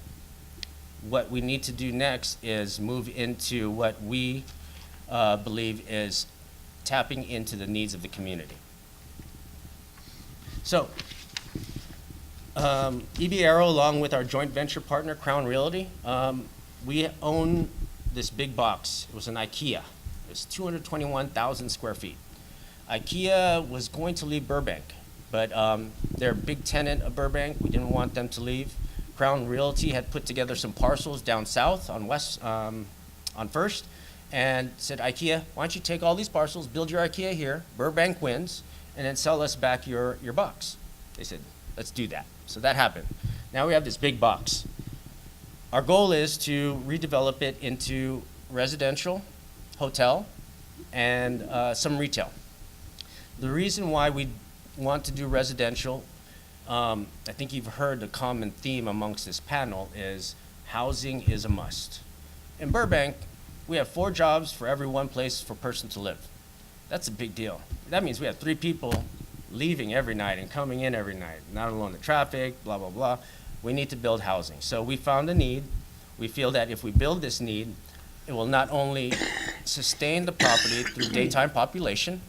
What we need to do next is move into what we believe is tapping into the needs of the community. So, Arrow, along with our joint venture partner, Crown Realty, we own this big box. It was an IKEA. It was 221,000 square feet. IKEA was going to leave Burbank, but they're a big tenant of Burbank. We didn't want them to leave. Crown Realty had put together some parcels down south on First, and said, IKEA, why don't you take all these parcels, build your IKEA here, Burbank wins, and then sell us back your box. They said, let's do that. So that happened. Now we have this big box. Our goal is to redevelop it into residential, hotel, and some retail. The reason why we want to do residential, I think you've heard the common theme amongst this panel is housing is a must. In Burbank, we have 4 jobs for every 1 place for a person to live. That's a big deal. That means we have 3 people leaving every night and coming in every night, not alone the traffic, blah, blah, blah. We need to build housing. So we found a need. We feel that if we build this need, it will not only sustain the property through daytime population,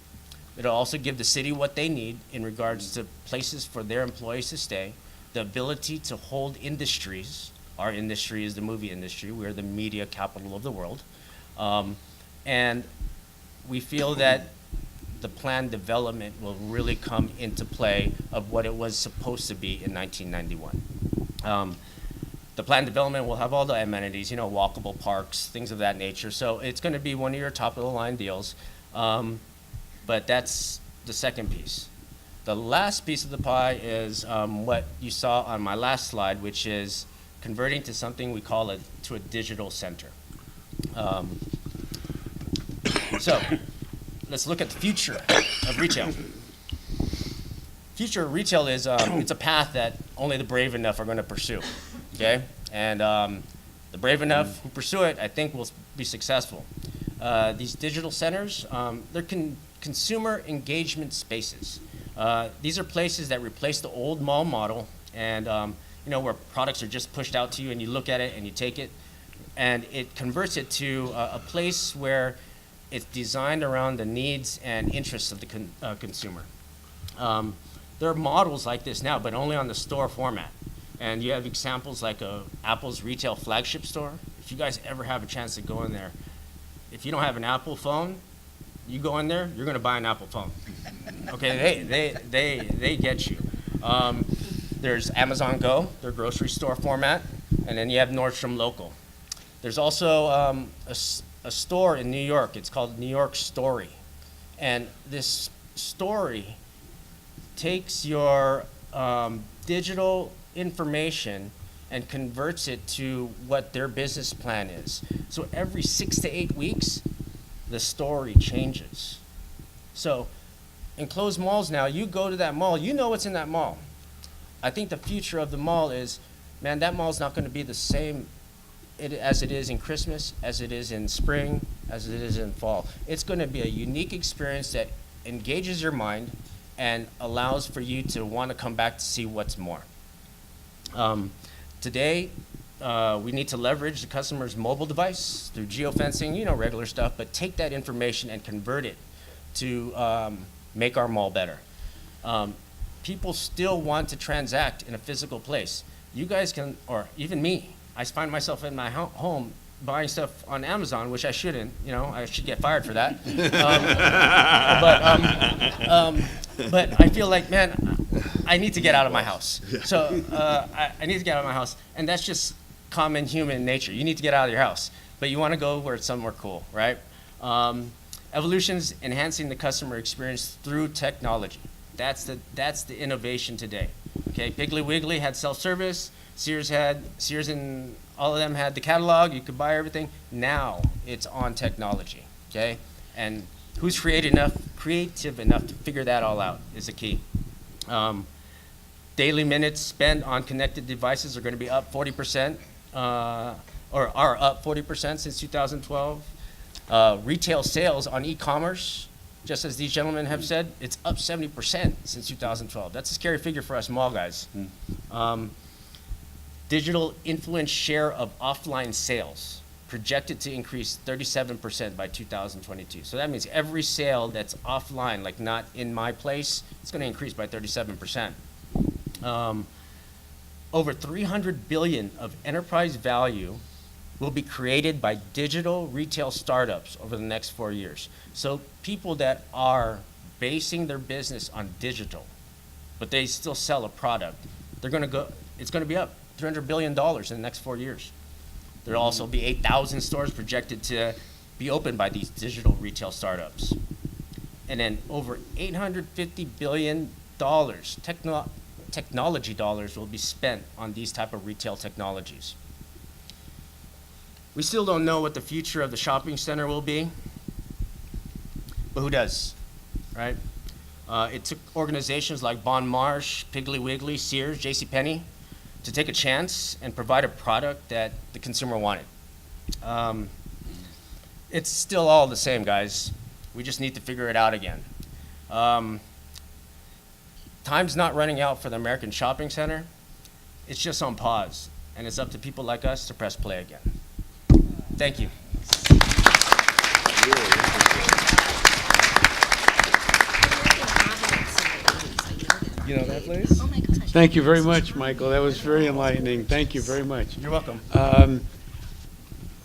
it'll also give the city what they need in regards to places for their employees to stay, the ability to hold industries Our industry is the movie industry. We're the media capital of the world. And we feel that the planned development will really come into play of what it was supposed to be in 1991. The planned development will have all the amenities, you know, walkable parks, things of that nature. So it's going to be one of your top of the line deals. But that's the second piece. The last piece of the pie is what you saw on my last slide, which is converting to something we call a digital center. So let's look at the future of retail. Future of retail is it's a path that only the brave enough are going to pursue. Okay, and the brave enough who pursue it, I think, will be successful. These digital centers, they're consumer engagement spaces. These are places that replace the old mall model, and you know, where products are just pushed out to you, and you look at it and you take it, and it converts it to a place where it's designed around the needs and interests of the consumer. There are models like this now, but only on the store format. And you have examples like Apple's retail flagship store. If you guys ever have a chance to go in there, if you don't have an Apple phone, you go in there, you're going to buy an Apple phone. Okay, they get you. There's Amazon Go, their grocery store format, and then you have Nordstrom Local. There's also a store in New York. It's called New York Story. And this story takes your digital information and converts it to what their business plan is. So every 6 to 8 weeks, the story changes. So in closed malls now, you go to that mall, you know what's in that mall. I think the future of the mall is, man, that mall's not going to be the same as it is in Christmas, as it is in spring, as it is in fall. It's going to be a unique experience that engages your mind and allows for you to want to come back to see what's more. Today, we need to leverage the customer's mobile device through geofencing, you know, regular stuff, but take that information and convert it to make our mall better. People still want to transact in a physical place. You guys can, or even me, I find myself in my home buying stuff on Amazon, which I shouldn't, you know, I should get fired for that. But I feel like, man, I need to get out of my house. So I need to get out of my house. And that's just common human nature. You need to get out of your house. But you want to go where it's somewhere cool, right? Evolution's enhancing the customer experience through technology. That's the innovation today. Okay, Piggly Wiggly had self-service. Sears and all of them had the catalog. You could buy everything. Now it's on technology. Okay, and who's creative enough to figure that all out is the key. Daily minutes spent on connected devices are going to be up 40%, or are up 40% since 2012. Retail sales on e-commerce, just as these gentlemen have said, it's up 70% since 2012. That's a scary figure for us mall guys. Digital influence share of offline sales projected to increase 37% by 2022. So that means every sale that's offline, like not in my place, it's going to increase by 37%. Over 300 billion of enterprise value will be created by digital retail startups over the next 4 years. So people that are basing their business on digital, but they still sell a product, it's going to be up $300 billion in the next 4 years. There'll also be 8,000 stores projected to be opened by these digital retail startups. And then over $850 billion technology dollars will be spent on these type of retail technologies. We still don't know what the future of the shopping center will be, but who does, right? It took organizations like Bon Marche, Piggly Wiggly, Sears, JCPenney to take a chance and provide a product that the consumer wanted. It's still all the same, guys. We just need to figure it out again. Time's not running out for the American shopping center. It's just on pause, and it's up to people like us to press play again. Thank you. You know that place? Oh my gosh. Thank you very much, Michael. That was very enlightening. Thank you very much. You're welcome.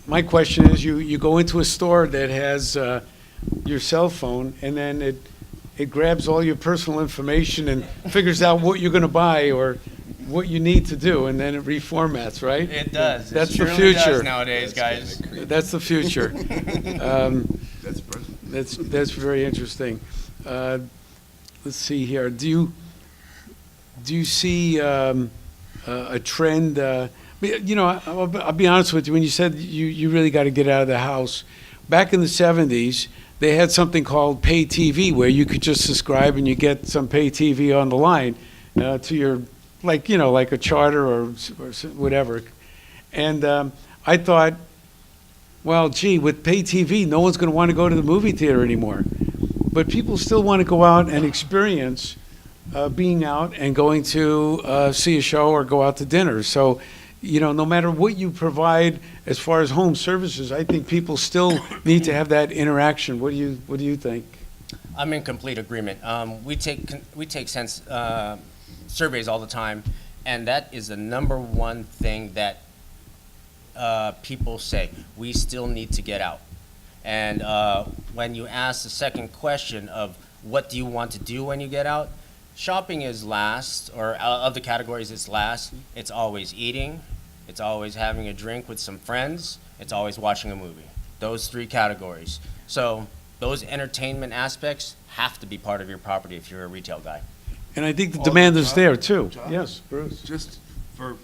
My question is, you go into a store that has your cell phone, and then it grabs all your personal information and figures out what you're going to buy or what you need to do, and then it reformats, right? It does. That's It the surely future. does nowadays, guys. That's the future. That's present. That's very interesting. Let's see here. Do you see a trend? You know, I'll be honest with you. When you said you really got to get out of the house, back in the 70s, they had something called pay TV, where you could just subscribe and you get some pay TV on the line to your, like a Charter or whatever. And I thought, well, gee, with pay TV, no one's going to want to go to the movie theater anymore. But people still want to go out and experience being out and going to see a show or go out to dinner. So, you know, no matter what you provide as far as home services, I think people still need to have that interaction. What do you think? I'm in complete agreement. We take surveys all the time, and that is the number one thing that people say. We still need to get out. And when you ask the second question of what do you want to do when you get out, shopping is last, or of the categories it's last. It's always eating, it's always having a drink with some friends, it's always watching a movie. Those three categories. So those entertainment aspects have to be part of your property if you're a retail guy. And I think the Also, demand is John- there too. John, Yes, Bruce. Just for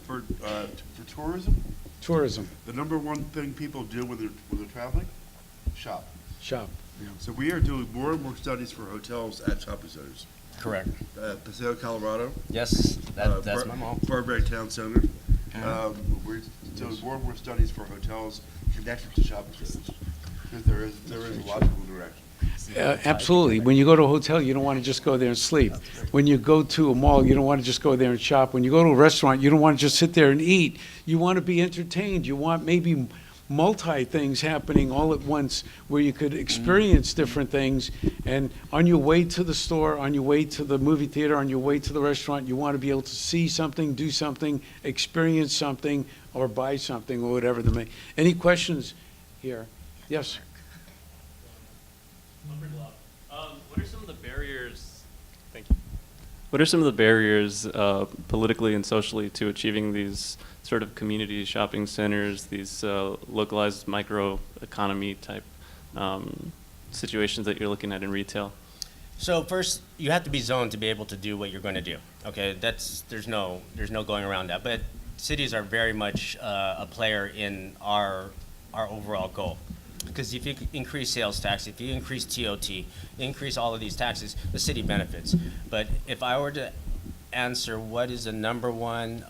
tourism, Tourism, the number one thing people do when they're traveling, shop. shop. So we are doing more and more studies for hotels at shopping centers. Correct. Paseo, Colorado. Uh, That's my mom. Barbary Town Center. We're doing more and more studies for hotels connected to shopping centers. Because there is a logical interaction. Absolutely. When you go to a hotel, you don't want to just go there and sleep. When you go to a mall, you don't want to just go there and shop. When you go to a restaurant, you don't want to just sit there and eat. You want to be entertained. You want maybe multi things happening all at once where you could experience different things. And on your way to the store, on your way to the movie theater, on your way to the restaurant, you want to be able to see something, do something, experience something, or buy something, or whatever the may. Any questions here? Yes? What are some of the barriers? Thank you. What are some of the barriers politically and socially to achieving these sort of community shopping centers, these localized microeconomy type situations that you're looking at in retail? So first, you have to be zoned to be able to do what you're going to do. Okay, there's no going around that. But cities are very much a player in our overall goal. Because if you increase sales tax, if you increase TOT, increase all of these taxes, the city benefits. But if I were to answer what is the number one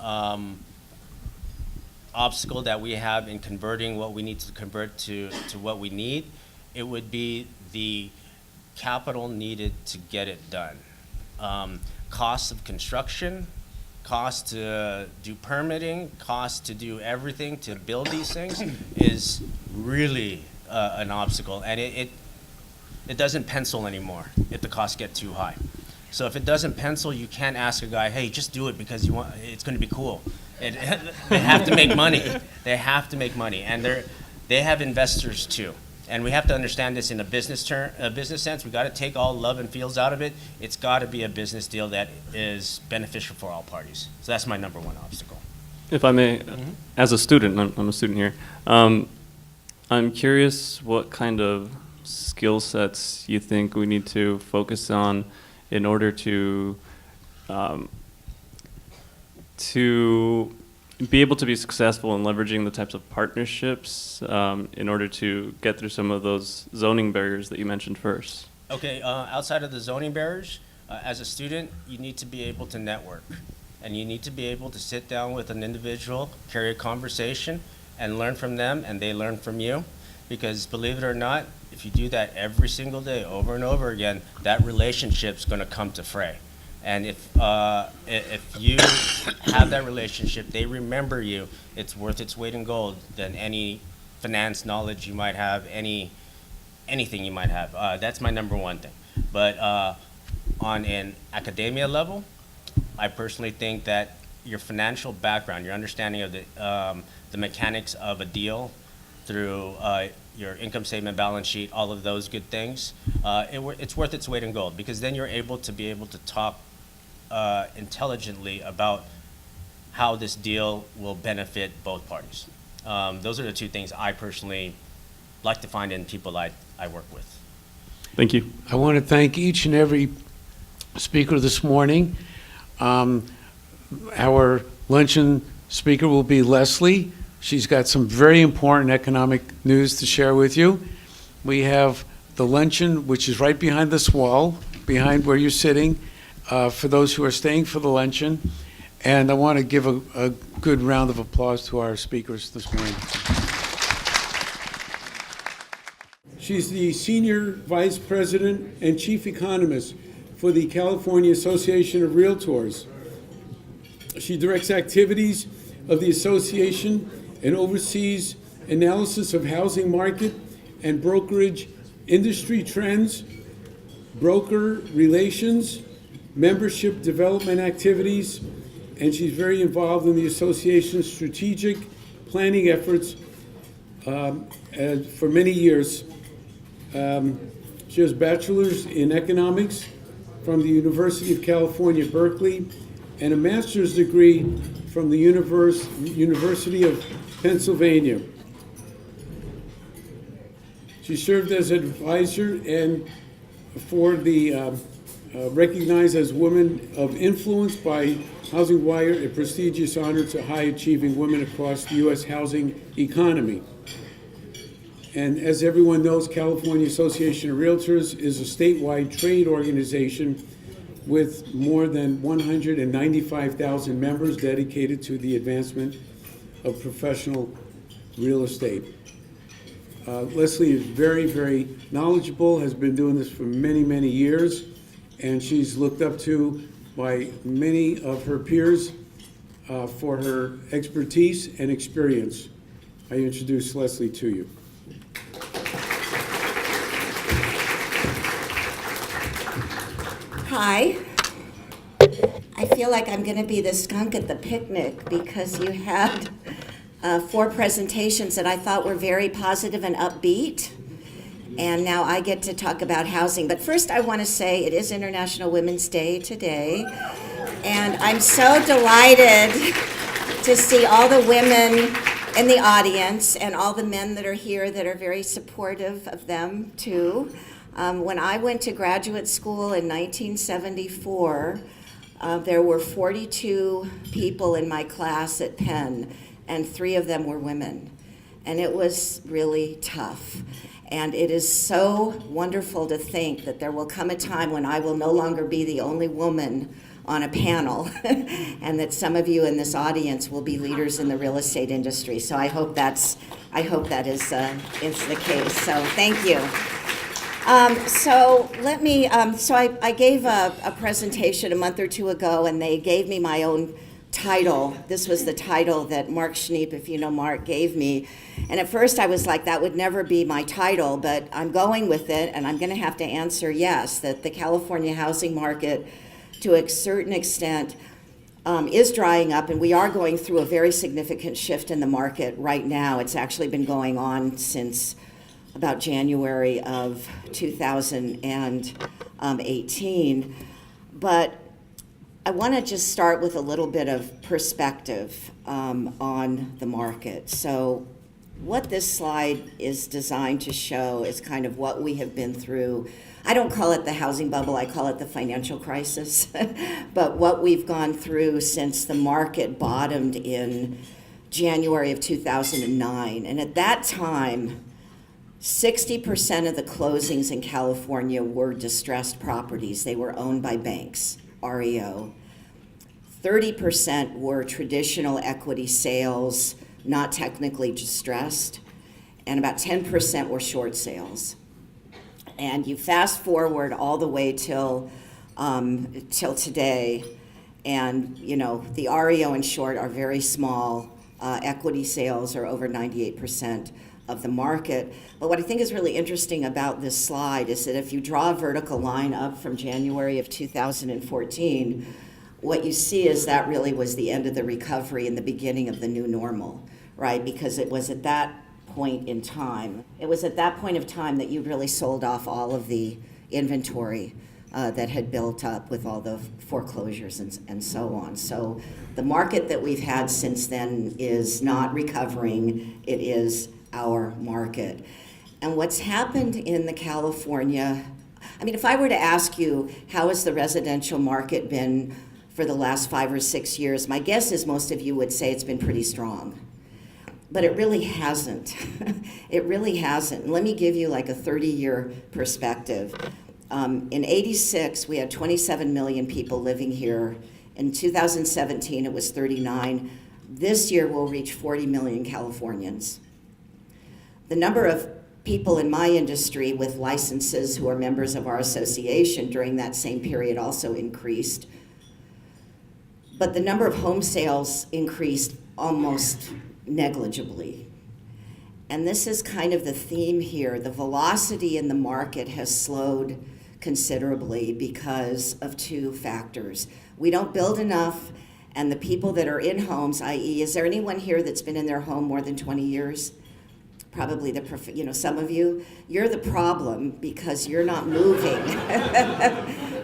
obstacle that we have in converting what we need to convert to what we need, it would be the capital needed to get it done. Cost of construction, cost to do permitting, cost to do everything to build these things is really an obstacle, and it doesn't pencil anymore if the costs get too high. So if it doesn't pencil, you can't ask a guy, hey, just do it because it's going to be cool. They have to make money. They have to make money, and they have investors too. And we have to understand this in a business sense. We got to take all love and feels out of it. It's got to be a business deal that is beneficial for all parties. So that's my number one obstacle. If I may, as a student, I'm a student here. I'm curious what kind of skill sets you think we need to focus on in order to be able to be successful in leveraging the types of partnerships in order to get through some of those zoning barriers that you mentioned first. Okay, outside of the zoning barriers, as a student, you need to be able to network. And you need to be able to sit down with an individual, carry a conversation, and learn from them, and they learn from you. Because believe it or not, if you do that every single day, over and over again, that relationship's gonna come to fray. And if you have that relationship, they remember you, it's worth its weight in gold than any finance knowledge you might have, anything you might have. That's my number one thing. But on an academia level, I personally think that your financial background, your understanding of the mechanics of a deal through your income statement, balance sheet, all of those good things, it's worth its weight in gold, because then you're able to talk intelligently about how this deal will benefit both parties. Those are the two things I personally like to find in people I work with. Thank you. I want to thank each and every speaker this morning. Our luncheon speaker will be Leslie. She's got some very important economic news to share with you. We have the luncheon, which is right behind this wall, behind where you're sitting, for those who are staying for the luncheon. And I want to give a good round of applause to our speakers this morning. She's the Senior Vice President and Chief Economist for the California Association of Realtors. She directs activities of the association and oversees analysis of housing market and brokerage industry trends, broker relations, membership development activities, and she's very involved in the association's strategic planning efforts for many years. She has a bachelor's in economics from the University of California, Berkeley, and a master's degree from the University of Pennsylvania. She served as an advisor and for the recognized as Women of Influence by Housing Wire, a prestigious honor to high-achieving women across the U.S. housing economy. And as everyone knows, California Association of Realtors is a statewide trade organization with more than 195,000 members dedicated to the advancement of professional real estate. Leslie is very, very knowledgeable, has been doing this for many, many years, and she's looked up to by many of her peers for her expertise and experience. I introduce Leslie to you. Hi. I feel like I'm going to be the skunk at the picnic because you had 4 presentations that I thought were very positive and upbeat. And now I get to talk about housing. But first I want to say it is International Women's Day today. And I'm so delighted to see all the women in the audience and all the men that are here that are very supportive of them too. When I went to graduate school in 1974, there were 42 people in my class at Penn, and 3 of them were women. And it was really tough. And it is so wonderful to think that there will come a time when I will no longer be the only woman on a panel, and that some of you in this audience will be leaders in the real estate industry. So I hope that is the case. So thank you. I gave a presentation a month or 2 ago, and they gave me my own title. This was the title that Mark Schneep, if you know Mark, gave me. And at first I was like, that would never be my title, but I'm going with it, and I'm going to have to answer yes, that the California housing market, to a certain extent, is drying up, and we are going through a very significant shift in the market right now. It's actually been going on since about January of 2018. But I want to just start with a little bit of perspective on the market. So what this slide is designed to show is kind of what we have been through. I don't call it the housing bubble, I call it the financial crisis. But what we've gone through since the market bottomed in January of 2009. And at that time, 60% of the closings in California were distressed properties. They were owned by banks, REO. 30% were traditional equity sales, not technically distressed, and about 10% were short sales. And you fast forward all the way till today, and you know the REO and short are very small. Equity sales are over 98% of the market. But what I think is really interesting about this slide is that if you draw a vertical line up from January of 2014, what you see is that really was the end of the recovery and the beginning of the new normal, right? Because it was at that point in time, that you really sold off all of the inventory that had built up with all the foreclosures and so on. So the market that we've had since then is not recovering. It is our market. And what's happened in the California, I mean, if I were to ask you, how has the residential market been for the last 5 or 6 years, my guess is most of you would say it's been pretty strong. But it really hasn't. It really hasn't. Let me give you like a 30-year perspective. In '86, we had 27 million people living here. In 2017, it was 39. This year, we'll reach 40 million Californians. The number of people in my industry with licenses who are members of our association during that same period also increased. But the number of home sales increased almost negligibly. And this is kind of the theme here. The velocity in the market has slowed considerably because of two factors. We don't build enough, and the people that are in homes, i.e., is there anyone here that's been in their home more than 20 years? Probably some of you. You're the problem because you're not moving.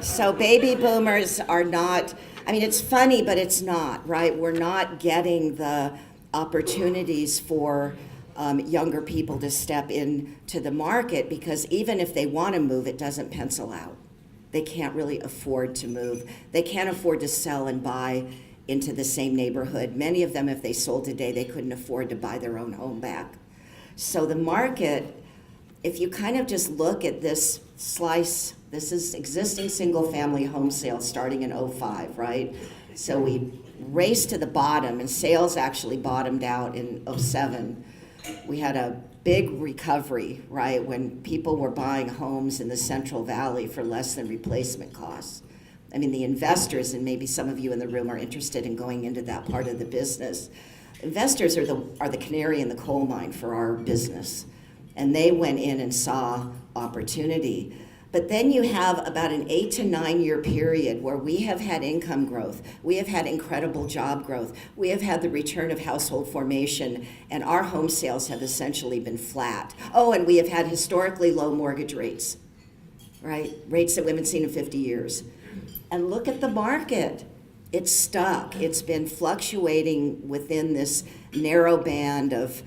So baby boomers are not, I mean, it's funny, but it's not, right? We're not getting the opportunities for younger people to step into the market because even if they want to move, it doesn't pencil out. They can't really afford to move. They can't afford to sell and buy into the same neighborhood. Many of them, if they sold today, they couldn't afford to buy their own home back. So the market, if you kind of just look at this slice, this is existing single-family home sales starting in '05, right? So we raced to the bottom, and sales actually bottomed out in '07. We had a big recovery, right, when people were buying homes in the Central Valley for less than replacement costs. I mean, the investors, and maybe some of you in the room are interested in going into that part of the business. Investors are the canary in the coal mine for our business, and they went in and saw opportunity. But then you have about an 8 to 9 year period where we have had income growth, we have had incredible job growth, we have had the return of household formation, and our home sales have essentially been flat. Oh, and we have had historically low mortgage rates, right? Rates that we haven't seen in 50 years. And look at the market. It's stuck. It's been fluctuating within this narrow band of,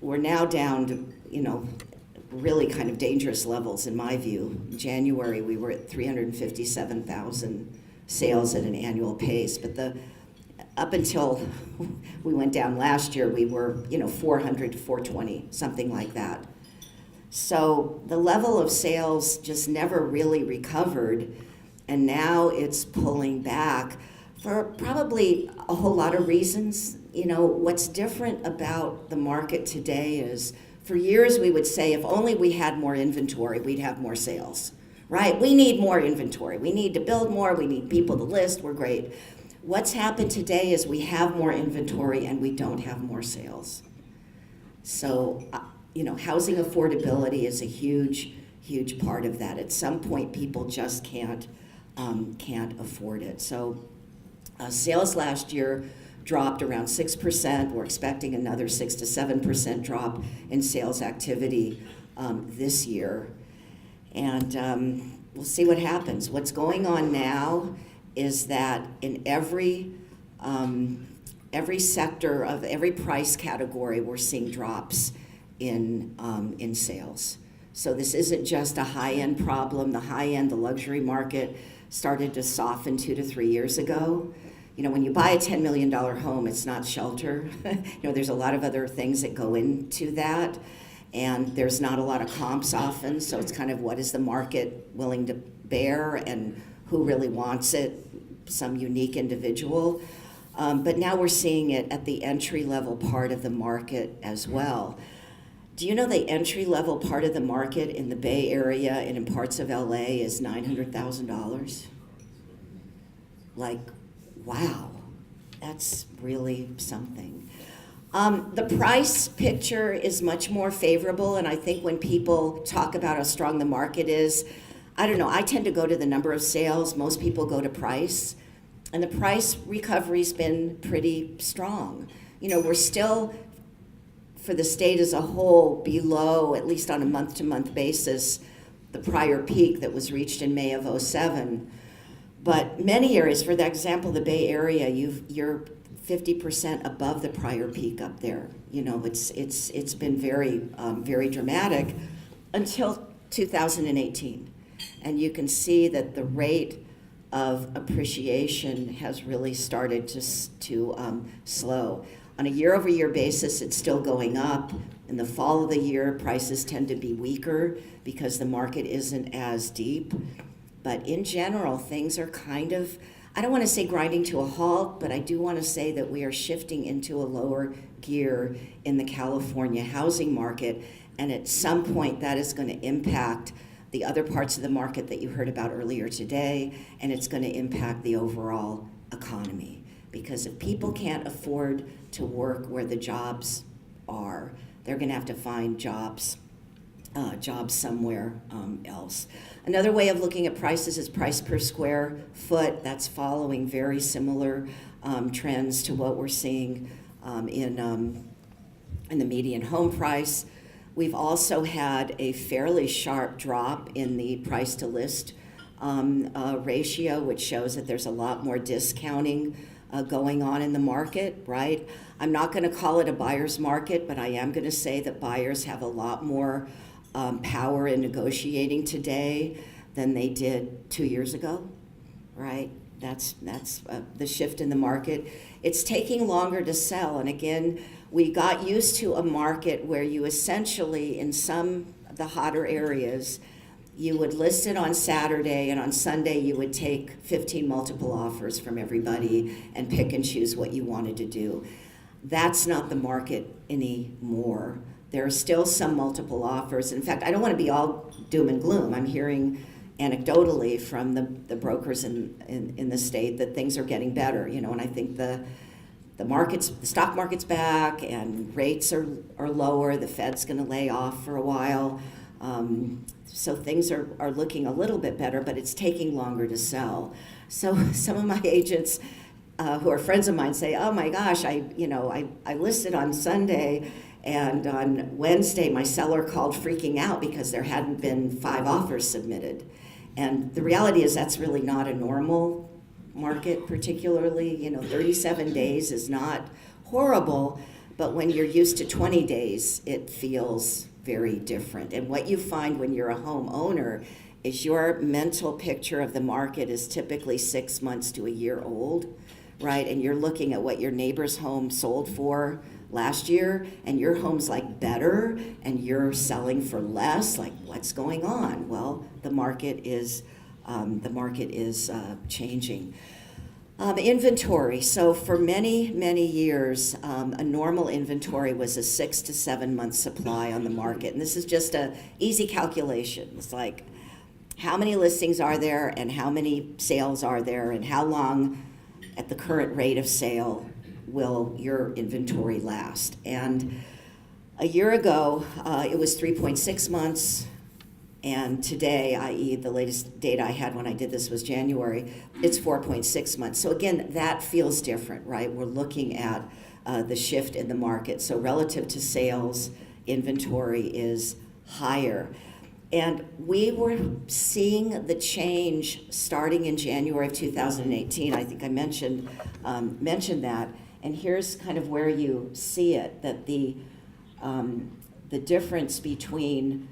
we're now down to, really kind of dangerous levels in my view. In January, we were at 357,000 sales at an annual pace, but up until we went down last year, we were, 400 to 420, something like that. So the level of sales just never really recovered, and now it's pulling back for probably a whole lot of reasons. What's different about the market today is, for years we would say, if only we had more inventory, we'd have more sales, right? We need more inventory. We need to build more. We need people to list. We're great. What's happened today is we have more inventory and we don't have more sales. So, housing affordability is a huge, huge part of that. At some point, people just can't afford it. So, sales last year dropped around 6%. We're expecting another 6 to 7% drop in sales activity this year. And we'll see what happens. What's going on now is that in every sector of every price category, we're seeing drops in sales. So this isn't just a high-end problem. The high-end, the luxury market started to soften 2 to 3 years ago. When you buy a $10 million home, it's not shelter. There's a lot of other things that go into that, and there's not a lot of comps often, so it's kind of what is the market willing to bear and who really wants it, some unique individual. But now we're seeing it at the entry-level part of the market as well. Do you know the entry-level part of the market in the Bay Area and in parts of LA is $900,000? Wow, that's really something. The price picture is much more favorable, and I think when people talk about how strong the market is, I don't know, I tend to go to the number of sales. Most people go to price. And the price recovery's been pretty strong. You know, we're still, for the state as a whole, below, at least on a month-to-month basis, the prior peak that was reached in May of '07. But many areas, for that example, the Bay Area, you're 50% above the prior peak up there. You know, it's been very dramatic until 2018. And you can see that the rate of appreciation has really started to slow. On a year-over-year basis, it's still going up. In the fall of the year, prices tend to be weaker because the market isn't as deep. But in general, things are kind of, I don't want to say grinding to a halt, but I do want to say that we are shifting into a lower gear in the California housing market. And at some point, that is going to impact the other parts of the market that you heard about earlier today, and it's going to impact the overall economy. Because if people can't afford to work where the jobs are, they're going to have to find jobs somewhere else. Another way of looking at prices is price per square foot. That's following very similar trends to what we're seeing in the median home price. We've also had a fairly sharp drop in the price to list ratio, which shows that there's a lot more discounting going on in the market, right? I'm not going to call it a buyer's market, but I am going to say that buyers have a lot more power in negotiating today than they did 2 years ago, right? That's the shift in the market. It's taking longer to sell, and again, we got used to a market where you essentially, in some of the hotter areas, you would list it on Saturday, and on Sunday you would take 15 multiple offers from everybody and pick and choose what you wanted to do. That's not the market anymore. There are still some multiple offers. In fact, I don't want to be all doom and gloom. I'm hearing anecdotally from the brokers in the state that things are getting better, you know, and I think the stock market's back and rates are lower. The Fed's going to lay off for a while. So things are looking a little bit better, but it's taking longer to sell. So some of my agents who are friends of mine say, oh my gosh, I listed on Sunday, and on Wednesday my seller called freaking out because there hadn't been 5 offers submitted. And the reality is that's really not a normal market, particularly. 37 days is not horrible, but when you're used to 20 days, it feels very different. And what you find when you're a homeowner is your mental picture of the market is typically 6 months to a year old, right? And you're looking at what your neighbor's home sold for last year, and your home's like better, and you're selling for less. Like, what's going on? Well, the market is changing. Inventory. So for many, many years, a normal inventory was a 6 to 7 month supply on the market. And this is just an easy calculation. It's like, how many listings are there and how many sales are there and how long at the current rate of sale will your inventory last? And a year ago, it was 3.6 months. And today, i.e. the latest data I had when I did this was January, it's 4.6 months. So again, that feels different, right? We're looking at the shift in the market. So relative to sales, inventory is higher. And we were seeing the change starting in January of 2018. I think I mentioned that. And here's kind of where you see it, that the difference between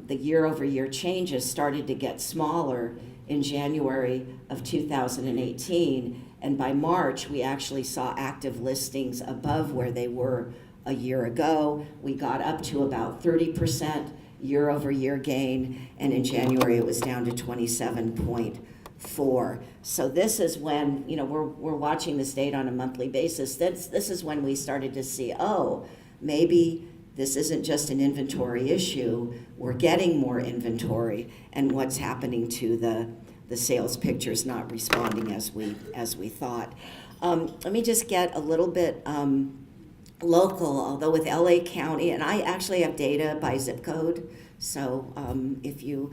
the year-over-year changes started to get smaller in January of 2018, and by March, we actually saw active listings above where they were a year ago. We got up to about 30% year-over-year gain, and in January, it was down to 27.4. So this is when, we're watching this data on a monthly basis. This is when we started to see, oh, maybe this isn't just an inventory issue. We're getting more inventory, and what's happening to the sales picture's not responding as we thought. Let me just get a little bit local, although with LA County, and I actually have data by zip code. So if you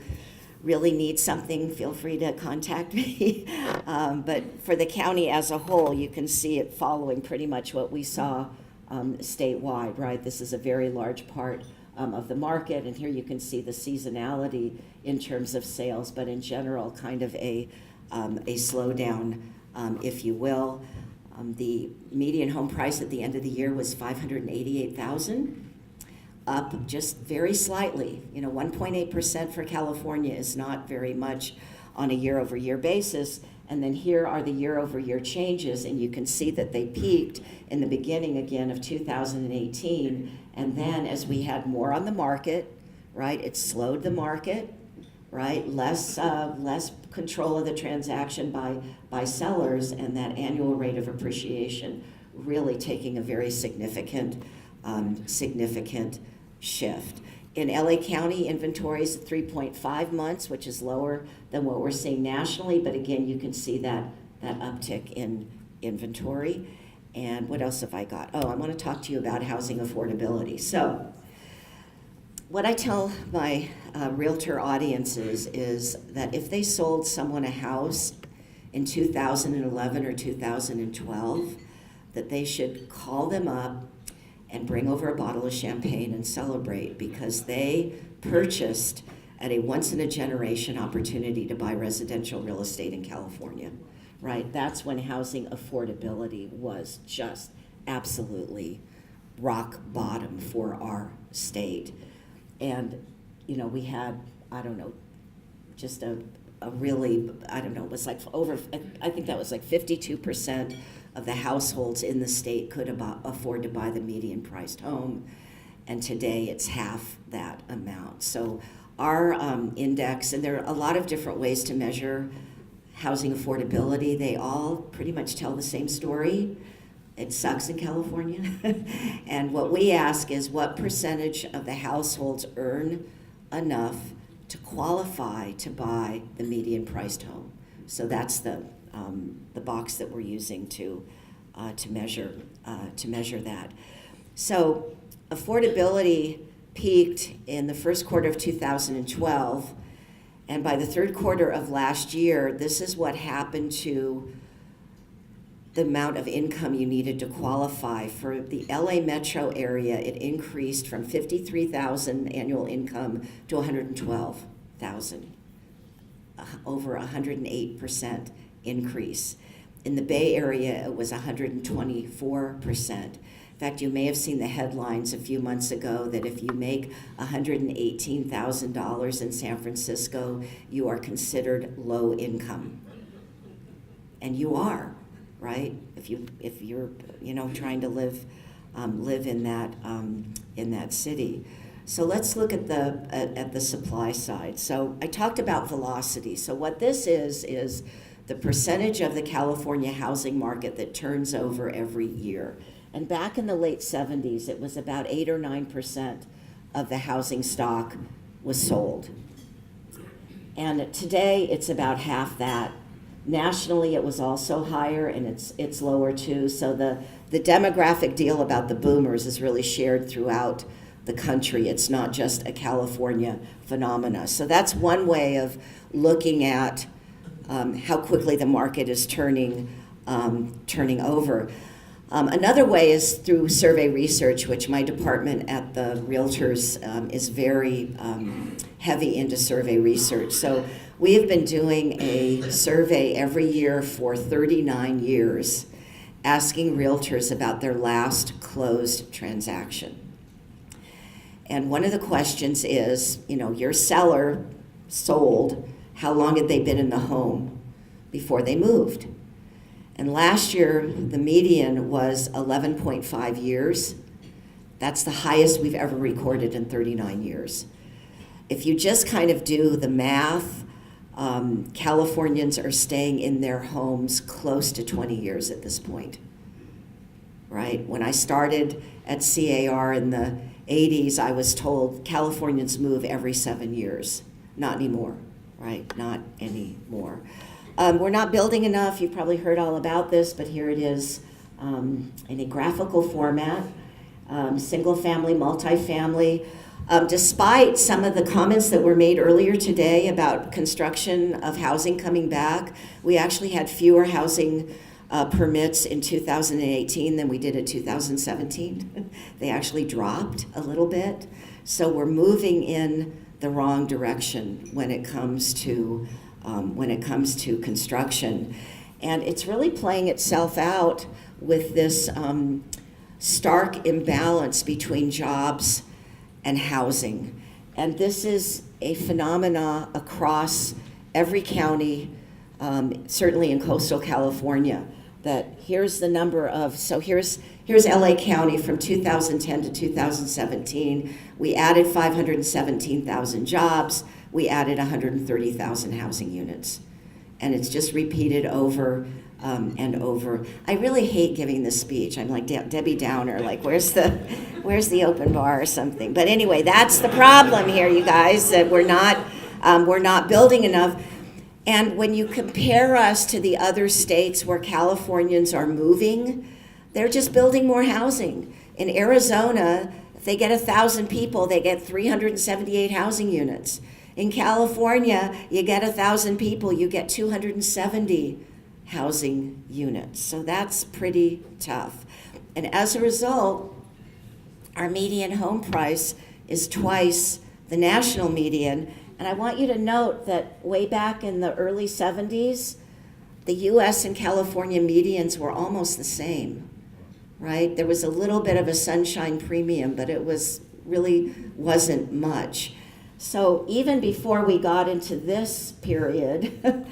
really need something, feel free to contact me. But for the county as a whole, you can see it following pretty much what we saw statewide, right? This is a very large part of the market, and here you can see the seasonality in terms of sales, but in general, kind of a slowdown, if you will. The median home price at the end of the year was $588,000. Up just very slightly. 1.8% for California is not very much on a year-over-year basis. And then here are the year-over-year changes, and you can see that they peaked in the beginning again of 2018. And then as we had more on the market, right, it slowed the market, right, less control of the transaction by sellers, and that annual rate of appreciation really taking a very significant shift. In LA County, inventories 3.5 months, which is lower than what we're seeing nationally, but again, you can see that uptick in inventory. And what else have I got? Oh, I want to talk to you about housing affordability. So, what I tell my realtor audiences is that if they sold someone a house in 2011 or 2012, that they should call them up and bring over a bottle of champagne and celebrate, because they purchased at a once-in-a-generation opportunity to buy residential real estate in California, right? That's when housing affordability was just absolutely rock bottom for our state. And, we had, just a really, it was like I think that was like 52% of the households in the state could afford to buy the median priced home, and today it's half that amount. So our index, and there are a lot of different ways to measure housing affordability, they all pretty much tell the same story. It sucks in California. And what we ask is, what percentage of the households earn enough to qualify to buy the median priced home? So that's the box that we're using to measure that. So affordability peaked in the first quarter of 2012, and by the third quarter of last year, this is what happened to the amount of income you needed to qualify. For the LA metro area, it increased from $53,000 annual income to $112,000, over 108% increase. In the Bay Area, it was 124%. In fact, you may have seen the headlines a few months ago that if you make $118,000 in San Francisco, you are considered low income. And you are, right? If you're trying to live in that city. So let's look at the supply side. So I talked about velocity. So what this is the percentage of the California housing market that turns over every year. And back in the late 70s, it was about 8 or 9% of the housing stock was sold. And today, it's about half that. Nationally, it was also higher, and it's lower too. So the demographic deal about the boomers is really shared throughout the country. It's not just a California phenomena. So that's one way of looking at how quickly the market is turning over. Another way is through survey research, which my department at the Realtors is very heavy into survey research. So we have been doing a survey every year for 39 years, asking realtors about their last closed transaction. And one of the questions is, your seller sold, how long had they been in the home before they moved? And last year, the median was 11.5 years. That's the highest we've ever recorded in 39 years. If you just kind of do the math, Californians are staying in their homes close to 20 years at this point, right? When I started at CAR in the 80s, I was told Californians move every 7 years. Not anymore, right? Not anymore. We're not building enough. You've probably heard all about this, but here it is in a graphical format. Single family, multifamily. Despite some of the comments that were made earlier today about construction of housing coming back, we actually had fewer housing permits in 2018 than we did in 2017. They actually dropped a little bit. So we're moving in the wrong direction when it comes to construction. And it's really playing itself out with this stark imbalance between jobs and housing. And this is a phenomena across every county, certainly in coastal California, that here's the number of, so here's LA County from 2010 to 2017. We added 517,000 jobs. We added 130,000 housing units. And it's just repeated over and over. I really hate giving this speech. I'm like Debbie Downer, like where's the open bar or something. But anyway, that's the problem here, you guys, that we're not building enough. And when you compare us to the other states where Californians are moving, they're just building more housing. In Arizona, if they get 1,000 people, they get 378 housing units. In California, you get 1,000 people, you get 270 housing units. So that's pretty tough. And as a result, our median home price is twice the national median. And I want you to note that way back in the early 70s, the US and California medians were almost the same, right? There was a little bit of a sunshine premium, but it really wasn't much. So even before we got into this period,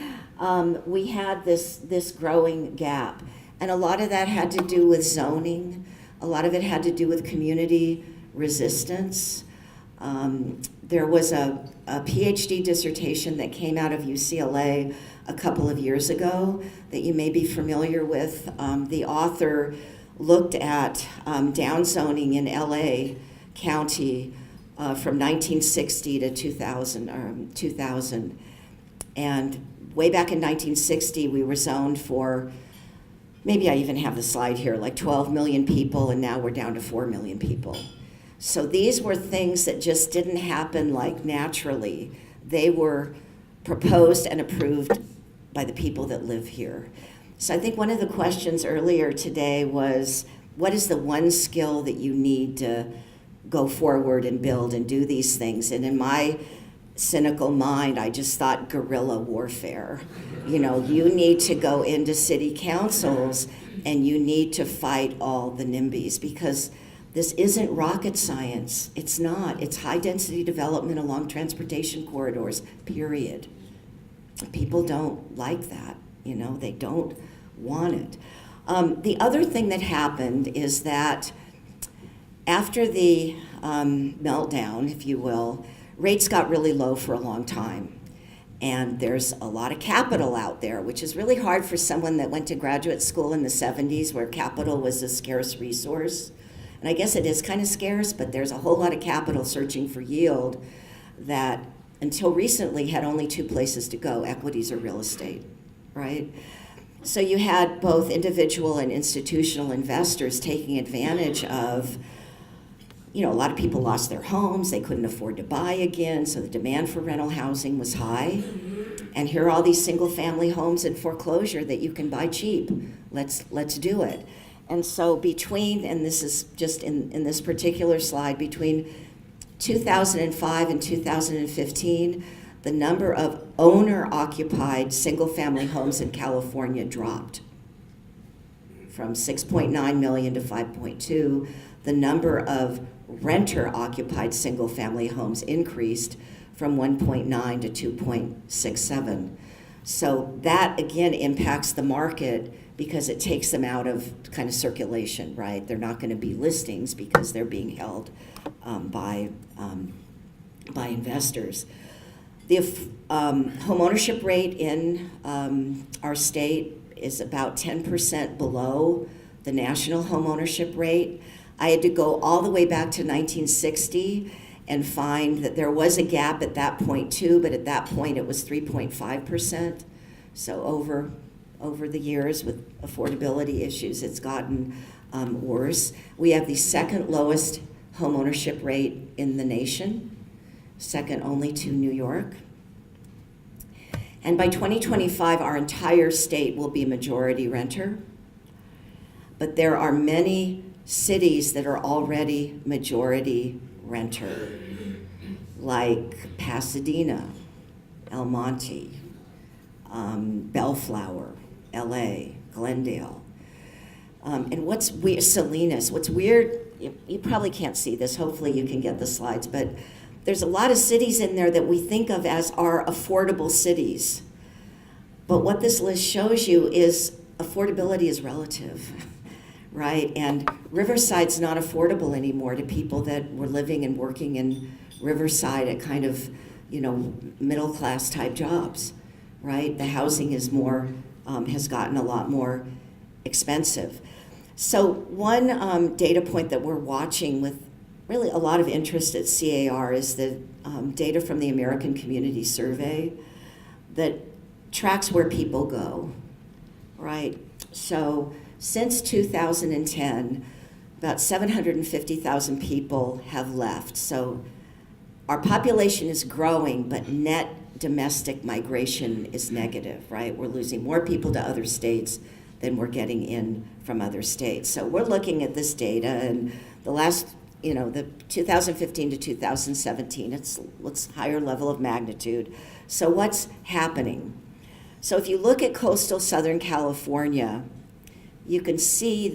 we had this growing gap. And a lot of that had to do with zoning. A lot of it had to do with community resistance. There was a PhD dissertation that came out of UCLA a couple of years ago that you may be familiar with. The author looked at downzoning in LA County from 1960 to 2000. And way back in 1960, we were zoned for, maybe I even have the slide here, like 12 million people, and now we're down to 4 million people. So these were things that just didn't happen like naturally. They were proposed and approved by the people that live here. So I think one of the questions earlier today was, what is the one skill that you need to go forward and build and do these things? And in my cynical mind, I just thought guerrilla warfare. You know, you need to go into city councils and you need to fight all the NIMBYs, because this isn't rocket science. It's not. It's high density development along transportation corridors, period. People don't like that. You know, they don't want it. The other thing that happened is that after the meltdown, if you will, rates got really low for a long time. And there's a lot of capital out there, which is really hard for someone that went to graduate school in the 70s where capital was a scarce resource. And I guess it is kind of scarce, but there's a whole lot of capital searching for yield that until recently had only two places to go, equities or real estate, right? So you had both individual and institutional investors taking advantage of, you know, a lot of people lost their homes, they couldn't afford to buy again, so the demand for rental housing was high. And here are all these single family homes in foreclosure that you can buy cheap. Let's do it. And so between, and this is just in this particular slide, between 2005 and 2015, the number of owner-occupied single-family homes in California dropped from 6.9 million to 5.2. The number of renter-occupied single-family homes increased from 1.9 to 2.67. So that, again, impacts the market because it takes them out of kind of circulation, right? They're not going to be listings because they're being held by investors. The home ownership rate in our state is about 10% below the national home ownership rate. I had to go all the way back to 1960 and find that there was a gap at that point too, but at that point it was 3.5%. So over the years with affordability issues, it's gotten worse. We have the second lowest homeownership rate in the nation, second only to New York. And by 2025, our entire state will be majority renter. But there are many cities that are already majority renter, like Pasadena, El Monte, Bellflower, LA, Glendale. And what's weird, Salinas, what's weird, you probably can't see this, hopefully you can get the slides, but there's a lot of cities in there that we think of as our affordable cities. But what this list shows you is affordability is relative, right? And Riverside's not affordable anymore to people that were living and working in Riverside at kind of, middle class type jobs, right? The housing is more, has gotten a lot more expensive. So one data point that we're watching with really a lot of interest at CAR is the data from the American Community Survey that tracks where people go, right? So since 2010, about 750,000 people have left. So our population is growing, but net domestic migration is negative, right? We're losing more people to other states than we're getting in from other states. So we're looking at this data, and the last, the 2015 to 2017, it looks higher level of magnitude. So what's happening? So if you look at coastal Southern California, you can see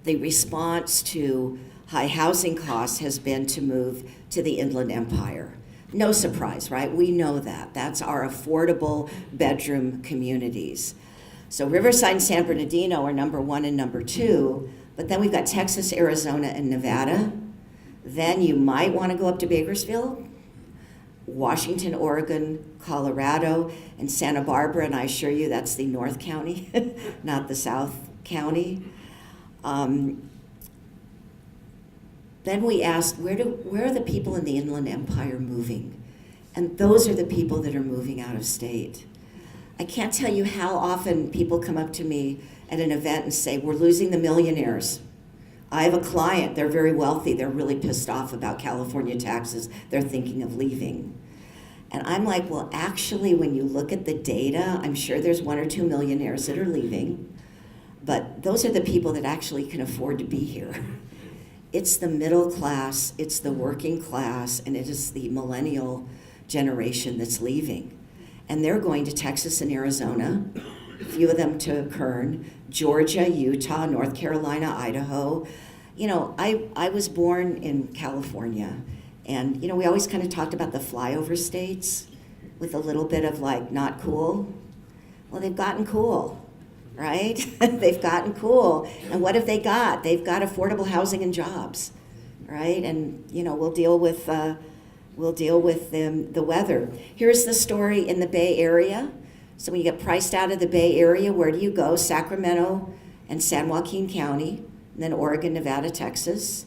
the response to high housing costs has been to move to the Inland Empire. No surprise, right? We know that. That's our affordable bedroom communities. So Riverside and San Bernardino are number 1 and number 2, but then we've got Texas, Arizona, and Nevada. Then you might want to go up to Bakersfield, Washington, Oregon, Colorado, and Santa Barbara, and I assure you that's the North County, not the South County. Then we asked, where are the people in the Inland Empire moving? And those are the people that are moving out of state. I can't tell you how often people come up to me at an event and say, we're losing the millionaires. I have a client, they're very wealthy, they're really pissed off about California taxes, they're thinking of leaving. And I'm like, well, actually, when you look at the data, I'm sure there's 1 or 2 millionaires that are leaving, but those are the people that actually can afford to be here. It's the middle class, it's the working class, and it is the millennial generation that's leaving. And they're going to Texas and Arizona, a few of them to Kern, Georgia, Utah, North Carolina, Idaho. I was born in California, and we always kind of talked about the flyover states with a little bit of like not cool. Well, they've gotten cool, right? They've gotten cool. And what have they got? They've got affordable housing and jobs, right? And we'll deal with the weather. Here's the story in the Bay Area. So when you get priced out of the Bay Area, where do you go? Sacramento and San Joaquin County, and then Oregon, Nevada, Texas.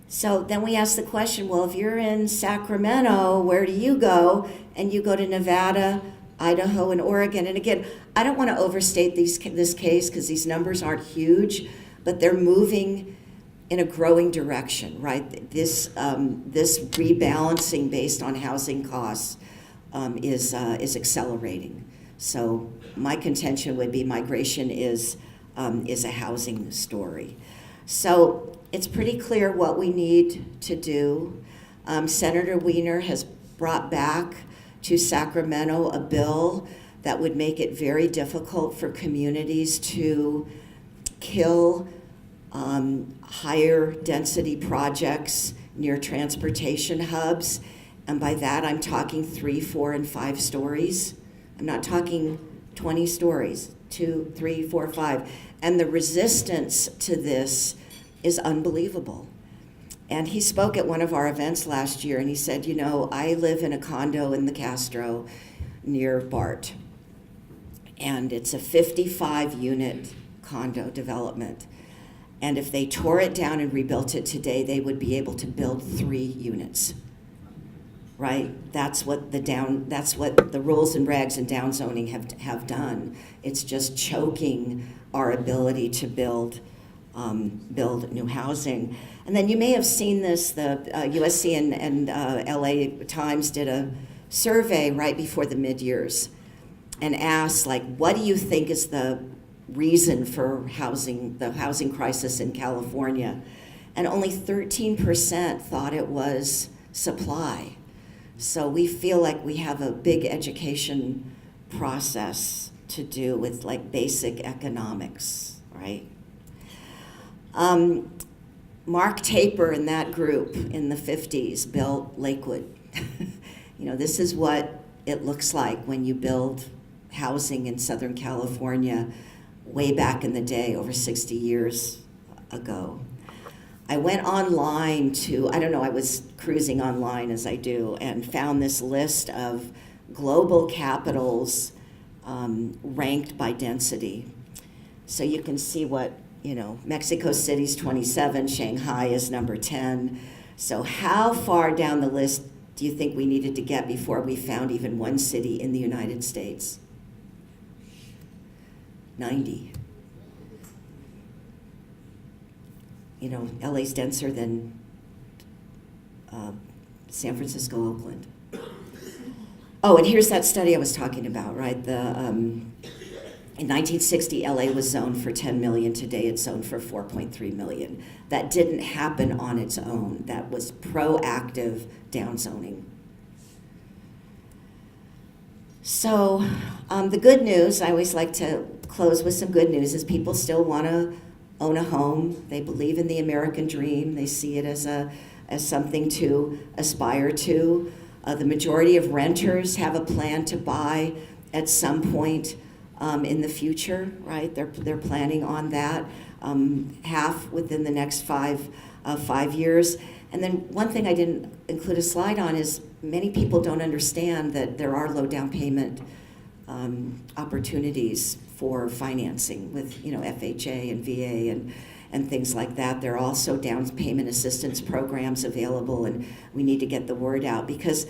So then we ask the question, well, if you're in Sacramento, where do you go? And you go to Nevada, Idaho, and Oregon. And again, I don't want to overstate this case because these numbers aren't huge, but they're moving in a growing direction, right? This rebalancing based on housing costs is accelerating. So my contention would be migration is a housing story. So it's pretty clear what we need to do. Senator Wiener has brought back to Sacramento a bill that would make it very difficult for communities to kill higher density projects near transportation hubs. And by that, I'm talking 3, 4, and 5 stories. I'm not talking 20 stories, 2, 3, 4, 5. And the resistance to this is unbelievable. And he spoke at one of our events last year, and he said, I live in a condo in the Castro near BART. And it's a 55-unit condo development. And if they tore it down and rebuilt it today, they would be able to build 3 units. Right? That's what the rules and regs and downzoning have done. It's just choking our ability to build build new housing. And then you may have seen this, the USC and LA Times did a survey right before the mid-years and asked, like, what do you think is the reason for the housing crisis in California? And only 13% thought it was supply. So we feel like we have a big education process to do with like basic economics, right? Mark Taper and that group in the 50s built Lakewood. You know, this is what it looks like when you build housing in Southern California way back in the day, over 60 years ago. I went online to, I don't know, I was cruising online as I do, and found this list of global capitals ranked by density. So you can see what, you know, Mexico City's 27, Shanghai is number 10. So how far down the list do you think we needed to get before we found even one city in the United States? 90. You know, LA's denser than San Francisco, Oakland. Oh, and here's that study I was talking about, right? In 1960, LA was zoned for 10 million. Today it's zoned for 4.3 million. That didn't happen on its own. That was proactive downzoning. So the good news, I always like to close with some good news, is people still want to own a home. They believe in the American dream. They see it as something to aspire to. The majority of renters have a plan to buy at some point in the future, right? They're planning on that, half within the next five years. And then one thing I didn't include a slide on is many people don't understand that there are low down payment opportunities for financing with, you know, FHA and VA and things like that. There are also down payment assistance programs available, and we need to get the word out, because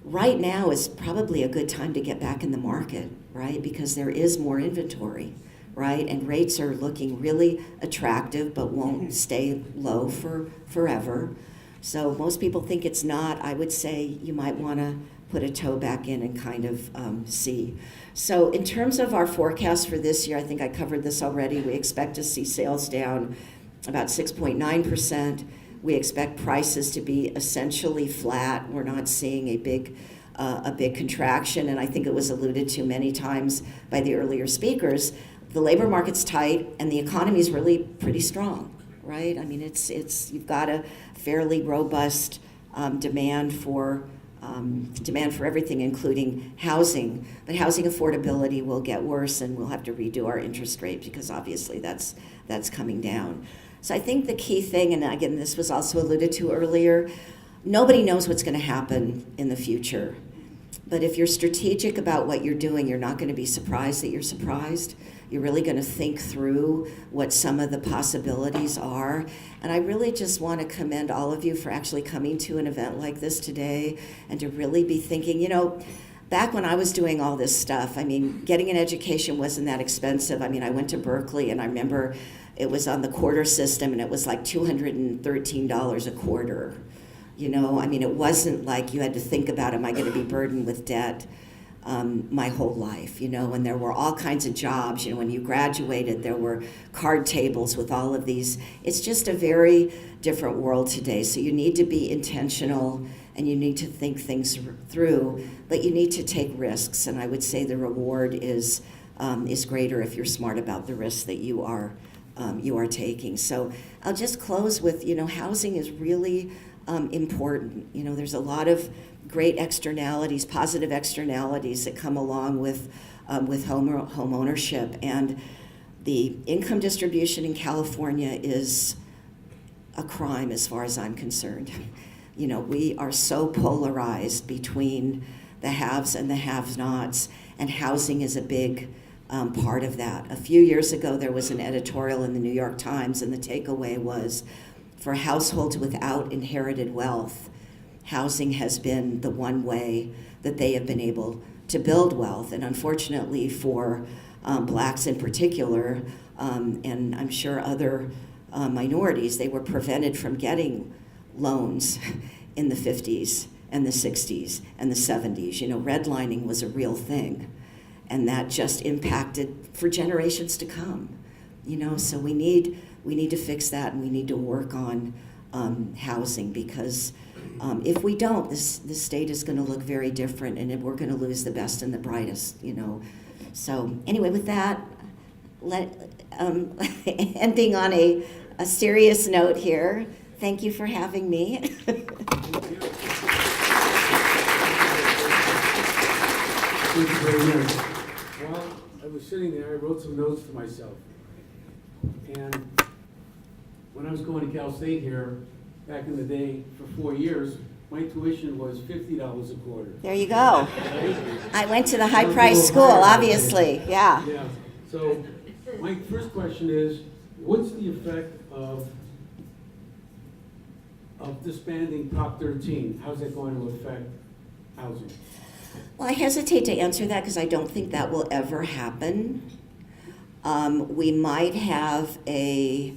right now is probably a good time to get back in the market, right? Because there is more inventory, right? And rates are looking really attractive, but won't stay low for forever. So most people think it's not. I would say you might want to put a toe back in and kind of see. So in terms of our forecast for this year, I think I covered this already. We expect to see sales down about 6.9%. We expect prices to be essentially flat. We're not seeing a big contraction, and I think it was alluded to many times by the earlier speakers. The labor market's tight, and the economy is really pretty strong, right? I mean, it's you've got a fairly robust demand for everything, including housing. But housing affordability will get worse, and we'll have to redo our interest rate because obviously that's coming down. So I think the key thing, and again, this was also alluded to earlier, nobody knows what's going to happen in the future. But if you're strategic about what you're doing, you're not going to be surprised that you're surprised. You're really going to think through what some of the possibilities are. And I really just want to commend all of you for actually coming to an event like this today and to really be thinking, you know, back when I was doing all this stuff, I mean, getting an education wasn't that expensive. I mean, I went to Berkeley, and I remember it was on the quarter system, and it was like $213 a quarter. You know, I mean, it wasn't like you had to think about, am I going to be burdened with debt my whole life, you know, and there were all kinds of jobs. You know, when you graduated, there were card tables with all of these. It's just a very different world today. So you need to be intentional, and you need to think things through, but you need to take risks. And I would say the reward is greater if you're smart about the risks that you are taking. So I'll just close with, you know, housing is really important. You know, there's a lot of great externalities, positive externalities that come along with home ownership, and the income distribution in California is a crime as far as I'm concerned. You know, we are so polarized between the haves and the have-nots, and housing is a big part of that. A few years ago, there was an editorial in the New York Times, and the takeaway was, for households without inherited wealth, housing has been the one way that they have been able to build wealth. And unfortunately for blacks in particular, and I'm sure other minorities. They were prevented from getting loans in the 50s and the 60s and the 70s. You know, redlining was a real thing, and that just impacted for generations to come. You know, so we need to fix that, and we need to work on housing, because if we don't, this state is going to look very different, and we're going to lose the best and the brightest. You know, so anyway, with that, ending on a serious note here. Thank you for having me. Thank you very much. While I was sitting there, I wrote some notes to myself. And when I was going to Cal State here, back in the day, for 4 years, my tuition was $50 a quarter. There you go. I went to the high-priced school, obviously, yeah. Yeah, so my first question is, what's the effect of disbanding Prop 13? How's that going to affect housing? Well, I hesitate to answer that because I don't think that will ever happen. We might have a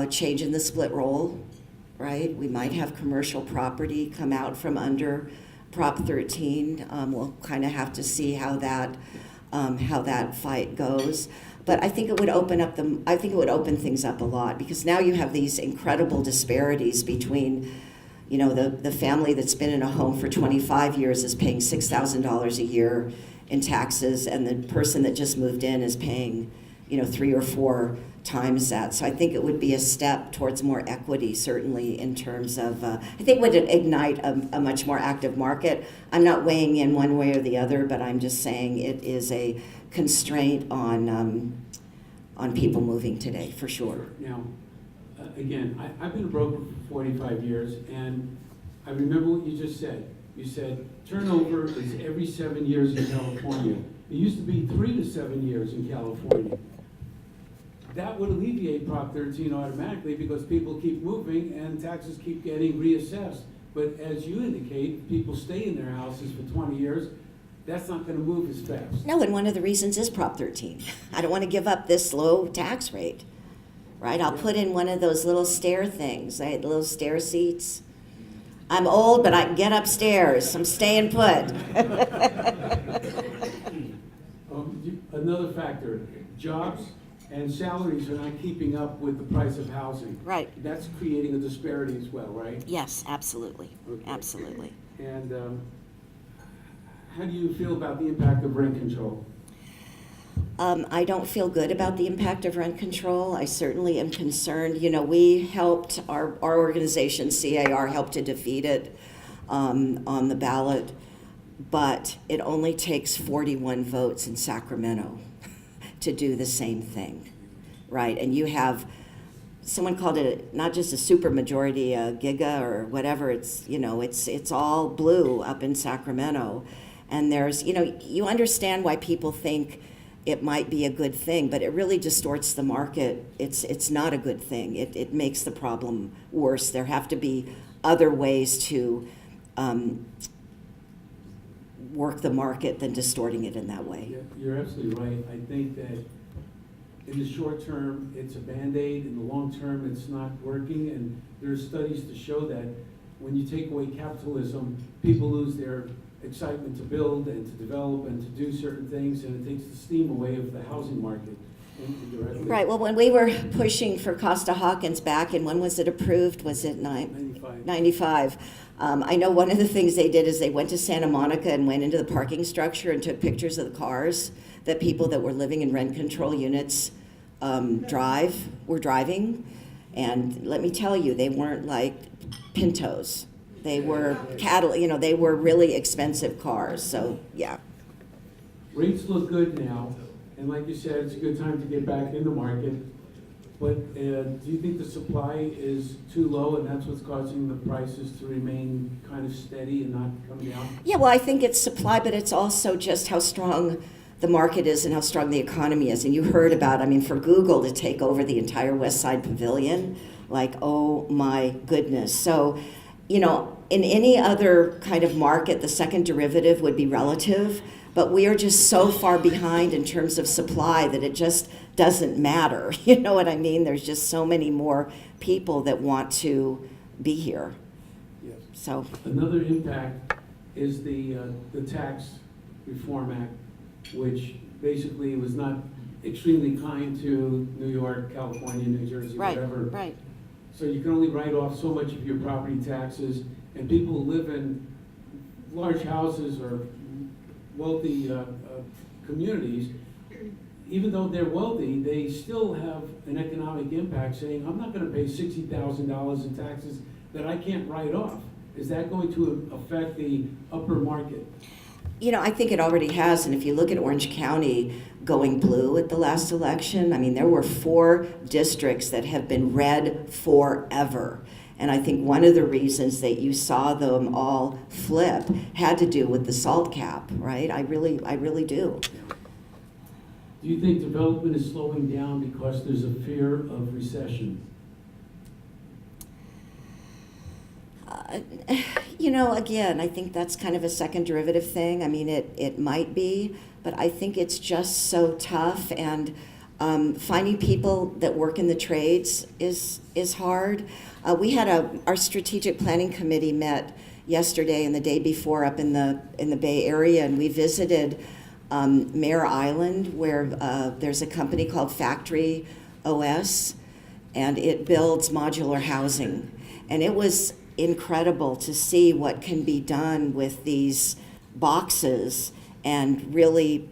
change in the split roll, right? We might have commercial property come out from under Prop 13. We'll kind of have to see how that fight goes. But I think it would open things up a lot, because now you have these incredible disparities between, you know, the family that's been in a home for 25 years is paying $6,000 a year in taxes, and the person that just moved in is paying, you know, 3 or 4 times that. So I think it would be a step towards more equity, certainly in terms of, I think it would ignite a much more active market. I'm not weighing in one way or the other, but I'm just saying it is a constraint on people moving today, for sure. Now, again, I've been a broker for 45 years, and I remember what you just said. You said turnover is every 7 years in California. It used to be 3 to 7 years in California. That would alleviate Prop 13 automatically, because people keep moving and taxes keep getting reassessed. But as you indicate, people stay in their houses for 20 years. That's not going to move as fast. No, and one of the reasons is Prop 13. I don't want to give up this low tax rate, right? I'll put in one of those little stair things, right? Little stair seats. I'm old, but I can get upstairs. I'm staying put. Another factor, jobs and salaries are not keeping up with the price of housing. Right. That's creating a disparity as well, right? Yes, absolutely. Okay. Absolutely. And how do you feel about the impact of rent control? I don't feel good about the impact of rent control. I certainly am concerned. You know, we helped, our organization, CAR, helped to defeat it on the ballot, but it only takes 41 votes in Sacramento to do the same thing, right? And you have, someone called it not just a super majority, a giga or whatever, it's, you know, it's all blue up in Sacramento. And there's, you know, you understand why people think it might be a good thing, but it really distorts the market. It's not a good thing. It makes the problem worse. There have to be other ways to work the market than distorting it in that way. Yeah, you're absolutely right. I think that in the short term, it's a Band-Aid. In the long term, it's not working. And there's studies to show that when you take away capitalism, people lose their excitement to build and to develop and to do certain things, and it takes the steam away of the housing market indirectly. Right. Well, when we were pushing for Costa-Hawkins back, and when was it approved? Was it 95? I know one of the things they did is they went to Santa Monica and went into the parking structure and took pictures of the cars that people that were living in rent control units were driving. And let me tell you, they weren't like Pintos. They were Cadillac, you know, they were really expensive cars, so yeah. Rates look good now, and like you said, it's a good time to get back in the market. But do you think the supply is too low, and that's what's causing the prices to remain kind of steady and not come down? Yeah, well, I think it's supply, but it's also just how strong the market is and how strong the economy is. And you heard about, I mean, for Google to take over the entire West Side Pavilion, like, oh my goodness. So, you know, in any other kind of market, the second derivative would be relative, but we are just so far behind in terms of supply that it just doesn't matter. You know what I mean? There's just so many more people that want to be here. Yes. So, Another impact is the Tax Reform Act, which basically was not extremely kind to New York, California, New Jersey, right, whatever. right. So you can only write off so much of your property taxes, and people who live in large houses or wealthy communities, even though they're wealthy, they still have an economic impact, saying, I'm not gonna pay $60,000 in taxes that I can't write off. Is that going to affect the upper market? You know, I think it already has, and if you look at Orange County going blue at the last election, I mean, there were 4 districts that have been red forever. And I think one of the reasons that you saw them all flip had to do with the SALT cap, right? I really do. Do you think development is slowing down because there's a fear of recession? You know, again, I think that's kind of a second derivative thing. I mean, it might be, but I think it's just so tough, and finding people that work in the trades is hard. We had our strategic planning committee met yesterday and the day before up in the Bay Area, and we visited Mare Island, where there's a company called Factory OS, and it builds modular housing, and it was incredible to see what can be done with these boxes and really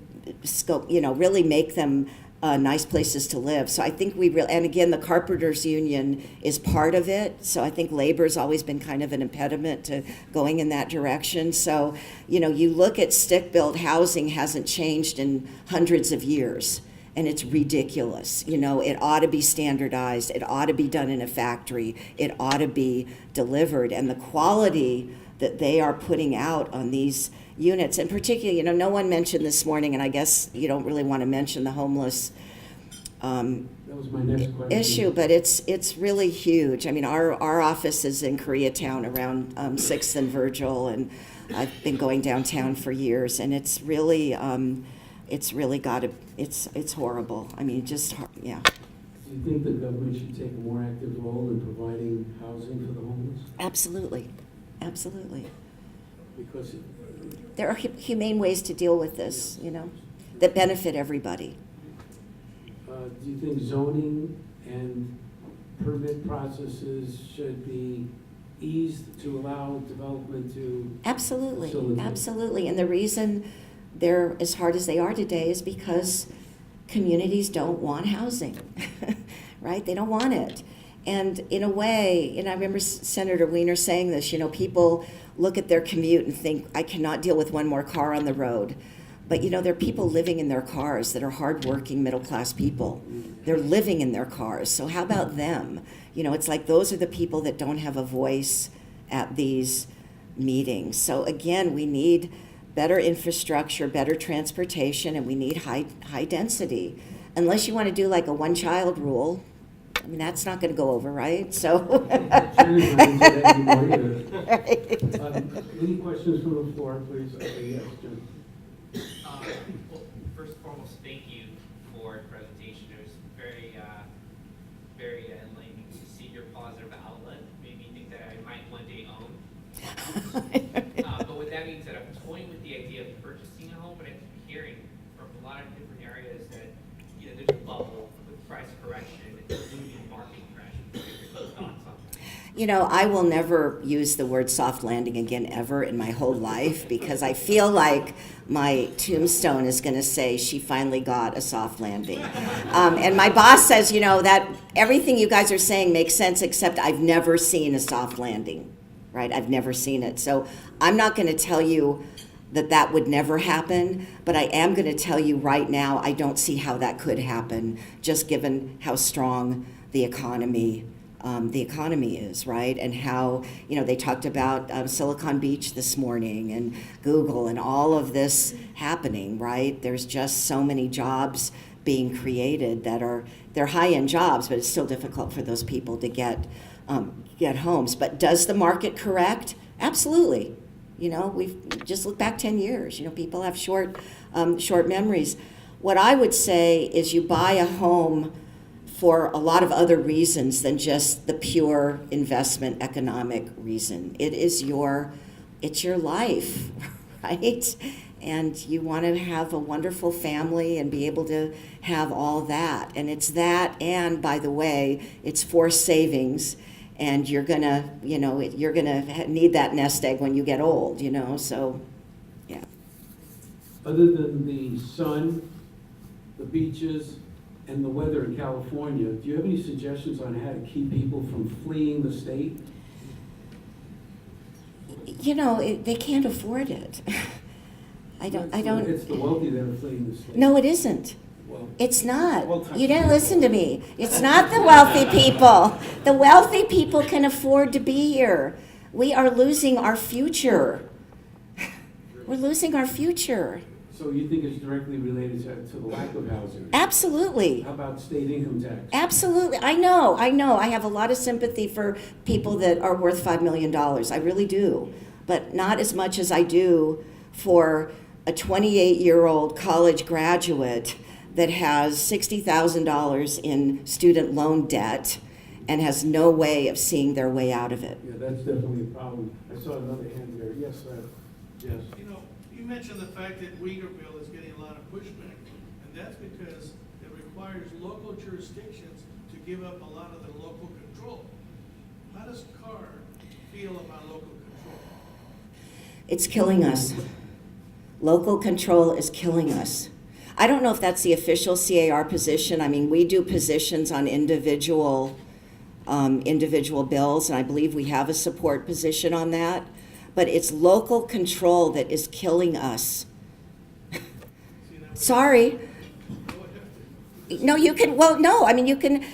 really make them nice places to live. So I think and again, the Carpenters Union is part of it. So I think labor's always been kind of an impediment to going in that direction. So, you look at stick-built housing hasn't changed in hundreds of years. And it's ridiculous. It ought to be standardized. It ought to be done in a factory. It ought to be delivered. And the quality that they are putting out on these units, and particularly, no one mentioned this morning, and I guess you don't really want to mention the homeless That was my next question. issue, but it's really huge. I mean, our office is in Koreatown around 6th and Virgil, and I've been going downtown for years, and it's really it's horrible. I mean, yeah. Do you think the government should take a more active role in providing housing for the homeless? Absolutely. Because There are humane ways to deal with this, that benefit everybody. do you think zoning and permit processes should be eased to allow development to Absolutely, facilitate? absolutely. And the reason they're as hard as they are today is because communities don't want housing, right? They don't want it. And in a way, and I remember Senator Wiener saying this, people look at their commute and think, I cannot deal with one more car on the road. But there are people living in their cars that are hardworking middle-class people. They're living in their cars. So how about them? It's like those are the people that don't have a voice at these meetings. So again, we need better infrastructure, better transportation, and we need high density. Unless you want to do like a one-child rule, I mean, that's not going to go over, right? So. Any questions from the floor, please? Yes, Jim. Well, first and foremost, thank you for the presentation. It was very enlightening to see your positive outlet. Made me think that I might one day own. But with that being said, I'm toying with the idea of purchasing a home, but I keep hearing from a lot of different areas that there's a bubble with price correction and looming market crash. Your thoughts on that? I will never use the word soft landing again ever in my whole life because I feel like my tombstone is going to say she finally got a soft landing. And my boss says, that everything you guys are saying makes sense except I've never seen a soft landing, right? I've never seen it. So I'm not going to tell you that would never happen, but I am going to tell you right now I don't see how that could happen just given how strong the economy is, right? And how, they talked about Silicon Beach this morning and Google and all of this happening, right? There's just so many jobs being created they're high-end jobs, but it's still difficult for those people to get homes. But does the market correct? Absolutely. We've just looked back 10 years. People have short memories. what I would say is you buy a home for a lot of other reasons than just the pure investment economic reason. It's your life, right? And you want to have a wonderful family and be able to have all that. And it's that, and by the way, it's forced savings, and you're gonna need that nest egg when you get old, so, yeah. Other than the sun, the beaches, and the weather in California, do you have any suggestions on how to keep people from fleeing the state? They can't afford it. I don't. It's the wealthy that are fleeing the state. No, it isn't. Well, It's not. Well, You didn't listen to me. It's not the wealthy people. The wealthy people can afford to be here. We are losing our future. We're losing our future. So you think it's directly related to the lack of housing? Absolutely. How about state income tax? Absolutely. I know. I have a lot of sympathy for people that are worth $5 million. I really do. But not as much as I do for a 28-year-old college graduate that has $60,000 in student loan debt and has no way of seeing their way out of it. Yeah, that's definitely a problem. I saw another hand there. Yes, yes. You mentioned the fact that Weaverville is getting a lot of pushback, and that's because it requires local jurisdictions to give up a lot of their local control. How does Carr feel about local control? It's killing us. Local control is killing us. I don't know if that's the official CAR position. I mean, we do positions on individual bills, and I believe we have a support position on that. But it's local control that is killing us. Sorry. No, you can, well, no, I mean, you can,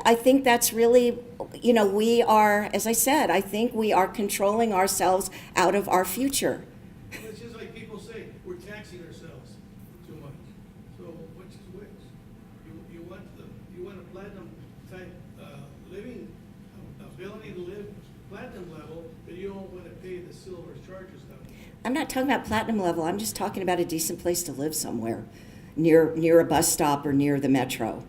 I think that's really, we are, as I said, I think we are controlling ourselves out of our future. It's just like people say, we're taxing ourselves too much. So which is which? You want a platinum type living, ability to live platinum level, but you don't want to pay the silver charges though. I'm not talking about platinum level, I'm just talking about a decent place to live somewhere, near a bus stop or near the metro.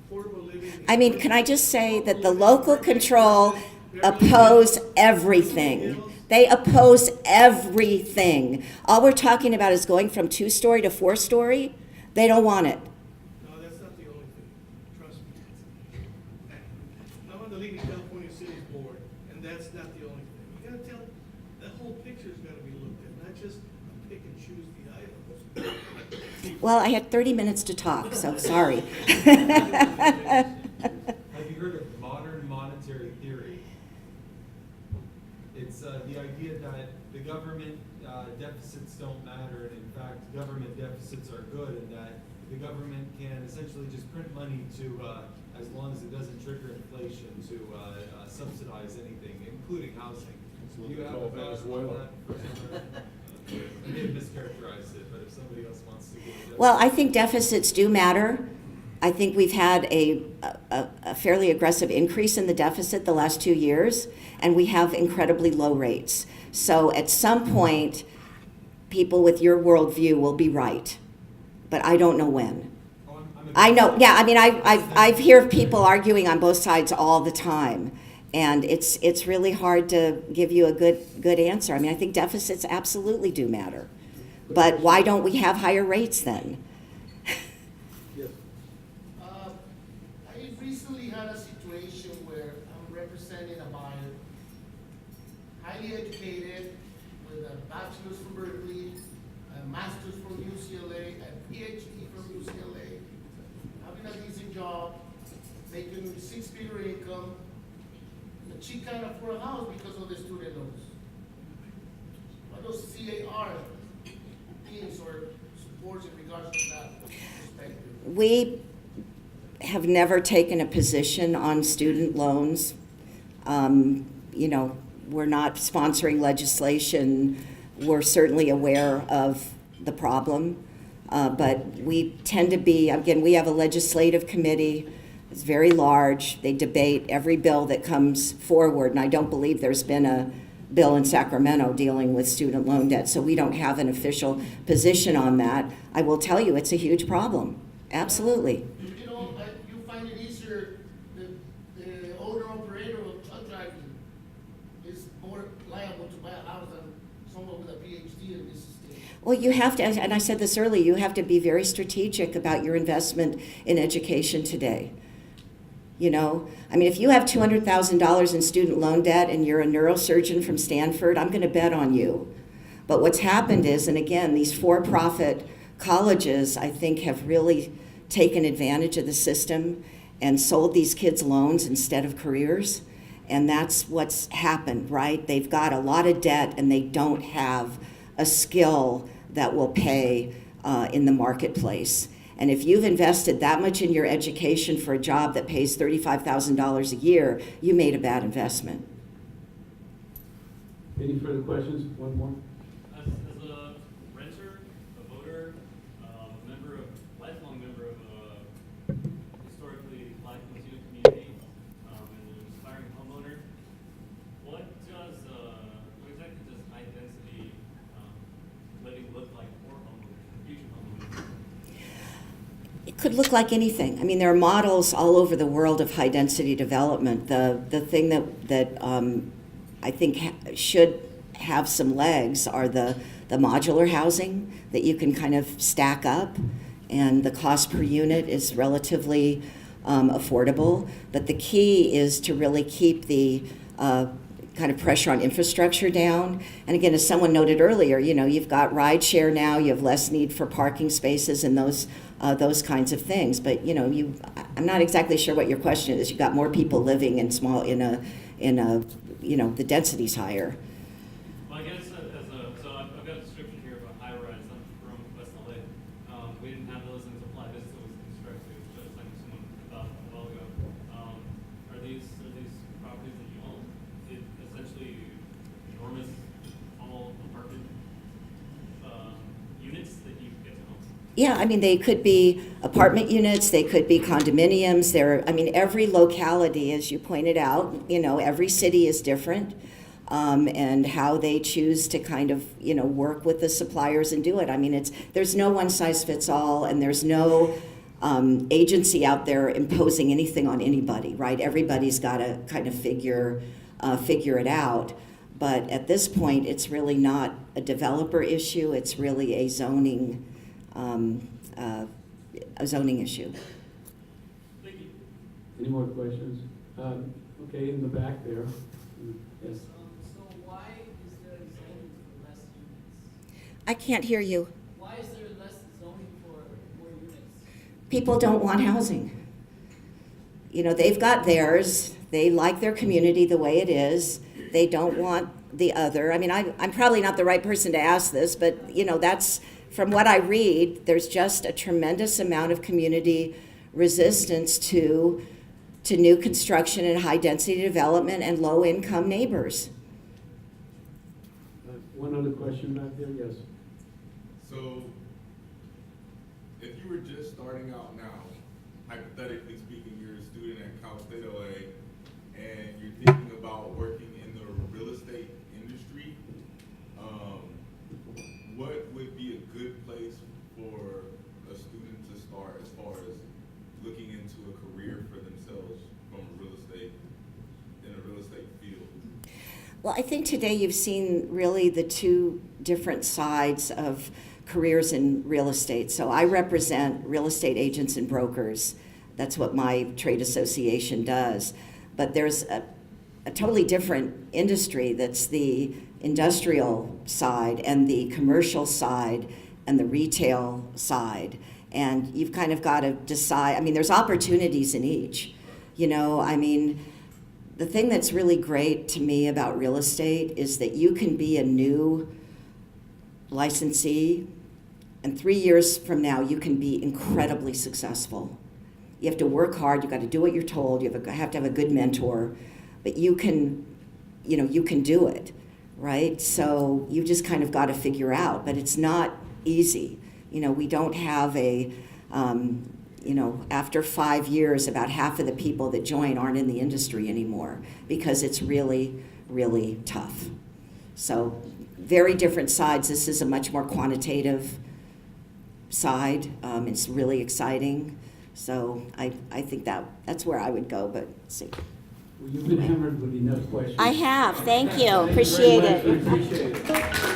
Affordable living. I mean, can I just say that the local control oppose everything? They oppose everything. All we're talking about is going from 2-story to 4-story. They don't want it. No, that's not the only thing. Trust me. I'm on the League of California Cities Board, and that's not the only thing. You gotta tell, the whole picture's gotta be looked at, not just pick and choose the items. Well, I had 30 minutes to talk, so sorry. Have you heard of modern monetary theory? It's the idea that the government deficits don't matter, and in fact, government deficits are good, and that the government can essentially just print money to, as long as it doesn't trigger inflation, to subsidize anything, including housing. Do you have a thought on that? I may have mischaracterized it, but if somebody else wants to give it. Well, I think deficits do matter. I think we've had a fairly aggressive increase in the deficit the last 2 years, and we have incredibly low rates. So at some point, people with your worldview will be right, but I don't know when. I know, yeah, I mean, I hear people arguing on both sides all the time, and it's really hard to give you a good answer. I mean, I think deficits absolutely do matter, but why don't we have higher rates then? I recently had a situation where I'm representing a buyer, highly educated, with a bachelor's from Berkeley, a master's from UCLA, a PhD from UCLA, having a decent job, making 6-figure income, but she can't afford a house because of the student loans. What those CAR teams or supports in regards to that perspective? We have never taken a position on student loans. We're not sponsoring legislation. We're certainly aware of the problem. But we tend to be, again, we have a legislative committee. It's very large. They debate every bill that comes forward, and I don't believe there's been a Bill in Sacramento dealing with student loan debt, so we don't have an official position on that. I will tell you, it's a huge problem. Absolutely. You know, you find it easier, the owner operator of truck driving is more liable to buy a house than someone with a PhD in this state. Well, you have to, and I said this earlier, you have to be very strategic about your investment in education today. You know, I mean, if you have $200,000 in student loan debt and you're a neurosurgeon from Stanford, I'm going to bet on you. But what's happened is, and again, these for-profit colleges, I think, have really taken advantage of the system and sold these kids loans instead of careers. And that's what's happened, right? They've got a lot of debt and they don't have a skill that will pay in the marketplace. And if you've invested that much in your education for a job that pays $35,000 a year, you made a bad investment. Any further questions? One more? As a renter, a voter, a member of, lifelong member of a historically Black Latino community, and an aspiring homeowner, what exactly does high density living look like for homeowners, future homeowners? It could look like anything. I mean, there are models all over the world of high density development. The thing that I think should have some legs are the modular housing that you can kind of stack up, and the cost per unit is relatively affordable. But the key is to really keep the kind of pressure on infrastructure down. And again, as someone noted earlier, you know, you've got rideshare now, you have less need for parking spaces and those kinds of things. But you know, I'm not exactly sure what your question is. You've got more people living in you know, the density's higher. Well, I guess so I've got a description here of a high rise from West LA. We didn't have those until Fly Vista was constructed, just like someone about a while ago. Are these properties that you own? Essentially enormous, all apartment units that you get to own? Yeah, I mean, they could be apartment units, they could be condominiums. Every locality, as you pointed out, you know, every city is different, and how they choose to kind of, you know, work with the suppliers and do it. I mean, there's no one size fits all, and there's no agency out there imposing anything on anybody, right? Everybody's got to kind of figure it out. But at this point, it's really not a developer issue. It's really a zoning issue. Thank you. Any more questions? Okay, in the back there. Yes. So why is there zoning for less units? I can't hear you. Why is there less zoning for more units? People don't want housing. You know, they've got theirs. They like their community the way it is. They don't want the other. I mean, I'm probably not the right person to ask this, but, you know, that's, from what I read, there's just a tremendous amount of community resistance to new construction and high-density development and low-income neighbors. One other question back there, yes. So, if you were just starting out now, hypothetically speaking, you're a student at Cal State LA, and you're thinking about working in the real estate industry, what would be a good place for a student to start as far as looking into a career for themselves from in a real estate field? Well, I think today you've seen really the two different sides of careers in real estate. So I represent real estate agents and brokers. That's what my trade association does. But there's a totally different industry that's the industrial side and the commercial side and the retail side. And you've kind of got to decide. I mean, there's opportunities in each. You know, I mean, the thing that's really great to me about real estate is that you can be a new licensee, and 3 years from now, you can be incredibly successful. You have to work hard, you've got to do what you're told, you have to have a good mentor, but you can do it, right? So you just kind of got to figure out, but it's not easy. You know, we don't have after 5 years, about half of the people that join aren't in the industry anymore because it's really, really tough. So very different sides. This is a much more quantitative side. It's really exciting. So I think that's where I would go, but see. Well, you've been hammered with enough questions. I have. Thank you. Appreciate Thank you it. very much. We appreciate it.